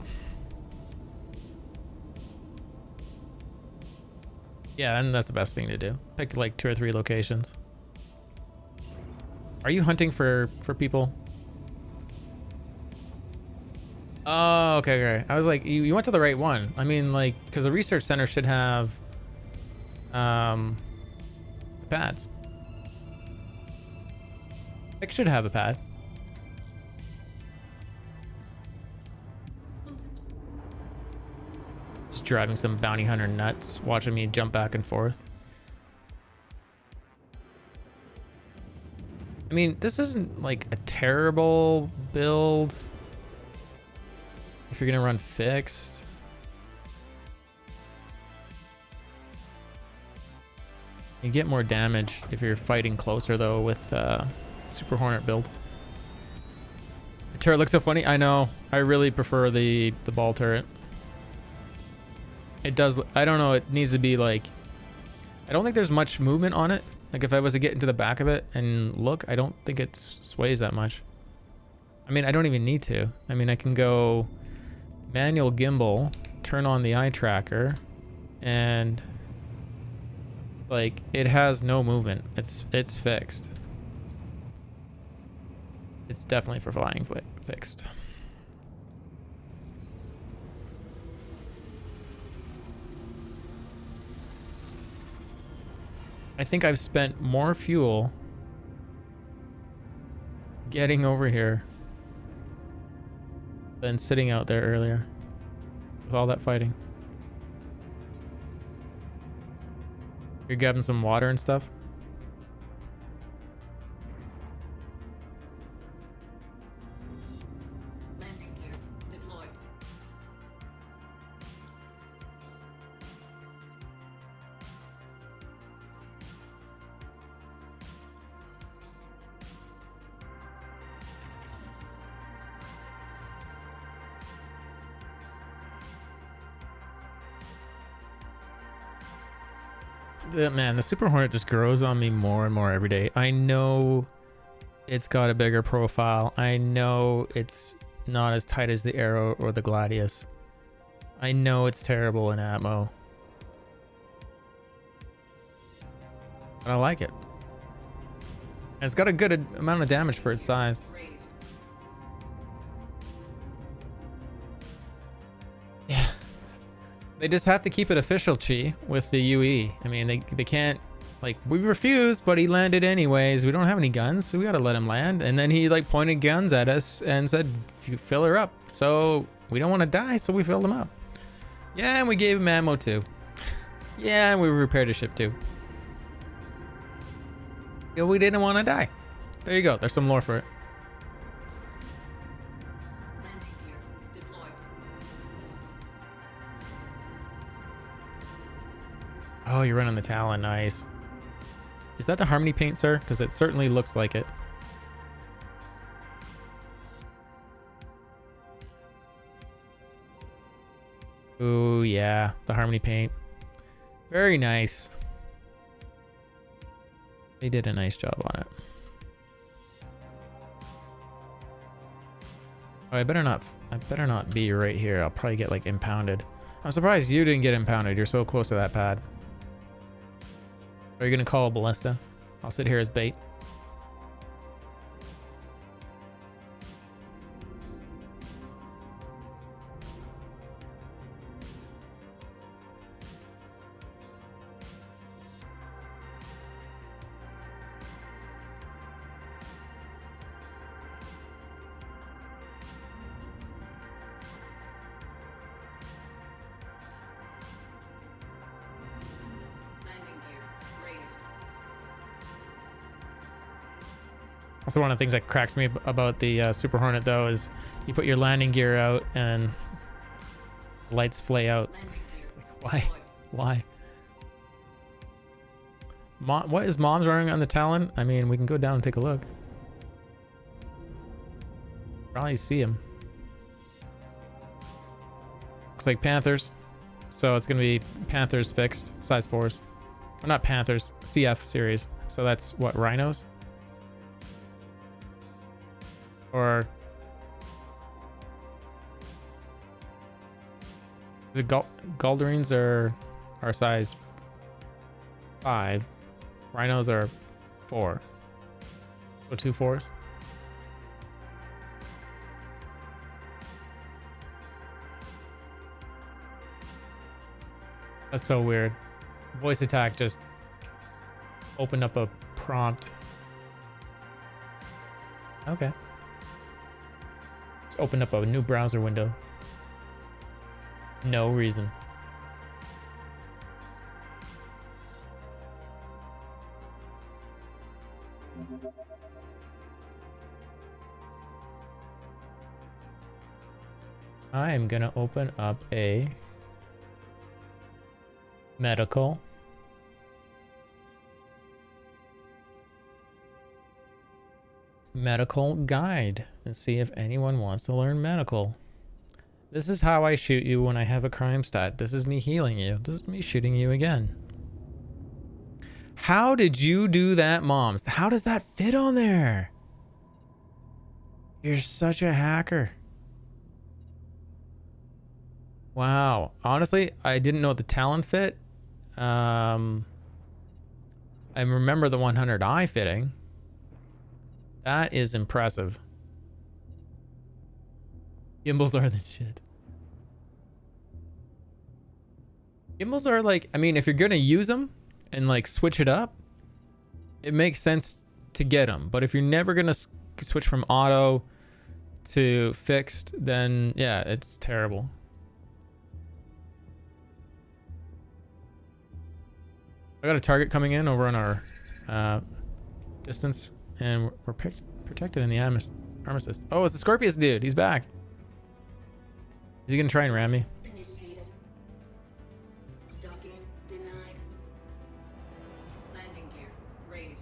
Yeah, and that's the best thing to do. Pick like 2 or 3 locations. Are you hunting for people? Oh, okay. I was like, you went to the right one. I mean, like, because the research center should have pads. It should have a pad. Just driving some bounty hunter nuts, watching me jump back and forth. I mean, this isn't like a terrible build if you're gonna run fixed. You get more damage if you're fighting closer though with Super Hornet build. The turret looks so funny. I know. I really prefer the ball turret. It does. I don't know. It needs to be like. I don't think there's much movement on it. Like if I was to get into the back of it and look, I don't think it sways that much. I mean, I don't even need to. I mean, I can go manual gimbal, turn on the eye tracker, and like it has no movement. It's fixed. It's definitely for flying fixed. I think I've spent more fuel getting over here than sitting out there earlier with all that fighting. You're grabbing some water and stuff? Landing gear deployed. Man, the Super Hornet just grows on me more and more every day. I know it's got a bigger profile. I know it's not as tight as the Aero or the Gladius. I know it's terrible in ammo. But I like it. And it's got a good amount of damage for its size. Raised. Yeah. They just have to keep it official, Chi, with the UE. I mean, they can't, like, we refused, but he landed anyways. We don't have any guns, so we gotta let him land. And then he, like, pointed guns at us and said, fill her up. So we don't want to die, so we filled him up. Yeah, and we gave him ammo too. Yeah, and we repaired his ship too. Yeah, we didn't want to die. There you go. There's some lore for it. Landing gear deployed. Oh, you're running the Talon. Nice. Is that the Harmony paint, sir? Because it certainly looks like it. Ooh, yeah. The Harmony paint. Very nice. They did a nice job on it. Oh, I better not be right here. I'll probably get like impounded. I'm surprised you didn't get impounded. You're so close to that pad. Are you gonna call a ballista? I'll sit here as bait. Landing gear raised. Also, one of the things that cracks me about the Super Hornet, though, is you put your landing gear out and lights flay out. Landing gear It's like, why? deployed. Why? What is Mom's running on the Talon? I mean, we can go down and take a look. Probably see him. Looks like Panthers. So it's gonna be Panthers fixed, size 4s. Well, not Panthers, CF series. So that's what, Rhinos? Or the Galderines are size 5. Rhinos are 4. So 2 4s. That's so weird. Voice attack just opened up a prompt. Okay. Just opened up a new browser window. No reason. I am gonna open up a medical guide and see if anyone wants to learn medical. This is how I shoot you when I have a crime stat. This is me healing you. This is me shooting you again. How did you do that, Moms? How does that fit on there? You're such a hacker. Wow. Honestly, I didn't know the Talon fit. I remember the 100i fitting. That is impressive. Gimbals are the shit. Gimbals are like, I mean, if you're gonna use them and like switch it up, it makes sense to get them. But if you're never gonna switch from auto to fixed, then yeah, it's terrible. I got a target coming in over on our distance, and we're protected in the armistice. Oh, it's the Scorpius dude. He's back. Is he gonna try and ram me? Initiated. Docking denied. Landing gear raised.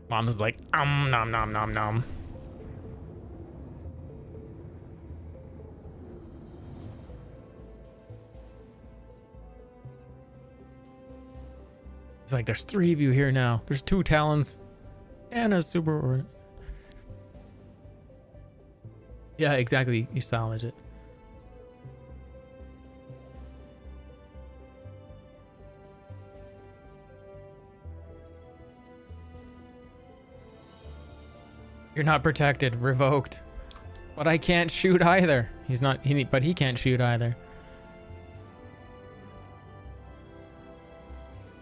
Mom's like, nom nom nom nom. It's like, there's 3 of you here now. There's 2 Talons and a super. Yeah, exactly. You salvage it. You're not protected. Revoked. But I can't shoot either. He's not. But he can't shoot either.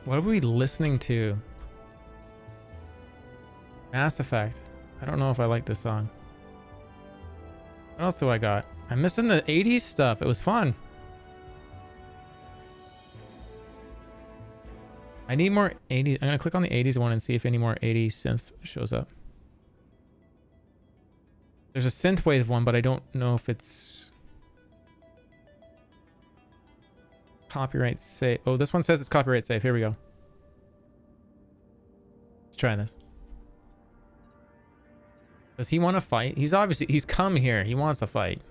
What are we listening to? Mass Effect. I don't know if I like this song. What else do I got? I'm missing the 80s stuff. It was fun. I need more 80s. I'm gonna click on the 80s one and see if any more 80s synth shows up. There's a synthwave one, but I don't know if it's copyright safe. Oh, this one says it's copyright safe. Here we go. Let's try this. Does he want to fight? He's come here. He wants to fight.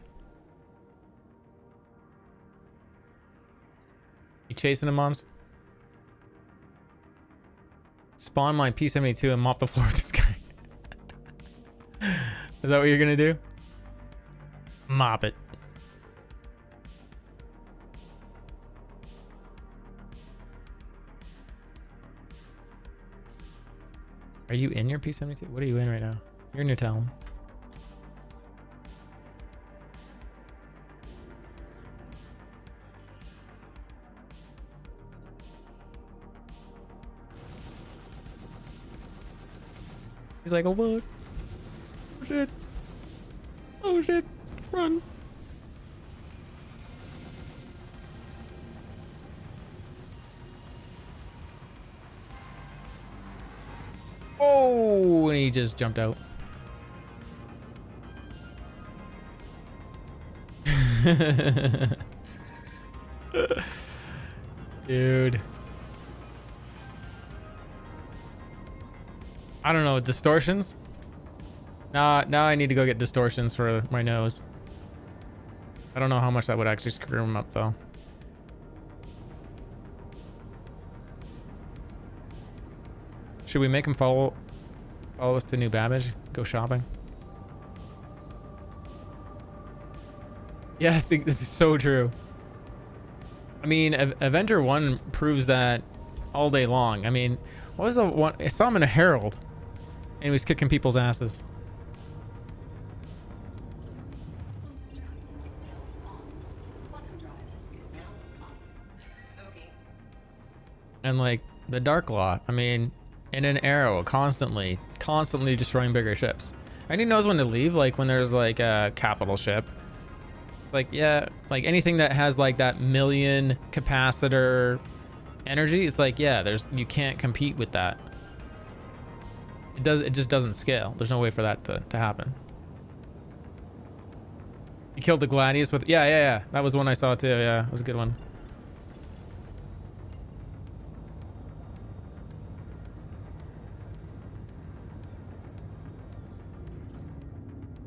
You chasing him, Moms? Spawn my P-72 and mop the floor with this guy. Is that what you're gonna do? Mop it. Are you in your P-72? What are you in right now? You're in your Talon. He's like, oh fuck. Oh shit. Oh shit. Run. Oh, and he just jumped out. Dude. I don't know, distortions? Now I need to go get distortions for my nose. I don't know how much that would actually screw him up though. Should we make him follow us to New Babbage? Go shopping? Yes, this is so true. I mean, Avenger 1 proves that all day long. I mean, what was the one? I saw him in a Herald. And he was kicking people's asses. Quantum drive is now off. Okay. And like the Dark Law, I mean, in an Arrow, constantly destroying bigger ships. And he knows when to leave, like when there's like a capital ship. It's like, yeah, like anything that has like that million capacitor energy, it's like, yeah, you can't compete with that. It just doesn't scale. There's no way for that to happen. He killed the Gladius with, yeah. That was one I saw too. Yeah, that was a good one.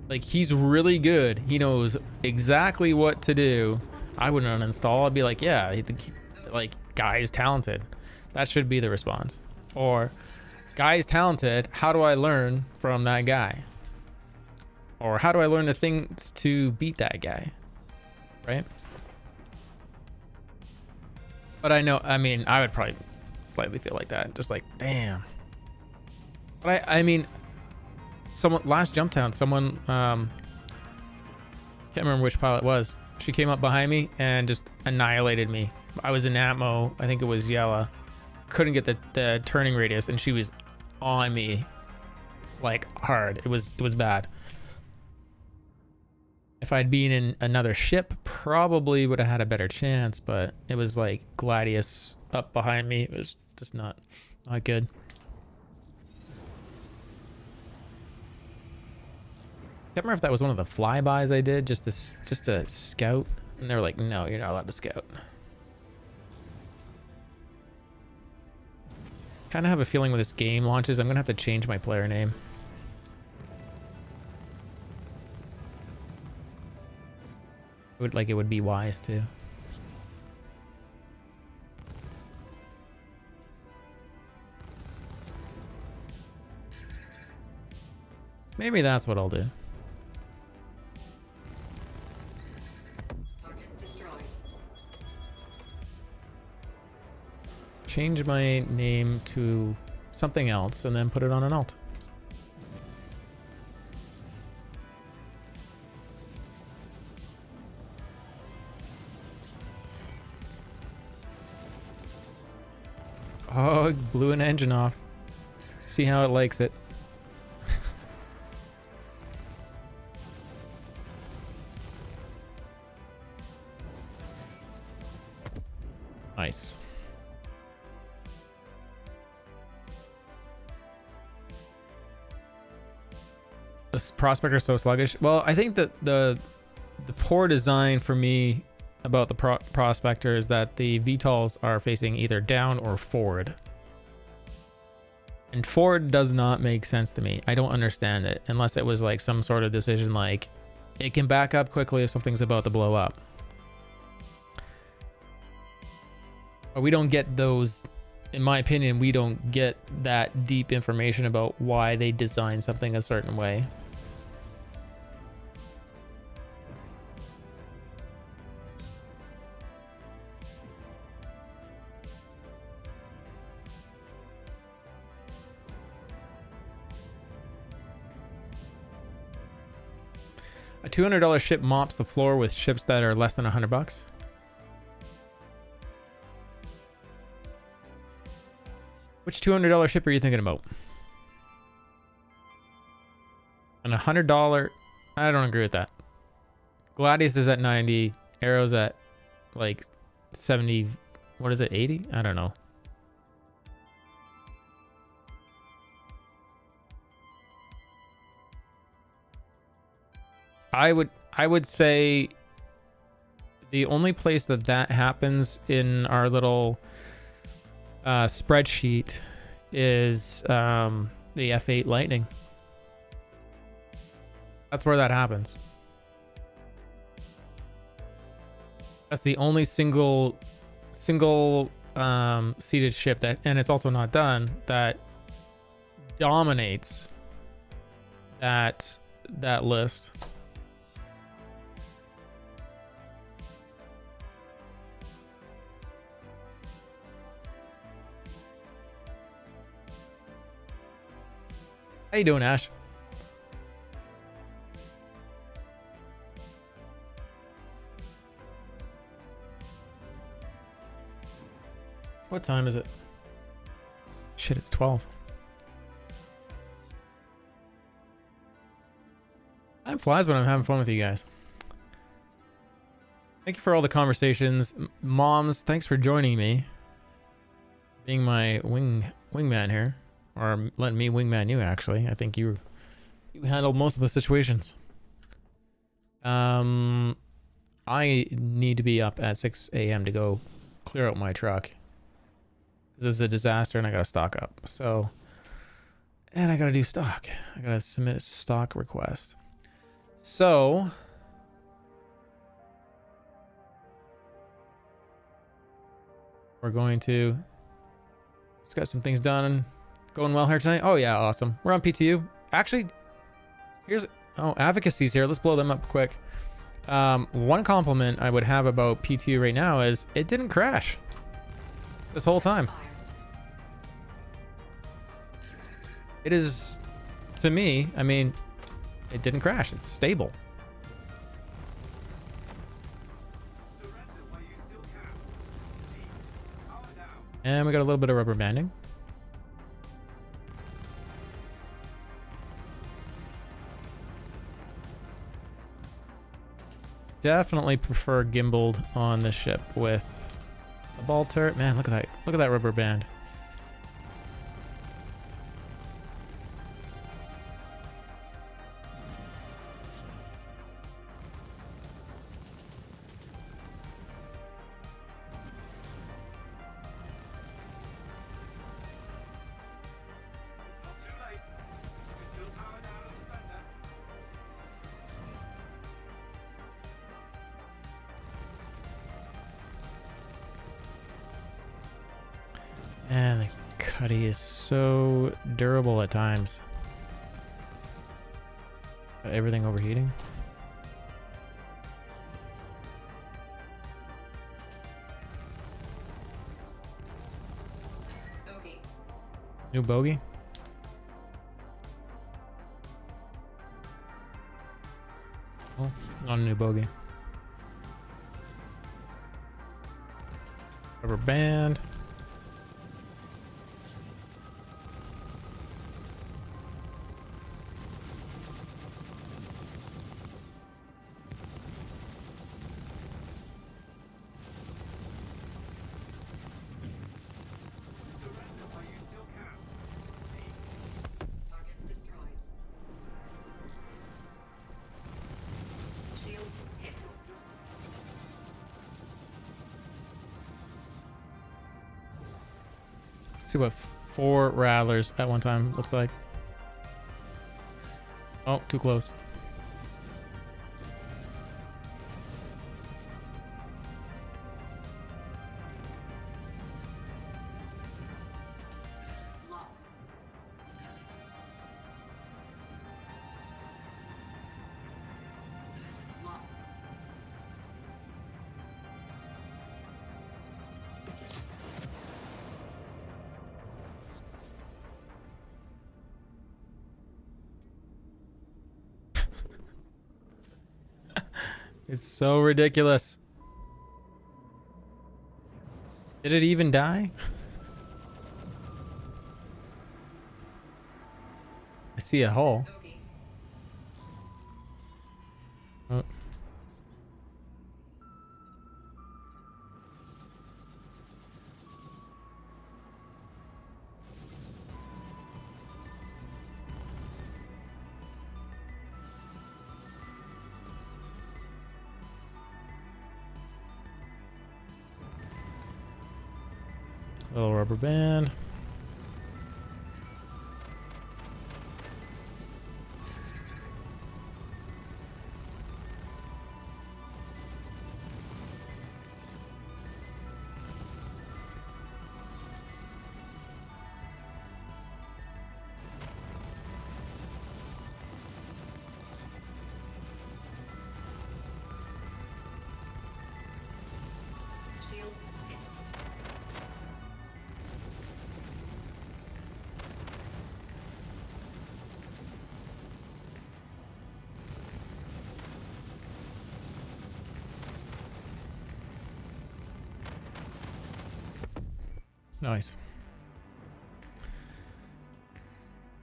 Like, he's really good. He knows exactly what to do. I wouldn't uninstall. I'd be like, yeah, like, guy is talented. That should be the response. Or, guy is talented. How do I learn from that guy? Or how do I learn the things to beat that guy? Right? But I know, I mean, I would probably slightly feel like that. Just like, damn. But I mean, someone last Jumptown, someone can't remember which pilot it was. She came up behind me and just annihilated me. I was in Atmo, I think it was Yella. Couldn't get the turning radius, and she was on me like hard. It was bad. If I'd been in another ship, probably would have had a better chance, but it was like Gladius up behind me. It was just not good. Can't remember if that was one of the flybys I did just to scout, and they were like, no, you're not allowed to scout. Kind of have a feeling when this game launches, I'm gonna have to change my player name. It would be wise to. Maybe that's what I'll do. Change my name to something else and then put it on an alt. Oh, blew an engine off. See how it likes it. Nice. This prospector is so sluggish. Well, I think that the poor design for me about the prospector is that the VTOLs are facing either down or forward. And forward does not make sense to me. I don't understand it unless it was like some sort of decision like it can back up quickly if something's about to blow up. But we don't get those, in my opinion, we don't get that deep information about why they design something a certain way. A $200 ship mops the floor with ships that are less than $100. Which $200 ship are you thinking about? And $100, I don't agree with that. Gladius is at 90, Arrow's at like 70, what is it, 80? I don't know. I would say the only place that happens in our little spreadsheet is the F8 Lightning. That's where that happens. That's the only single seated ship that, and it's also not done, that dominates that list. How you doing, Ash? What time is it? Shit, it's 12. Time flies when I'm having fun with you guys. Thank you for all the conversations. Moms, thanks for joining me. Being my wingman here. Or letting me wingman you, actually. I think you handled most of the situations. I need to be up at 6 a.m. to go clear out my truck. This is a disaster and I gotta stock up. So, and I gotta do stock. I gotta submit a stock request. So, we're going to just got some things done. Going well here tonight. Oh yeah, awesome. We're on PTU. Actually, advocacy's here. Let's blow them up quick. One compliment I would have about PTU right now is it didn't crash this whole time. It is, to me, I mean, it didn't crash. It's stable. And we got a little bit of rubber banding. Definitely prefer gimbaled on the ship with a ball turret. Man, look at that. Look at that rubber band. And the cutty is so durable at times. Got everything overheating. Bogey. New bogey. Oh, not a new bogey. Rubber band. Target destroyed. Shields hit. Let's see what 4 rattlers at one time looks like. Oh, too close. Lock. Lock. It's so ridiculous. Did it even die? I see a hole. Bogey. Oh. Little rubber band. Nice.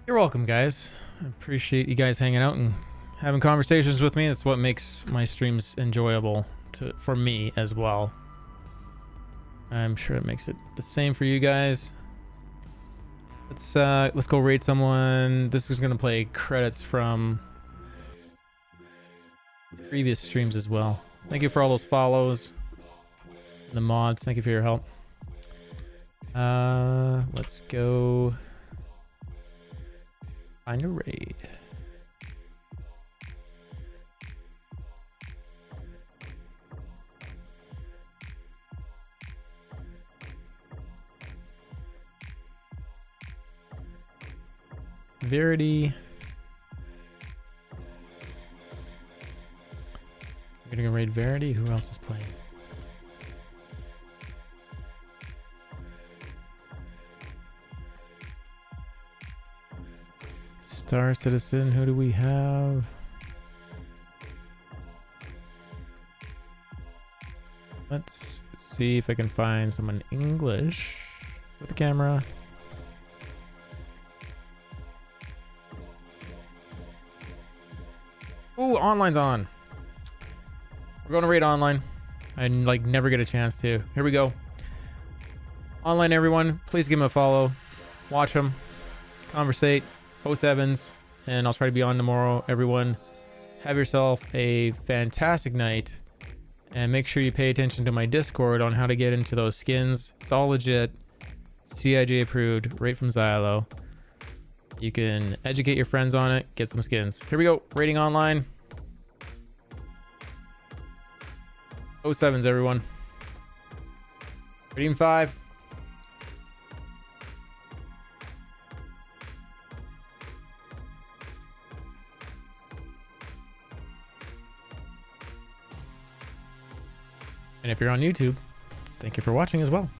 You're welcome, guys. I appreciate you guys hanging out and having conversations with me. That's what makes my streams enjoyable for me as well. I'm sure it makes it the same for you guys. Let's go rate someone. This is gonna play credits from previous streams as well. Thank you for all those follows and the mods. Thank you for your help. Let's go find a raid. Verity. We're gonna go raid Verity. Who else is playing? Star Citizen. Who do we have? Let's see if I can find someone English with a camera. Ooh, online's on. We're going to raid online. I like never get a chance to. Here we go. Online, everyone. Please give him a follow. Watch him. Conversate. Post Evans. And I'll try to be on tomorrow. Everyone, have yourself a fantastic night. And make sure you pay attention to my Discord on how to get into those skins. It's all legit. CIJ approved. Right from Xylo. You can educate your friends on it. Get some skins. Here we go. Rating online. 07s, everyone. Rating 5. And if you're on YouTube, thank you for watching as well.